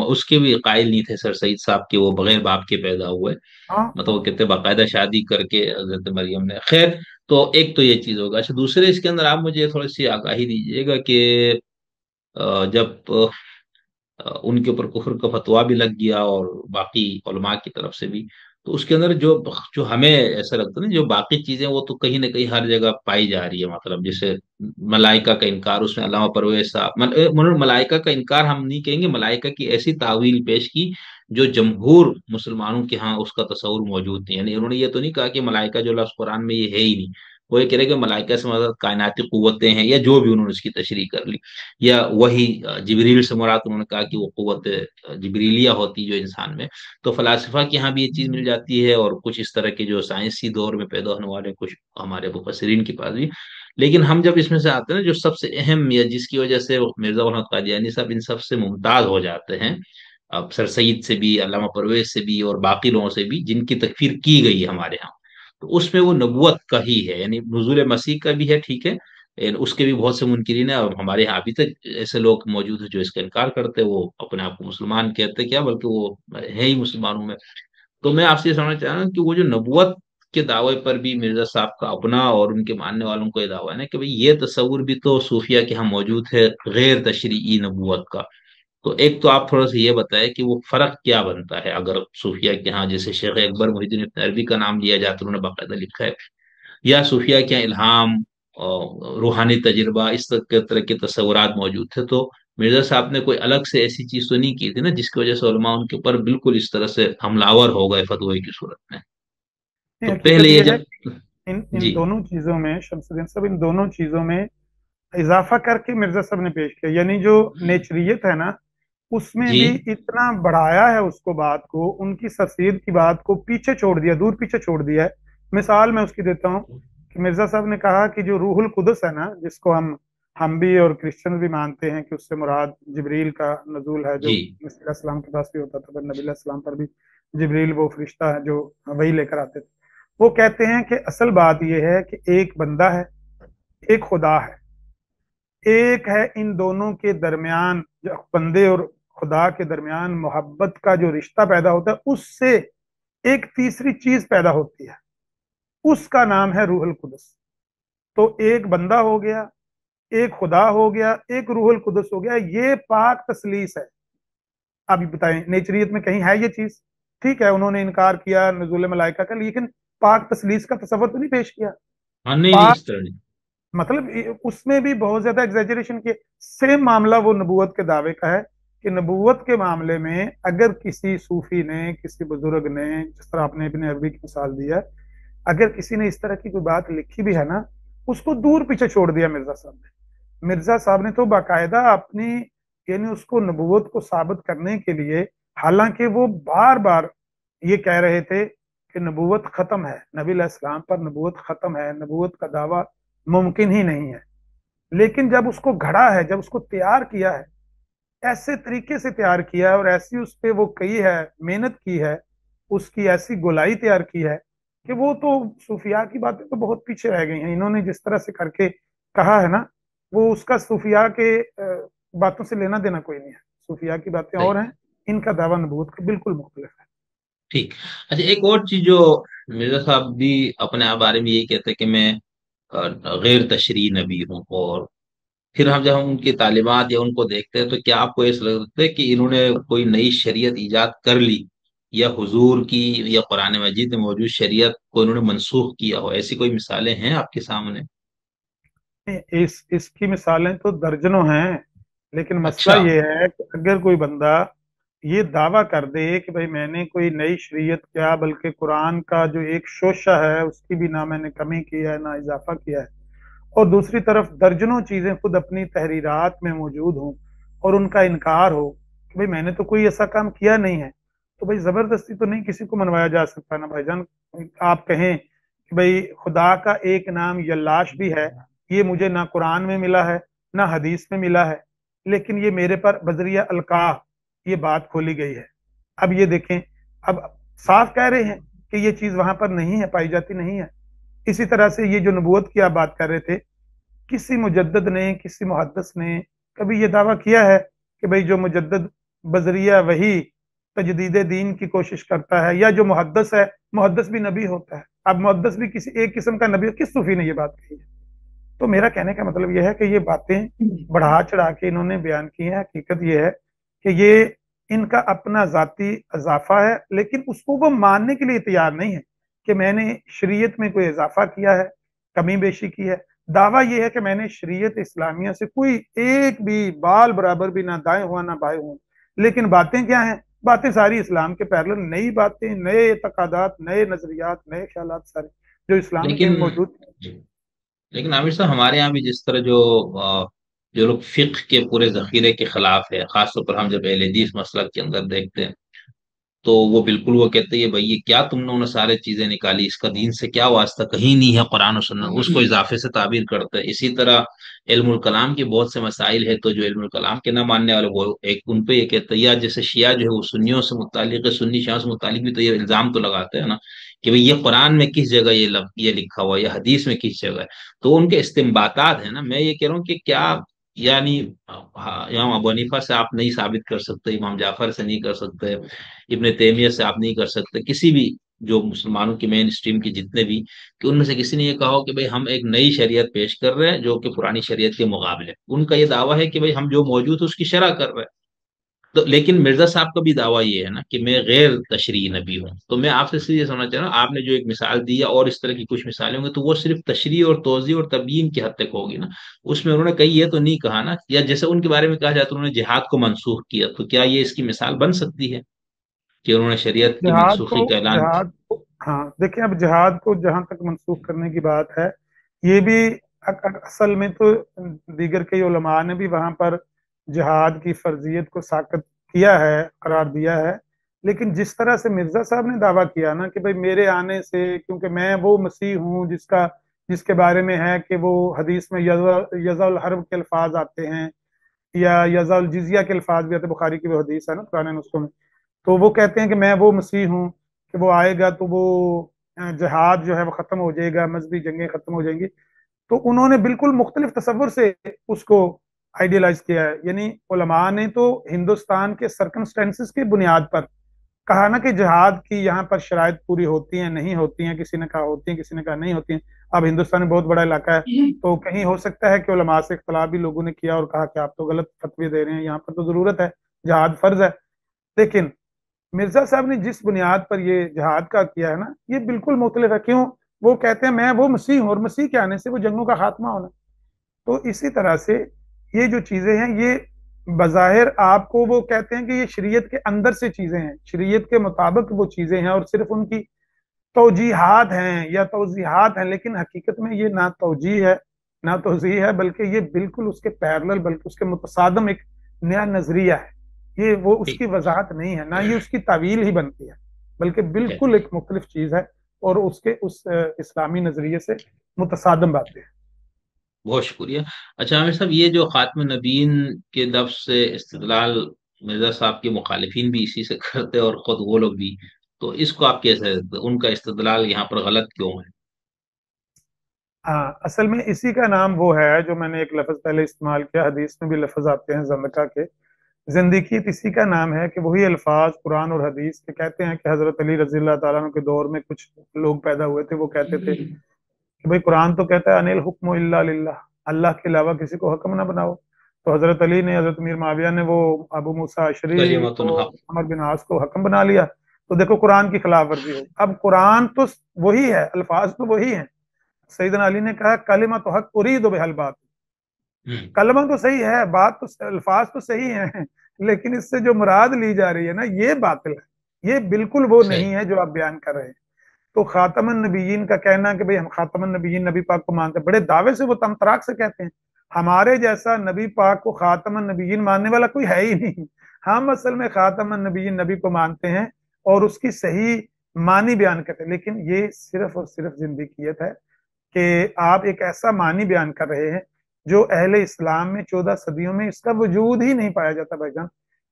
उसके भी कायल नहीं थे सर सईद साहब के, वो बगैर बाप के पैदा हुए। हाँ मतलब वो हाँ। कहते बाकायदा शादी करके हजरत मरियम ने, खैर। तो एक तो ये चीज होगा। अच्छा, दूसरे इसके अंदर आप मुझे थोड़ी सी आगाही दीजिएगा कि जब उनके ऊपर कुफर का फतवा भी लग गया और बाकी उलमा की तरफ से भी, तो उसके अंदर जो जो हमें ऐसा लगता है ना, जो बाकी चीजें वो तो कहीं ना कहीं हर जगह पाई जा रही है। मतलब जैसे मलाइका का इनकार, उसमें अल्लामा परवेज साहब मलाइका का इनकार हम नहीं कहेंगे, मलाइका की ऐसी तावील पेश की जो जमहूर मुसलमानों के यहाँ उसका तस्वुर मौजूद नहीं। यानी उन्होंने ये तो नहीं कहा कि मलाइका जो लफ्ज़ कुरान में ये है ही नहीं। वो ये कह रहे कि मलाइका से मतलब कायनाती कुव्वतें हैं, या जो भी उन्होंने उसकी तशरीह कर ली। या वही जिबरील से मुराद उन्होंने कहा कि वो कुव्वत जिबरीलिया होती जो इंसान में। तो फलासफा के यहाँ भी ये चीज मिल जाती है, और कुछ इस तरह के जो साइंसी दौर में पैदा होने वाले कुछ हमारे मुफस्सिरीन के पास भी। लेकिन हम जब इसमें से आते हैं ना, जो सबसे अहम या जिसकी वजह से मिर्जा गुलाम कादियानी साहब इन सबसे मुमताज हो जाते हैं, अब सर सईद से भी, अल्लामा परवेज से भी, और बाकी लोगों से भी जिनकी तकफीर की गई है हमारे यहाँ, तो उसमें वो नबुवत का ही है। यानी नुज़ूल मसीह का भी है, ठीक है, लेकिन उसके भी बहुत से मुनकिरीन है। और हमारे यहाँ अभी तक ऐसे लोग मौजूद हैं जो इसका इनकार करते हैं, वो अपने आप को मुसलमान कहते क्या, बल्कि वो है ही मुसलमानों में। तो मैं आपसे ये समझना चाह रहा हूँ कि वो जो नबुवत के दावे पर भी मिर्जा साहब का अपना और उनके मानने वालों का ये दावा है ना कि भाई ये तस्वुर भी तो सूफिया के यहाँ मौजूद है, गैर तशरीई नबुवत का। तो एक तो आप थोड़ा सा ये बताएं कि वो फर्क क्या बनता है अगर सूफिया के यहाँ, जैसे शेख अकबर मोहिद्दीन इब्न अरबी का नाम लिया जाता है, उन्होंने बाकायदा लिखा है, या सूफिया के यहाँ इल्हाम और रूहानी तजुर्बा, इस तरह के तस्वुरात मौजूद थे। तो मिर्जा साहब ने कोई अलग से ऐसी चीज तो नहीं की थी ना जिसकी वजह से उलमा उनके ऊपर बिल्कुल इस तरह से हमलावर हो गए फतवे की सूरत में। नहीं, तो हकीकत पहले ये ये है जब। कि इन इन जी। दोनों चीजों में शमसुद्दीन साहब, इन दोनों चीजों में इजाफा करके मिर्जा साहब ने पेश किया। यानी जो नेचरियत है ना, उसमें जी। भी इतना बढ़ाया है उसको, बात को, उनकी सफीद की बात को पीछे छोड़ दिया, दूर पीछे छोड़ दिया है। मिसाल मैं उसकी देता हूँ कि मिर्जा साहब ने कहा कि जो रूहुल कुदस है ना, जिसको हम भी और क्रिश्चियन भी मानते हैं कि उससे मुराद जिब्रील का नजूल है, जो जी। मसीह इस्लाम के पास भी होता था, फिर नबी इस्लाम पर भी जिब्रील वो फरिश्ता है जो वही लेकर आते थे। वो कहते हैं कि असल बात यह है कि एक बंदा है, एक खुदा है, एक है इन दोनों के दरमियान, जो बंदे और खुदा के दरमियान मोहब्बत का जो रिश्ता पैदा होता है, उससे एक तीसरी चीज पैदा होती है, उसका नाम है रूहुल कुदस। तो एक बंदा हो गया, एक खुदा हो गया, एक रूहुल कुदस हो गया, ये पाक तसलीस है। आप बताएं नेचरियत में कहीं है ये चीज? ठीक है, उन्होंने इनकार किया नजुल मलाइका का, लेकिन पाक तसलीस का तस्वर तो नहीं पेश किया। हाँ, नहीं नहीं, पाक इस तरह नहीं। मतलब उसमें भी बहुत ज्यादा एग्जेजरेशन किए। सेम मामला वो नबूवत के दावे का है कि नबूवत के मामले में अगर किसी सूफी ने, किसी बुजुर्ग ने, जिस तरह आपने अपने अरबी की मिसाल दी है, अगर किसी ने इस तरह की कोई बात लिखी भी है ना, उसको दूर पीछे छोड़ दिया मिर्जा साहब ने। मिर्जा साहब ने तो बाकायदा अपनी, यानी उसको नबूवत को साबित करने के लिए, हालांकि वो बार बार ये कह रहे थे कि नबूवत खत्म है, नबी इस्लाम पर नबूवत खत्म है, नबूवत का दावा मुमकिन ही नहीं है, लेकिन जब उसको घड़ा है, जब उसको तैयार किया है, ऐसे तरीके से तैयार किया है और ऐसी उस पे वो कही है, मेहनत की है, उसकी ऐसी गोलाई तैयार की है कि वो तो सूफिया की बातें तो बहुत पीछे रह गई हैं। इन्होंने जिस तरह से करके कहा है ना, वो उसका सूफिया के बातों से लेना देना कोई नहीं है। सूफिया की बातें और सही। हैं, इनका दावा नबूवत का बिल्कुल मुख्तलिफ है। ठीक। अच्छा, एक और चीज जो मिर्जा साहब भी अपने आप बारे में यही कहते हैं कि मैं गैर तशरी नबी हूँ। और फिर हम जब हम उनकी तालीमात या उनको देखते हैं, तो क्या आपको ऐसा लगता है कि इन्होंने कोई नई शरीयत इजाद कर ली या हुजूर की या कुरान मजीद में मौजूद शरीयत को इन्होंने मनसूख किया हो, ऐसी कोई मिसालें हैं आपके सामने? इसकी मिसालें तो दर्जनों हैं, लेकिन मसला अच्छा। ये है कि अगर कोई बंदा ये दावा कर दे कि भाई मैंने कोई नई शरीयत क्या बल्कि कुरान का जो एक शोशा है उसकी भी ना मैंने कमी किया है ना इजाफा किया है, और दूसरी तरफ दर्जनों चीजें खुद अपनी तहरीरात में मौजूद हों और उनका इनकार हो कि भाई मैंने तो कोई ऐसा काम किया नहीं है, तो भाई जबरदस्ती तो नहीं किसी को मनवाया जा सकता ना भाईजान। आप कहें कि भाई खुदा का एक नाम यल्लाश भी है, ये मुझे ना कुरान में मिला है ना हदीस में मिला है, लेकिन ये मेरे पर बजरिया अलकाह ये बात खोली गई है। अब ये देखें, अब साफ कह रहे हैं कि ये चीज वहां पर नहीं है, पाई जाती नहीं है। इसी तरह से ये जो नबूवत की आप बात कर रहे थे, किसी मुजद्दद ने किसी मुहद्दिस ने कभी ये दावा किया है कि भाई जो मुजद्दद बजरिया वही तजदीद दीन की कोशिश करता है, या जो मुहद्दिस है, मुहद्दिस भी नबी होता है। अब मुहद्दिस भी किसी एक किस्म का नबी, किस सूफी ने ये बात कही है? तो मेरा कहने का मतलब यह है कि ये बातें बढ़ा चढ़ा के इन्होंने बयान की है। हकीकत ये है कि ये इनका अपना जाती इजाफा है, लेकिन उसको वो मानने के लिए तैयार नहीं है कि मैंने शरीयत में कोई इजाफा किया है, कमी बेशी की है। दावा यह है कि मैंने शरीयत इस्लामिया से कोई एक भी बाल बराबर भी ना दाएं हुआ ना बाएं हुआ, लेकिन बातें क्या हैं? बातें सारी इस्लाम के पैरेलल, नई बातें, नए तकादात, नए नजरियात, नए ख्यालात सारे जो इस्लाम के लेकिन मौजूद। लेकिन आमिर साहब, हमारे यहाँ भी जिस तरह जो लोग फिक्र के पूरे जखीरे के खिलाफ है, खासतौर पर हम जब अहले हदीस मसलक के अंदर देखते हैं, तो वो बिल्कुल वो कहते हैं भाई ये क्या तुमने सारे चीजें निकाली, इसका दीन से क्या वास्ता, कहीं नहीं है कुरान और सुन्नत, उसको इजाफे से ताबीर करते हैं। इसी तरह इल्मुल कलाम के बहुत से मसाइल है, तो जो इल्मुल कलाम के ना मानने वाले वो एक उन पे ये कहते हैं, या जैसे शिया जो है वो सुन्नियों से मुतालिक है, सुन्नी शिया से मुतालिक भी तो ये इल्जाम तो लगाते हैं ना कि भाई ये कुरान में किस जगह ये ये लिखा हुआ है, या हदीस में किस जगह है। तो उनके इस्तिंबातात है ना, मैं ये कह रहा हूँ कि क्या, यानी हाँ, इमाम अबू हनीफा से आप नहीं साबित कर सकते, इमाम जाफर से नहीं कर सकते, इब्ने तैमिया से आप नहीं कर सकते, किसी भी जो मुसलमानों की मेन स्ट्रीम की जितने भी, कि उनमें से किसी ने ये कहा हो कि भाई हम एक नई शरीयत पेश कर रहे हैं जो कि पुरानी शरीयत के मुकाबले। उनका ये दावा है कि भाई हम जो मौजूद है उसकी शरह कर रहे हैं। तो लेकिन मिर्जा साहब का भी दावा ये है ना कि मैं गैर तशरीह नबी हूँ। तो मैं आपसे सीधे समझना चाह रहा हूँ, आपने जो एक मिसाल दी है और इस तरह की कुछ मिसालें होंगी, तो वो सिर्फ तशरीह और तोज़ी और तबयीन की हद तक होगी ना। उसमें उन्होंने कहीं ये तो नहीं कहा ना, या जैसे उनके बारे में कहा जाता है उन्होंने जिहाद को मनसूख किया, तो क्या ये इसकी मिसाल बन सकती है कि उन्होंने शरीयत की जिहाद को मनसूखी का ऐलान किया? जिहाद को हाँ देखिए, अब जिहाद को जहां तक मंसूख करने की बात है, ये भी असल में तो दीगर के उलमा ने भी वहां पर जिहाद की फर्जियत को साकत किया है, करार दिया है। लेकिन जिस तरह से मिर्जा साहब ने दावा किया ना कि भाई मेरे आने से, क्योंकि मैं वो मसीह हूँ जिसका जिसके बारे में है कि वो हदीस में यज़ल हर्ब के अल्फाज आते हैं, या यज़ल जिजिया के अल्फाज भी आते हैं, बुखारी की वो हदीस है ना पुराने नुस्खों में। तो वो कहते हैं कि मैं वो मसीह हूँ कि वो आएगा तो वो जिहाद जो है वो खत्म हो जाएगा, मजहबी जंगें खत्म हो जाएंगी। तो उन्होंने बिल्कुल मुख्तलिफ तस्वुर से उसको आइडियलाइज किया है। यानी उलमा ने तो हिंदुस्तान के सर्कमस्टेंसेस की बुनियाद पर कहा ना कि जिहाद की यहाँ पर शराइत पूरी होती हैं नहीं होती हैं, किसी ने कहा होती हैं किसी ने कहा नहीं होती हैं। अब हिंदुस्तान में बहुत बड़ा इलाका है, तो कहीं हो सकता है कि उलमा से इख्तलाफ भी लोगों ने किया और कहा कि आप तो गलत फतवे दे रहे हैं, यहाँ पर तो जरूरत है, जिहाद फर्ज है। लेकिन मिर्जा साहब ने जिस बुनियाद पर ये जिहाद का किया है ना, ये बिल्कुल मुख्तलिफ है। क्यों? वो कहते हैं मैं वो मसीह हूँ, और मसीह के आने से वो जंगों का खात्मा होना। तो इसी तरह से ये जो चीजें हैं, ये बज़ाहिर आपको वो कहते हैं कि ये शरीयत के अंदर से चीजें हैं, शरीयत के मुताबिक वो चीजें हैं और सिर्फ उनकी तौजीहात हैं या तौजीहात हैं, लेकिन हकीकत में ये ना तौजीह है ना तौजीह है, बल्कि ये बिल्कुल उसके पैरेलल, बल्कि उसके मुतसादम एक नया नजरिया है। ये वो ठीक उसकी वजाहत नहीं है, ना ये उसकी तावील ही बनती है, बल्कि है। बिल्कुल एक मुख्तलिफ चीज है, और उसके उस इस्लामी नजरिए से मुतसादम बातें हैं। बहुत शुक्रिया। अच्छा आमिर साहब, ये जो खात्म नबीन के लफ्ज से इस्तेदलाल मिर्जा साहब के मुखालिफिन भी इसी से करते हैं और खुद वो लोग भी, तो इसको आप कैसे, उनका इस्तेदलाल यहाँ पर गलत क्यों है? हाँ, असल में इसी का नाम वो है जो मैंने एक लफ्ज पहले इस्तेमाल किया, हदीस में भी लफ्ज आते हैं जंदका के। जिंदगी इसी का नाम है कि वही अल्फाज कुरान और हदीस के कहते हैं कि हजरत अली रजी अल्लाह तआला अन्हु के दौर में कुछ लोग पैदा हुए थे, वो कहते थे कि भाई कुरान तो कहता है अनिल हुक्म इल्ला लिल्लाह, अल्लाह के अलावा किसी को हक्म ना बनाओ। तो हजरत अली ने, हजरत मीर माविया ने वो अबू मूसा अशरी कलिमतुन और हक। अमर बिन आस को हक्म बना लिया। तो देखो कुरान की खिलाफ वर्जी हो। अब कुरान तो वही है, अल्फाज तो वही है। सैयदना अली ने कहा कलिमा तो हक उरीद बिहल बात, हम्म। कलमा तो सही है, बात तो अल्फाज तो सही है, लेकिन इससे जो मुराद ली जा रही है ना, ये बातिल है, ये बिल्कुल वो नहीं सही। है जो आप बयान कर रहे हैं। तो खातमन नबीयीन का कहना कि भाई हम खातमन नबीयीन नबी पाक को मानते हैं, बड़े दावे से वो तमतराक से कहते हैं। हमारे जैसा नबी पाक को खातमन नबीयीन मानने वाला कोई है ही नहीं। हम असल में खातमन नबीयीन नबी को मानते हैं और उसकी सही मानी बयान करते हैं, लेकिन ये सिर्फ और सिर्फ जिंदगीयत है कि आप एक ऐसा मानी बयान कर रहे हैं जो अहले इस्लाम में 14 सदियों में इसका वजूद ही नहीं पाया जाता भाईजान।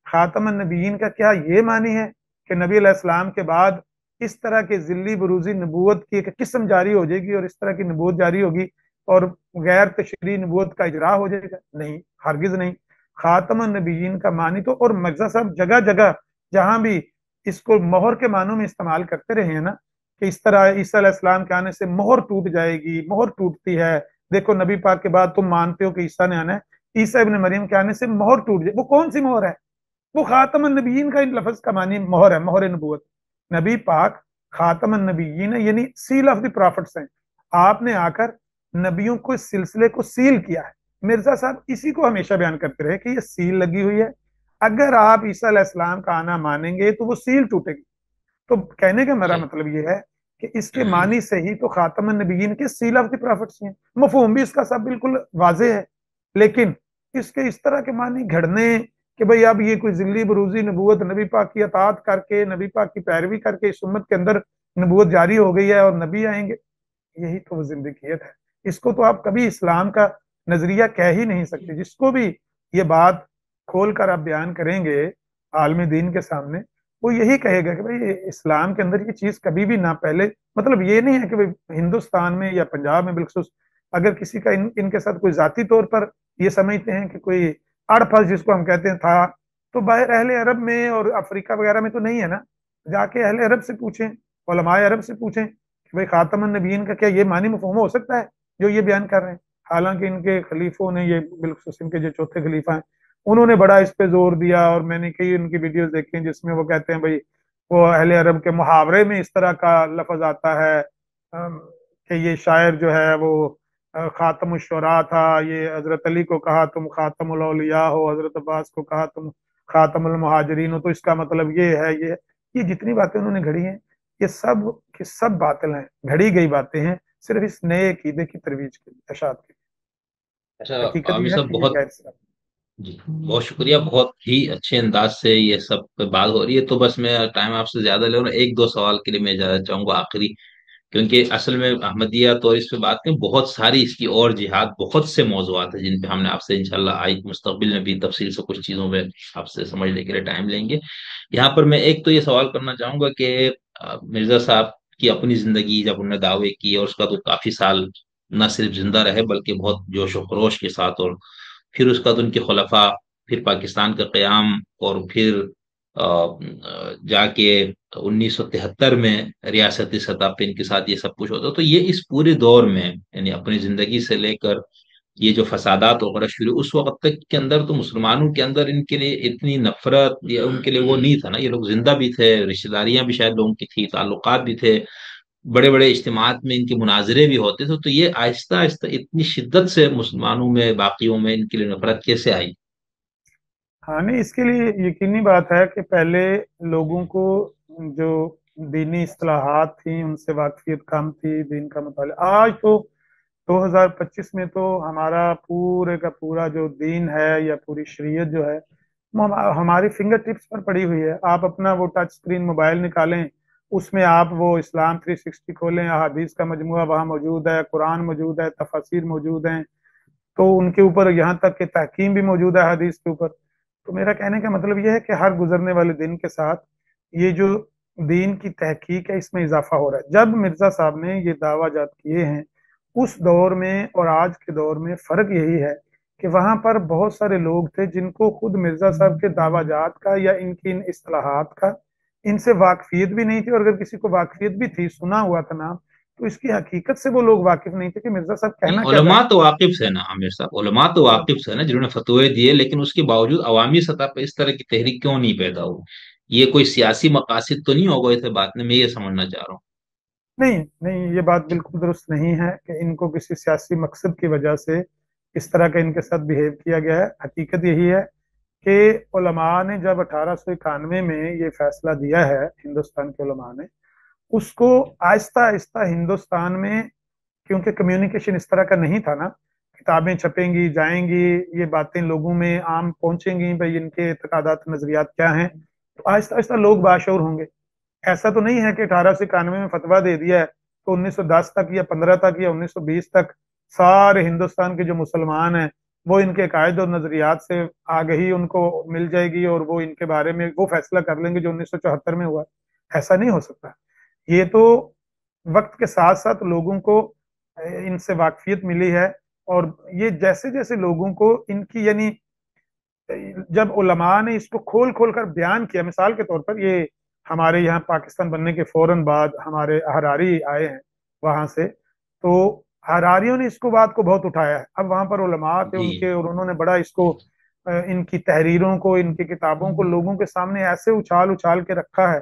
खातमन नबीयीन का क्या ये मानी है कि नबी अलैहिस्सलाम के बाद इस तरह के जिल्ली बरूजी नबूवत की एक किस्म जारी हो जाएगी और इस तरह की नबूवत जारी होगी और गैर तशरीह नबूवत का इजरा हो जाएगा? नहीं, हरगिज नहीं। खातमन नबीयीन का मानी तो, और मिर्जा साहब जगह जगह जहां भी इसको मोहर के मानों में इस्तेमाल करते रहे हैं ना, कि इस तरह ईसा अलैहिस्सलाम के आने से मोहर टूट जाएगी, मोहर टूटती है। देखो नबी पाक के बाद तुम मानते हो कि ईसा ने आना है, ईसा इब्न मरियम के आने से मोहर टूट जाए, वो कौन सी मोहर है? वो खातमन नबीयीन का इन लफ्ज का मानी मोहर है, मोहर नबूवत। नबी पाक खातमन नबीयीन है, यानी सील ऑफ द प्रॉफिट्स हैं। आपने आकर नबियों को इस सिलसिले को सील किया है। मिर्जा साहब इसी को हमेशा बयान करते रहे कि ये सील लगी हुई है, अगर आप ईसा अलैहिस्सलाम का आना मानेंगे तो वो सील टूटेगी। तो कहने का मेरा सही। मतलब ये है कि इसके मानी से ही तो खातमन नबीयीन के सील ऑफ द प्रॉफिट्स हैं। मफहूम भी इसका सब बिल्कुल वाजे है, लेकिन इसके इस तरह के मानी घड़ने कि भाई अब ये कोई जिल्ली बरूजी नबूवत नबी पाक की अतात करके, नबी पाक की पैरवी करके इस उम्मत के अंदर नबूवत जारी हो गई है और नबी आएंगे, यही तो वो जिंदगीयत है। इसको तो आप कभी इस्लाम का नजरिया कह ही नहीं सकते। जिसको भी ये बात खोल कर आप बयान करेंगे आलमी दीन के सामने, वो यही कहेगा कि भाई इस्लाम के अंदर ये चीज कभी भी ना, पहले मतलब ये नहीं है कि भाई हिंदुस्तान में या पंजाब में बिलखसूस अगर किसी का इनके साथ कोई जाती तौर पर ये समझते हैं कि कोई अड़फस जिसको हम कहते हैं था, तो बाहर अहले अरब में और अफ्रीका वगैरह में तो नहीं है ना। जाके अहले अरब से पूछें, उलमाए अरब से पूछें कि भाई खातमुन नबीयीन का क्या ये मानी मफहूम हो सकता है जो ये बयान कर रहे हैं। हालांकि इनके खलीफों ने, ये बिलखसूस इनके जो चौथे खलीफा हैं, उन्होंने बड़ा इस पे जोर दिया और मैंने कई उनकी वीडियोस देखी हैं जिसमें वो कहते हैं भाई वो अहले अरब के मुहावरे में इस तरह का लफ्ज आता है कि ये शायर जो है वो खातमुश शुरा था, ये हजरत अली को कहा तुम खातमुल औलिया हो, हजरत अब्बास को कहा तुम खातमुल मुहाजिरीन हो, तो इसका मतलब ये है। ये जितनी बातें उन्होंने घड़ी हैं, ये सब की सब बातिल हैं, घड़ी गई बातें हैं, सिर्फ इस नए अकीदे की तरवीज के लिए, अशात के अच्छा। लिए। हकीकत आमिर यह है साहब कि ये बहुत, गैर इस्लाम। जी बहुत शुक्रिया, बहुत ही अच्छे अंदाज से ये सब पे बात हो रही है। तो बस मैं टाइम आपसे ज्यादा ले रहा हूँ, एक दो सवाल के लिए मैं ज्यादा चाहूंगा आखिरी, क्योंकि असल में अहमदिया तो इस पे बात करें बहुत सारी, इसकी और जिहाद बहुत से मौजूआत है जिन पे हमने आपसे इंशाल्लाह आई मुस्तकबिल में भी तफसील से कुछ चीजों पे आपसे समझने के लिए टाइम लेंगे। यहाँ पर मैं एक तो ये सवाल करना चाहूंगा कि मिर्जा साहब की अपनी जिंदगी जब उन्होंने दावे की, और उसका तो काफी साल न सिर्फ जिंदा रहे बल्कि बहुत जोश व खरोश के साथ, और फिर उसका तो उनके खुलफा, फिर पाकिस्तान का क़याम, और फिर जाके 1973 में रियासती सतह पे इनके साथ ये सब कुछ होता। तो ये इस पूरे दौर में यानी अपनी जिंदगी से लेकर ये जो फसादात वगैरह शुरू उस वक्त तक के अंदर, तो मुसलमानों के अंदर इनके लिए इतनी नफरत या उनके लिए वो नहीं था ना, ये लोग जिंदा भी थे, रिश्तेदारियां भी शायद लोगों की थी, ताल्लुकात भी थे, बड़े बड़े इज्तिमात में इनके मुनाजरे भी होते थे। तो ये आहिस्ता आहिस्ता इतनी शिद्दत से मुसलमानों में बाकियों में इनके लिए नफरत कैसे आई? हाँ नहीं, इसके लिए यकीनी बात है कि पहले लोगों को जो दीनी इस्तिलाहात थी उनसे वाकफियत कम थी, दीन का मुताला। आज तो 2025 में तो हमारा पूरे का पूरा जो दीन है या पूरी शरीयत जो है वो हमारी फिंगर टिप्स पर पड़ी हुई है। आप अपना वो टच स्क्रीन मोबाइल निकालें, उसमें आप वो इस्लाम 360 खोलें, हदीस का मजमुआ वहाँ मौजूद है, कुरान मौजूद है, तफसीर मौजूद है, तो उनके ऊपर यहाँ तक कि तहकीम भी मौजूद है हदीस के ऊपर। तो मेरा कहने का मतलब यह है कि हर गुजरने वाले दिन के साथ ये जो दीन की तहकीक है इसमें इजाफा हो रहा है। जब मिर्जा साहब ने ये दावाजात किए हैं उस दौर में और आज के दौर में फर्क यही है कि वहां पर बहुत सारे लोग थे जिनको खुद मिर्जा साहब के दावाजात का या इनकी इन इस्तिलाहात का इनसे वाकफियत भी नहीं थी, और अगर किसी को वाकफियत भी थी, सुना हुआ था नाम, तो इसकी हकीकत से वो लोग वाकिफ नहीं थे कि मिर्जा साहब नहीं, कहना क्या उलमा चाहते तो वाकिफ है ना आमिर साहब, उलमा तो हैं। वाकिफ है ना जिन्होंने फतवे दिए, लेकिन उसके बावजूद अवामी सतह पर इस तरह की तहरीक क्यों नहीं पैदा हुई? ये कोई सियासी मकासद तो नहीं हो गए थे बात में, मैं ये समझना चाह रहा हूँ। नहीं नहीं, ये बात बिल्कुल दुरुस्त नहीं है कि इनको किसी सियासी मकसद की वजह से इस तरह का इनके साथ बिहेव किया गया है। हकीकत यही है कि उलमा ने जब 1891 में ये फैसला दिया है, हिंदुस्तान के उलमा ने, उसको आहिस्ता आहिस्ता हिंदुस्तान में, क्योंकि कम्युनिकेशन इस तरह का नहीं था ना, किताबें छपेंगी जाएंगी, ये बातें लोगों में आम पहुंचेंगी, भाई इनके तकादात नजरियात क्या हैं, तो आहिस्ता आहिस्ता लोग बाशऊर होंगे। ऐसा तो नहीं है कि 1891 में फतवा दे दिया है तो 1910 तक या 15 तक या 1920 तक सारे हिंदुस्तान के जो मुसलमान हैं वो इनके कायद और नजरियात से आगही उनको मिल जाएगी और वो इनके बारे में वो फैसला कर लेंगे जो 1974 में हुआ। ऐसा नहीं हो सकता। ये तो वक्त के साथ साथ लोगों को इनसे वाकफियत मिली है, और ये जैसे जैसे लोगों को इनकी, यानी जब उलमा ने इसको खोल खोल कर बयान किया, मिसाल के तौर पर ये हमारे यहाँ पाकिस्तान बनने के फौरन बाद हमारे हरारी आए हैं वहां से, तो हरारियों ने इसको बात को बहुत उठाया है। अब वहां पर उलमा थे जी उनके, और उन्होंने बड़ा इसको इनकी तहरीरों को, इनकी किताबों को लोगों के सामने ऐसे उछाल उछाल के रखा है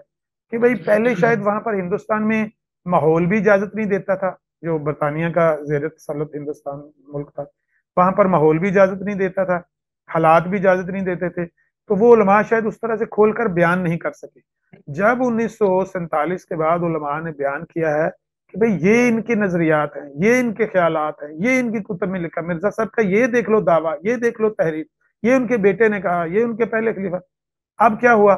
कि भाई पहले शायद वहां पर हिंदुस्तान में माहौल भी इजाजत नहीं देता था, जो बरतानिया का जेर तसल्लुत हिंदुस्तान मुल्क था, वहां पर माहौल भी इजाजत नहीं देता था, हालात भी इजाजत नहीं देते थे, तो वो उलमा शायद उस तरह से खोलकर बयान नहीं कर सके। जब 1947 के बाद उलमा ने बयान किया है कि भाई ये इनके नजरियात हैं, ये इनके ख्यालात हैं, ये इनकी कुतुब में लिखा, मिर्जा साहब का ये देख लो दावा, ये देख लो तहरीर, ये उनके बेटे ने कहा, ये उनके पहले खलीफा। अब क्या हुआ,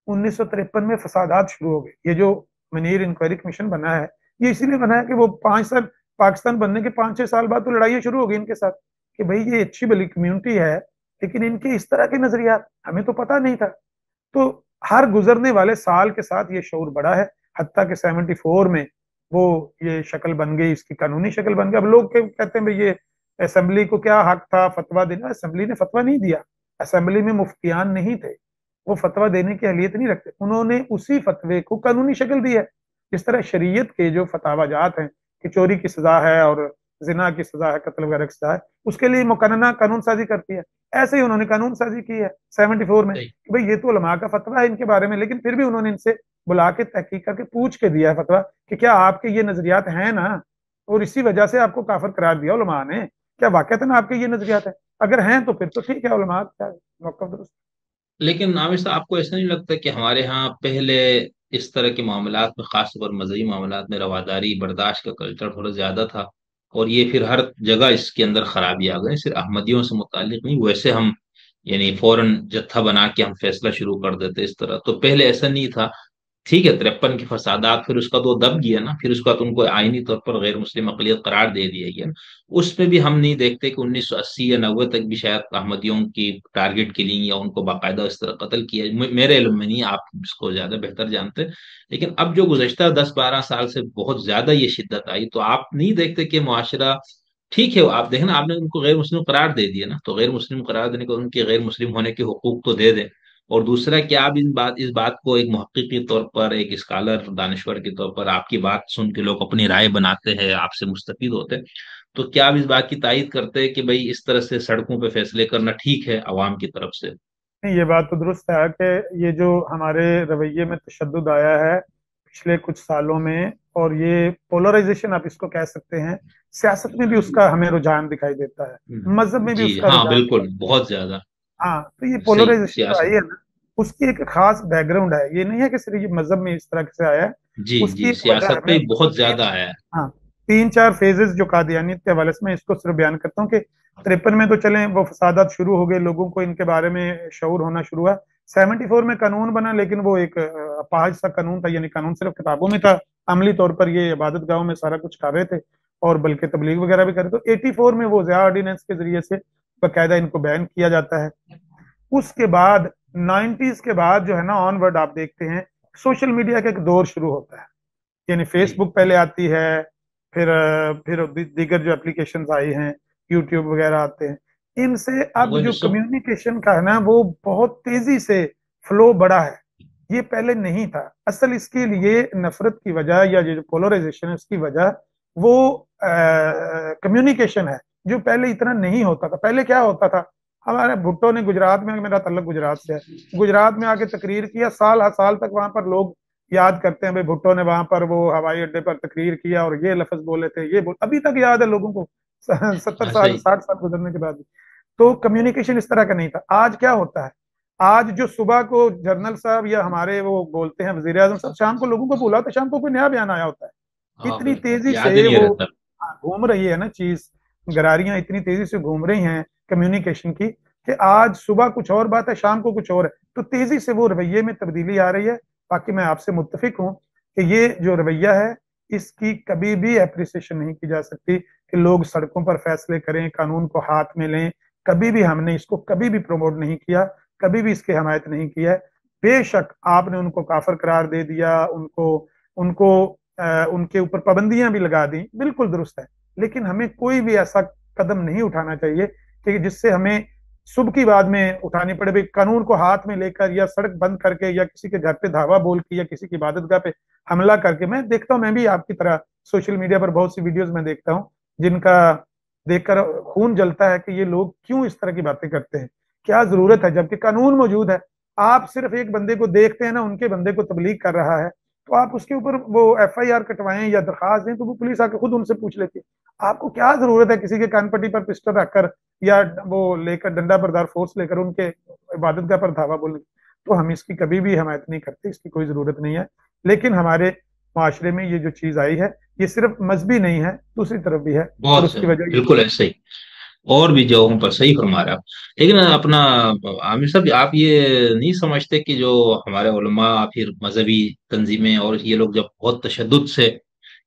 1953 में फसादात शुरू हो गए। ये जो मनीर इंक्वायरी कमीशन बना है, ये इसीलिए बना है कि वो 5 साल, पाकिस्तान बनने के 5-6 साल बाद तो लड़ाइयाँ शुरू हो गई इनके साथ कि भाई ये अच्छी भली कम्युनिटी है लेकिन इनके इस तरह के नजरियात हमें तो पता नहीं था। तो हर गुजरने वाले साल के साथ ये शऊर बढ़ा है, हत्ता कि 74 में वो ये शक्ल बन गई, इसकी कानूनी शक्ल बन गई। अब लोग कहते हैं भाई ये असेंबली को क्या हक था फतवा देना, असेंबली ने फतवा नहीं दिया, असेंबली में मुफ्तियान नहीं थे, वो फतवा देने की अहलियत नहीं रखते, उन्होंने उसी फतवे को कानूनी शक्ल दी है। जिस तरह शरीयत के जो फतावाजात हैं कि चोरी की सजा है और जिना की सजा है, कत्ल वगैरह की सजा है, उसके लिए मुकन्ना कानून साजी करती है, ऐसे ही उन्होंने कानून साजी की है 74 में सही। कि भाई ये तो उलमा का फतवा है इनके बारे में, लेकिन फिर भी उन्होंने इनसे बुला के तहकीक करके पूछ के दिया है फतवा कि क्या आपके ये नजरियात हैं ना, और इसी वजह से आपको काफिर करार दिया उलमा ने, क्या वाकई आपके ये नजरियात है, अगर हैं तो फिर तो ठीक है, उलमा क्या मौका दुरुस्त। लेकिन आमिर साहब, आपको ऐसा नहीं लगता कि हमारे यहाँ पहले इस तरह के मामलात में, खासतौर पर मजहबी मामलात में, रवादारी बर्दाश्त का कल्चर थोड़ा ज्यादा था, और ये फिर हर जगह इसके अंदर खराबी आ गई, सिर्फ अहमदियों से मुतालिक नहीं, वैसे हम यानी फौरन जत्था बना के हम फैसला शुरू कर देते इस तरह, तो पहले ऐसा नहीं था। ठीक है, 53 के फसादात, फिर उसका तो दब गया ना, फिर उसका तो उनको आईनी तौर पर गैर मुस्लिम अकलियत करार दे दिया गया। उसमें भी हम नहीं देखते कि 1980 या 90 तक भी शायद अहमदियों की टारगेट किलिंग या उनको बाकायदा इस तरह कत्ल किया, मेरे इल्म में नहीं, आप इसको ज्यादा बेहतर जानते हैं। लेकिन अब जो गुज़श्ता 10-12 साल से बहुत ज्यादा ये शिद्दत आई, तो आप नहीं देखते कि मुआशरा, ठीक है, आप देखना, आपने उनको गैर मुस्लिम करार दे दिया ना, तो गैर मुस्लिम करार देने को उनके गैर मुस्लिम होने के हुकूक तो दे दें। और दूसरा, क्या आप इस बात को एक मुहक्किक के तौर पर, एक स्कॉलर दानश्वर के तौर पर, आपकी बात सुन के लोग अपनी राय बनाते हैं, आपसे मुस्तफीद होते हैं, तो क्या आप इस बात की तायद करते हैं कि भाई इस तरह से सड़कों पे फैसले करना ठीक है अवाम की तरफ से? नहीं, ये बात तो दुरुस्त है कि ये जो हमारे रवैये में तशद्दुद आया है पिछले कुछ सालों में, और ये पोलराइजेशन आप इसको कह सकते हैं, सियासत में भी उसका हमें रुझान दिखाई देता है, मजहब में भी जी उसका हाँ, रुझान बिल्कुल, दिखाई देता बहुत ज्यादा। है। हाँ, तो ये सही, पोलराइजेशन जो आई सियासत। है ना, उसकी एक खास बैकग्राउंड है, ये नहीं है कि सिर्फ ये मजहब में इस तरह से आया है, जी उसकी जी, एक वजह है। सियासत मैं पे इसको बहुत तीन, ज्यादा आया है। हाँ, 3-4 फेजेस जो कादियानियत के हवाले से मैं इसको सिर्फ बयान करता हूँ कि 53 में तो चले वो फसादात शुरू हो गए, लोगों को इनके बारे में शऊर होना शुरू हुआ। 74 में कानून बना, लेकिन वो एक अपाहज सा कानून था, यानी कानून सिर्फ किताबों में था, अमली तौर पर ये इबादत गाहों में सारा कुछ कर रहे थे और बल्कि तबलीग वगैरह भी कर रहे थे। तो 84 में वो ज़िया ऑर्डिनेंस के जरिए से बाकायदा इनको बैन किया जाता है। उसके बाद 90s के बाद जो है ना ऑनवर्ड आप देखते हैं सोशल मीडिया का एक दौर शुरू होता है, यानी जी, फेसबुक पहले आती है, फिर दीगर जो एप्लीकेशन आई हैं, यूट्यूब वगैरह आते हैं, इनसे अब वो जो निश्चित। कम्युनिकेशन का है ना वो बहुत तेजी से फ्लो बढ़ा है। ये पहले नहीं था। असल इसके लिए नफरत की वजह या ये जो पोलराइजेशन है उसकी वजह वो कम्युनिकेशन है, जो पहले इतना नहीं होता था। पहले क्या होता था, हमारे भुट्टो ने गुजरात में, मेरा ताल्लुक गुजरात से है, गुजरात में आके तकरीर किया, साल हर साल तक वहां पर लोग याद करते हैं भाई भुट्टो ने वहां पर वो हवाई अड्डे पर तकरीर किया और ये लफ्ज बोले थे, ये बोल, अभी तक याद है लोगों को 70 साल सही। 60 साल गुजरने के बाद भी। तो कम्युनिकेशन इस तरह का नहीं था। आज क्या होता है, आज जो सुबह को जनरल साहब या हमारे वो बोलते हैं वजीर आजम साहब, शाम को लोगों को भूला तो शाम को कोई नया बयान आया होता है। हाँ इतनी बिल्कुल, तेजी याद ही से नहीं वो रहता। घूम रही है ना चीज, गरारियां इतनी तेजी से घूम रही हैं कम्युनिकेशन की, कि आज सुबह कुछ और बात है, शाम को कुछ और है। तो तेजी से वो रवैये में तब्दीली आ रही है। बाकी मैं आपसे मुत्तफिक हूँ कि ये जो रवैया है, इसकी कभी भी एप्रिसिएशन नहीं की जा सकती कि लोग सड़कों पर फैसले करें, कानून को हाथ में लें। कभी भी हमने इसको कभी भी प्रमोट नहीं किया, कभी भी इसकी हमायत नहीं की है। बेशक आपने उनको काफिर करार दे दिया, उनको उनको उनके ऊपर पाबंदियां भी लगा दी, बिल्कुल दुरुस्त है। लेकिन हमें कोई भी ऐसा कदम नहीं उठाना चाहिए कि जिससे हमें सुबह की बाद में उठानी पड़े, भाई कानून को हाथ में लेकर या सड़क बंद करके या किसी के घर पे धावा बोल के या किसी की इबादतगाह पे हमला करके। मैं देखता हूँ, मैं भी आपकी तरह सोशल मीडिया पर बहुत सी वीडियोस में देखता हूँ जिनका देखकर खून जलता है कि ये लोग क्यों इस तरह की बातें करते हैं, क्या जरूरत है, जबकि कानून मौजूद है। आप सिर्फ एक बंदे को देखते हैं ना, उनके बंदे को तबलीग कर रहा है, तो आप उसके ऊपर वो FIR कटवाएं या दरखास्त दें, तो वो पुलिस आके खुद उनसे पूछ लेती है। आपको क्या जरूरत है किसी के कान पट्टी पर पिस्टल रखकर या वो लेकर डंडा बरदार फोर्स लेकर उनके इबादतगाह पर धावा बोलने की। तो हम इसकी कभी भी हमायत नहीं करते, इसकी कोई जरूरत नहीं है। लेकिन हमारे माशरे में ये जो चीज आई है, ये सिर्फ मजहबी नहीं है, दूसरी तरफ भी है। और बहुत उसकी सही, वजह ये बिल्कुल ऐसे ही। और भी जगहों पर सही फरमा रहे आप। लेकिन अपना आमिर साहब, आप ये नहीं समझते कि जो हमारे उलमा फिर मजहबी तंजीमें और ये लोग जब बहुत तशद्दुद से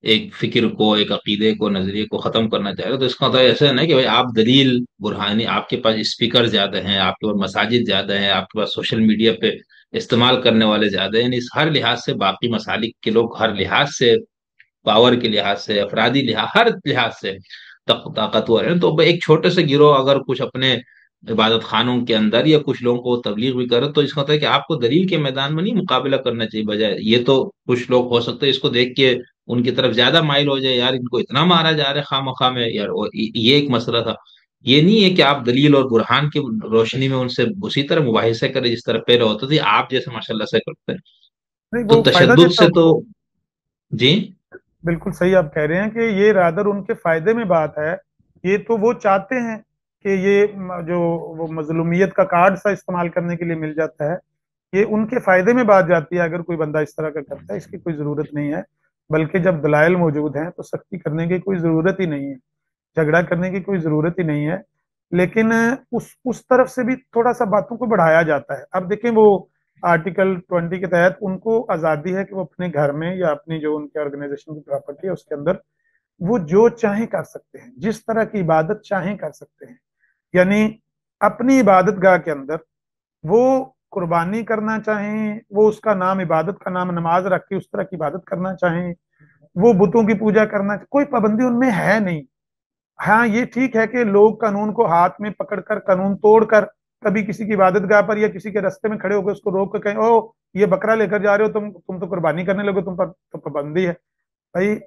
एक फिक्र को, एक अकीदे को, नजरिए को खत्म करना चाह रहे हो, तो इसका मतलब ऐसा है ना कि भाई आप दलील बुरहानी, आपके पास स्पीकर ज्यादा हैं, आपके पास मसाजिद ज्यादा हैं, आपके पास सोशल मीडिया पे इस्तेमाल करने वाले ज्यादा हैं, यानी इस हर लिहाज से बाकी मसालिक के लोग हर लिहाज से, पावर के लिहाज से, अफराधी लिहाज, हर लिहाज से ताकतवर है। तो एक छोटे से गिरोह अगर कुछ अपने इबादत खानों के अंदर या कुछ लोगों को तबलीग भी करे, तो इसका मतलब है कि आपको दलील के मैदान में नहीं मुकाबला करना चाहिए। बजाय ये तो कुछ लोग हो सकते हैं इसको देख के उनकी तरफ ज्यादा माइल हो जाए, यार इनको इतना मारा जा रहा है खाम खा में यार, और ये एक मसला था। ये नहीं है कि आप दलील और बुरहान की रोशनी में उनसे उसी तरह मुबाहिसे करें जिस तरह पहले होते थे, आप जैसे माशाल्लाह से करते हैं। नहीं, तो वो फायदा तशद्दुद देता से तो, उनको। जी। बिल्कुल सही आप कह रहे हैं कि ये रादर उनके फायदे में बात है। ये तो वो चाहते हैं कि ये जो वो मजलूमियत का कार्ड सा इस्तेमाल करने के लिए मिल जाता है, ये उनके फायदे में बात जाती है अगर कोई बंदा इस तरह का करता है। इसकी कोई जरूरत नहीं है। बल्कि जब दलाइल मौजूद हैं तो सख्ती करने की कोई जरूरत ही नहीं है, झगड़ा करने की कोई जरूरत ही नहीं है। लेकिन उस तरफ से भी थोड़ा सा बातों को बढ़ाया जाता है। अब देखें, वो आर्टिकल 20 के तहत उनको आजादी है कि वो अपने घर में या अपनी जो उनके ऑर्गेनाइजेशन की प्रॉपर्टी है उसके अंदर वो जो चाहे कर सकते हैं, जिस तरह की इबादत चाहे कर सकते हैं। यानी अपनी इबादत गाह के अंदर वो कुर्बानी करना चाहें, वो उसका नाम इबादत का नाम नमाज रख के उस तरह की इबादत करना चाहें, वो बुतों की पूजा करना, कोई पाबंदी उनमें है नहीं। हाँ, ये ठीक है कि लोग कानून को हाथ में पकड़कर, कानून तोड़कर, कभी किसी की इबादत गाह पर या किसी के रास्ते में खड़े होकर उसको रोक कर कहें, ओ ये बकरा लेकर जा रहे हो, तुम तो कुर्बानी करने लगे, तुम पर तो पाबंदी है। भाई,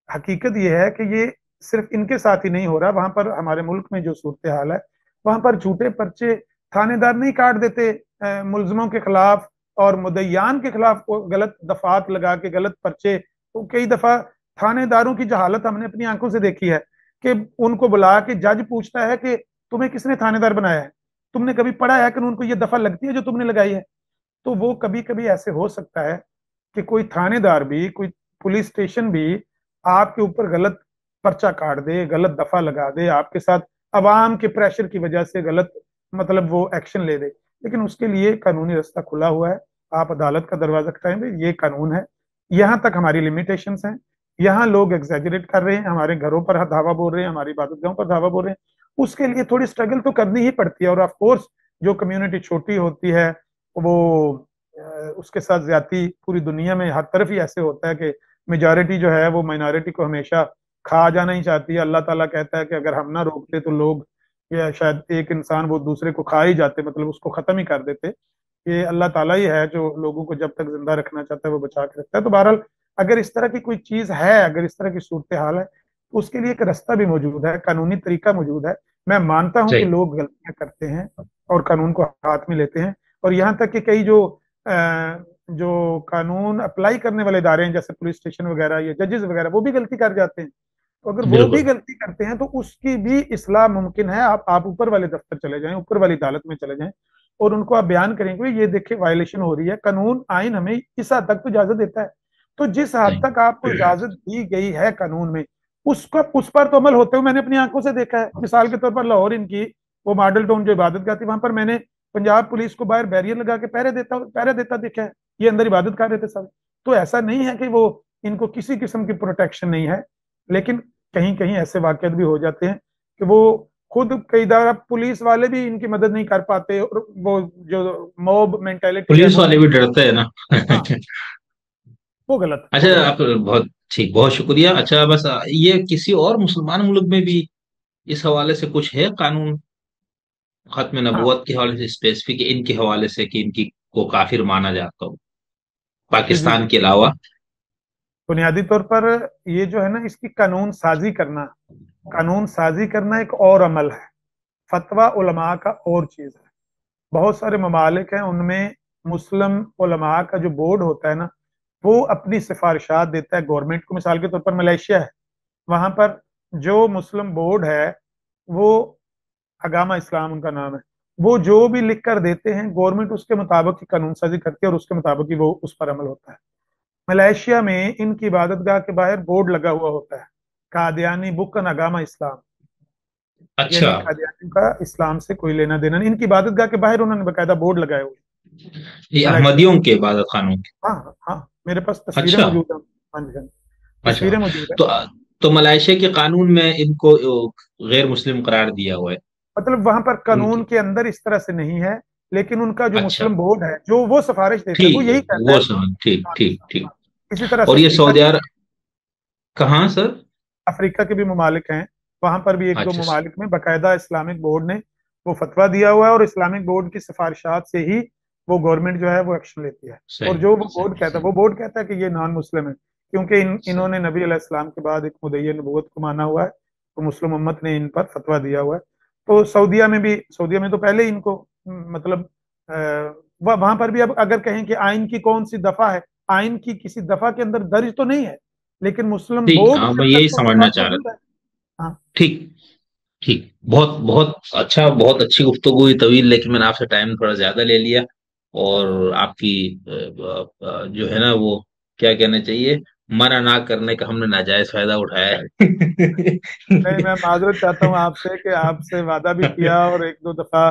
हकीकत ये है कि ये सिर्फ इनके साथ ही नहीं हो रहा, वहां पर हमारे मुल्क में जो सूरत हाल है, वहां पर झूठे पर्चे थानेदार नहीं काट देते मुलजमों के खिलाफ और मुद्दईयान के खिलाफ, वो गलत दफात लगा के गलत पर्चे। तो कई दफा थानेदारों की जहालत हमने अपनी आंखों से देखी है कि उनको बुला के जज पूछता है कि तुम्हें किसने थानेदार बनाया है, तुमने कभी पढ़ा है कानून को, ये दफा लगती है जो तुमने लगाई है। तो वो कभी कभी ऐसे हो सकता है कि कोई थानेदार भी, कोई पुलिस स्टेशन भी आपके ऊपर गलत पर्चा काट दे, गलत दफा लगा दे, आपके साथ अवाम के प्रेशर की वजह से गलत मतलब वो एक्शन ले दे। लेकिन उसके लिए कानूनी रास्ता खुला हुआ है, आप अदालत का दरवाजा खटखटाएंगे, ये कानून है। यहाँ तक हमारी लिमिटेशंस हैं। यहाँ लोग एग्जेजरेट कर रहे हैं, हमारे घरों पर धावा बोल रहे हैं, हमारी इबादतगाहों पर धावा बोल रहे हैं। उसके लिए थोड़ी स्ट्रगल तो करनी ही पड़ती है। और ऑफ कोर्स जो कम्युनिटी छोटी होती है, वो उसके साथ ज्यादती पूरी दुनिया में हर तरफ ही ऐसे होता है कि मेजॉरिटी जो है वो माइनॉरिटी को हमेशा खा जाना ही चाहती है। अल्लाह ताला कहता है कि अगर हम ना रोकते तो लोग, या शायद एक इंसान वो दूसरे को खा ही जाते, मतलब उसको खत्म ही कर देते। ये अल्लाह ताला ही है जो लोगों को जब तक जिंदा रखना चाहता है वो बचा के रखता है। तो बहरहाल, अगर इस तरह की कोई चीज है, अगर इस तरह की सूरत हाल है, तो उसके लिए एक रास्ता भी मौजूद है, कानूनी तरीका मौजूद है। मैं मानता हूं कि सही। लोग गलतियां करते हैं और कानून को हाथ में लेते हैं, और यहाँ तक कि कई जो कानून अप्लाई करने वाले इदारे हैं जैसे पुलिस स्टेशन वगैरह या जजेस वगैरह, वो भी गलती कर जाते हैं। तो अगर वो भी बिल्कुल। गलती करते हैं तो उसकी भी इस्लाह मुमकिन है। आप ऊपर वाले दफ्तर चले जाएं, ऊपर वाली अदालत में चले जाएं, और उनको आप बयान करेंगे ये देखिए वायलेशन हो रही है, कानून आइन हमें इस हद तक तो इजाजत देता है। तो जिस हद सही। तक आपको इजाजत दी गई है कानून में, उसका उस पर तो अमल होते हुए मैंने अपनी आंखों से देखा है। मिसाल के तौर पर लाहौर इनकी वो मॉडल टाउन जो इबादत गाह थी, वहां पर मैंने पंजाब पुलिस को बाहर बैरियर लगा के पहरे देता देखा है। ये अंदर इबादत कर रहे थे सब। तो ऐसा नहीं है कि वो इनको किसी किस्म की प्रोटेक्शन नहीं है, लेकिन कहीं कहीं ऐसे वाकयात भी हो जाते हैं कि वो खुद कई बार पुलिस वाले भी इनकी मदद नहीं कर पाते, और वो जो मॉब मेंटेलिटी है पुलिस वो वाले भी डरते हैं ना। हाँ, वो गलत है, अच्छा, वो गलत आप बहुत ठीक, बहुत शुक्रिया। अच्छा, बस ये किसी और मुसलमान मुल्क में भी इस हवाले से कुछ है कानून, खत्म है। हाँ नबूवत के हवाले से स्पेसिफिक इनके हवाले से कि इनकी को काफिर माना जाता हो, जी जी जी। पाकिस्तान के अलावा? बुनियादी तौर पर ये जो है ना, इसकी कानून साजी करना एक और अमल है, फतवा उलमा का और चीज है। बहुत सारे ममालिक हैं, उनमें मुस्लिम उलमा का जो बोर्ड होता है ना, वो अपनी सिफारिशात देता है गवर्नमेंट को। मिसाल के तौर पर मलेशिया है, वहां पर जो मुस्लिम बोर्ड है वो अगामा इस्लाम उनका नाम है, वो जो भी लिख कर देते हैं गवर्नमेंट उसके मुताबिक ही कानून साजी करती है और उसके मुताबिक ही वो उस पर अमल होता है। मलेशिया में इनकी इबादतगाह के बाहर बोर्ड लगा हुआ होता है, कादियानी बुक अगामा इस्लाम, अच्छा। यानी कादियानी का इस्लाम से कोई लेना देना नहीं। इनकी इबादतगाह के बाहर उन्होंने बकायदा बोर्ड लगाए हुए ये हैं मलेशिया में। अहमदियों के इबादत खानों के? हाँ हाँ हाँ, मेरे पास तस्वीरें अच्छा। मौजूद हैं। हाँ जी हाँ जी, अच्छा। तस्वीरें मौजूद है। तो तो मलेशिया के कानून में इनको गैर मुस्लिम करार दिया हुआ है मतलब वहां पर कानून उनके? के अंदर इस तरह से नहीं है, लेकिन उनका जो अच्छा, मुस्लिम बोर्ड है जो वो सिफारिश देता है वो ठीक है, यही कहता वो है। समझ, ठीक हाँ, ठीक ठीक। हाँ। इसी तरह से और ये सऊदी अरब कहाँ सर? अफ्रीका के भी ममालिक हैं, वहां पर भी एक दो अच्छा। ममालिक में बाकायदा इस्लामिक बोर्ड ने वो फतवा दिया हुआ है, और इस्लामिक बोर्ड की सिफारिशात से ही वो गवर्नमेंट जो है वो एक्शन लेती है। और सही जो वो सही बोर्ड कहता है, सही वो बोर्ड कहता है कि ये नॉन मुस्लिम है, क्योंकि सही। इन्होंने नबी अलैहिस्सलाम के बाद एक मुदय्यन नबूवत को माना हुआ है, तो मुस्लिम उम्मत ने इन पर फतवा दिया हुआ है। तो सऊदीया में तो पहले ही इनको मतलब वहां पर भी अब अगर कहें कि आइन की कौन सी दफा है, आइन की किसी दफा के अंदर दर्ज तो नहीं है, लेकिन मुस्लिम ठीक, बोर्ड हाँ, के मैं अंदर यही तो समझना बात चाह रहा मौजूद था। है। हाँ ठीक ठीक, बहुत बहुत अच्छा, बहुत अच्छी गुफ्तगू हुई, तवील, लेकिन मैंने आपसे टाइम थोड़ा ज्यादा ले लिया। और आपकी जो है ना वो, क्या कहना चाहिए, मना ना करने का हमने नाजायज फायदा उठाया नहीं, मैं माजरत चाहता हूँ आपसे कि आपसे वादा भी किया है। और एक दो दफा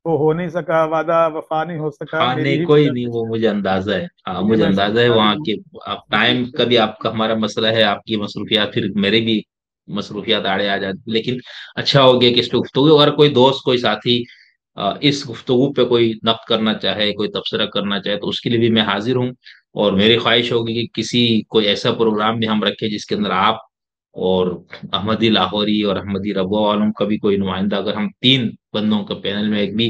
वो हो नहीं सका, वादा वफा नहीं हो सका, हाँ मेरी नहीं, ही कोई वजह नहीं, से। वो मुझे अंदाजा है, हाँ ये मुझे मैं अंदाजा है समझदारी वहाँ हूँ। के। आप जी जी टाइम जी। का भी आपका हमारा मसला है, आपकी मसरूफियात फिर मेरे भी मसरूफियात आड़े आ जाती, लेकिन अच्छा हो गया कि इस पे गुफ्तगू, अगर कोई दोस्त कोई साथी इस गुफ्तगू पे कोई नक़्द करना चाहे, कोई तबसरा करना चाहे, तो उसके लिए भी मैं हाजिर हूँ। और मेरी ख्वाहिश होगी कि किसी कोई ऐसा प्रोग्राम भी हम रखें जिसके अंदर आप और अहमदी लाहौरी और अहमदी रबुआ वालों का भी कोई नुमाइंदा, अगर हम तीन बंदों का पैनल में एक भी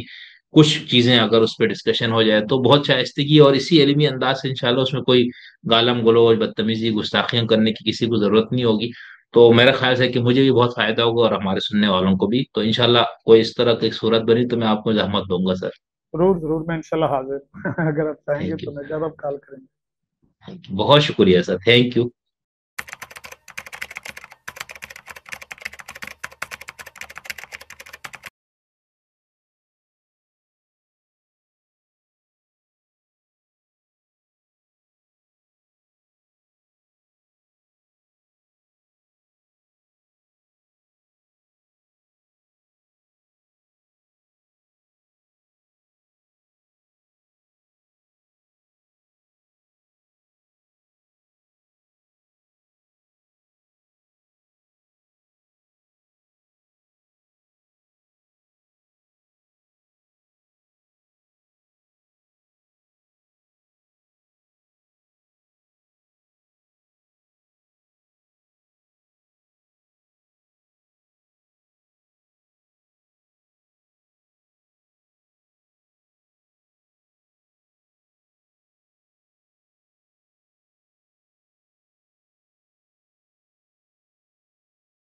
कुछ चीजें अगर उस पर डिस्कशन हो जाए तो बहुत शाइस्तगी और इसी इल्मी अंदाज से इंशाल्लाह उसमें कोई गालम गलोच बदतमीजी गुस्ताखियां करने की किसी को जरूरत नहीं होगी। तो मेरा ख्याल है कि मुझे भी बहुत फायदा होगा और हमारे सुनने वालों को भी। तो इंशाल्लाह कोई इस तरह की सूरत बनी तो मैं आपको जहमत दूंगा सर। जरूर जरूर, मैं इंशाल्लाह हाजिर अगर आप चाहेंगे थैंक यू। तो मैं जब आप कॉल करेंगे। बहुत शुक्रिया सर, थैंक यू।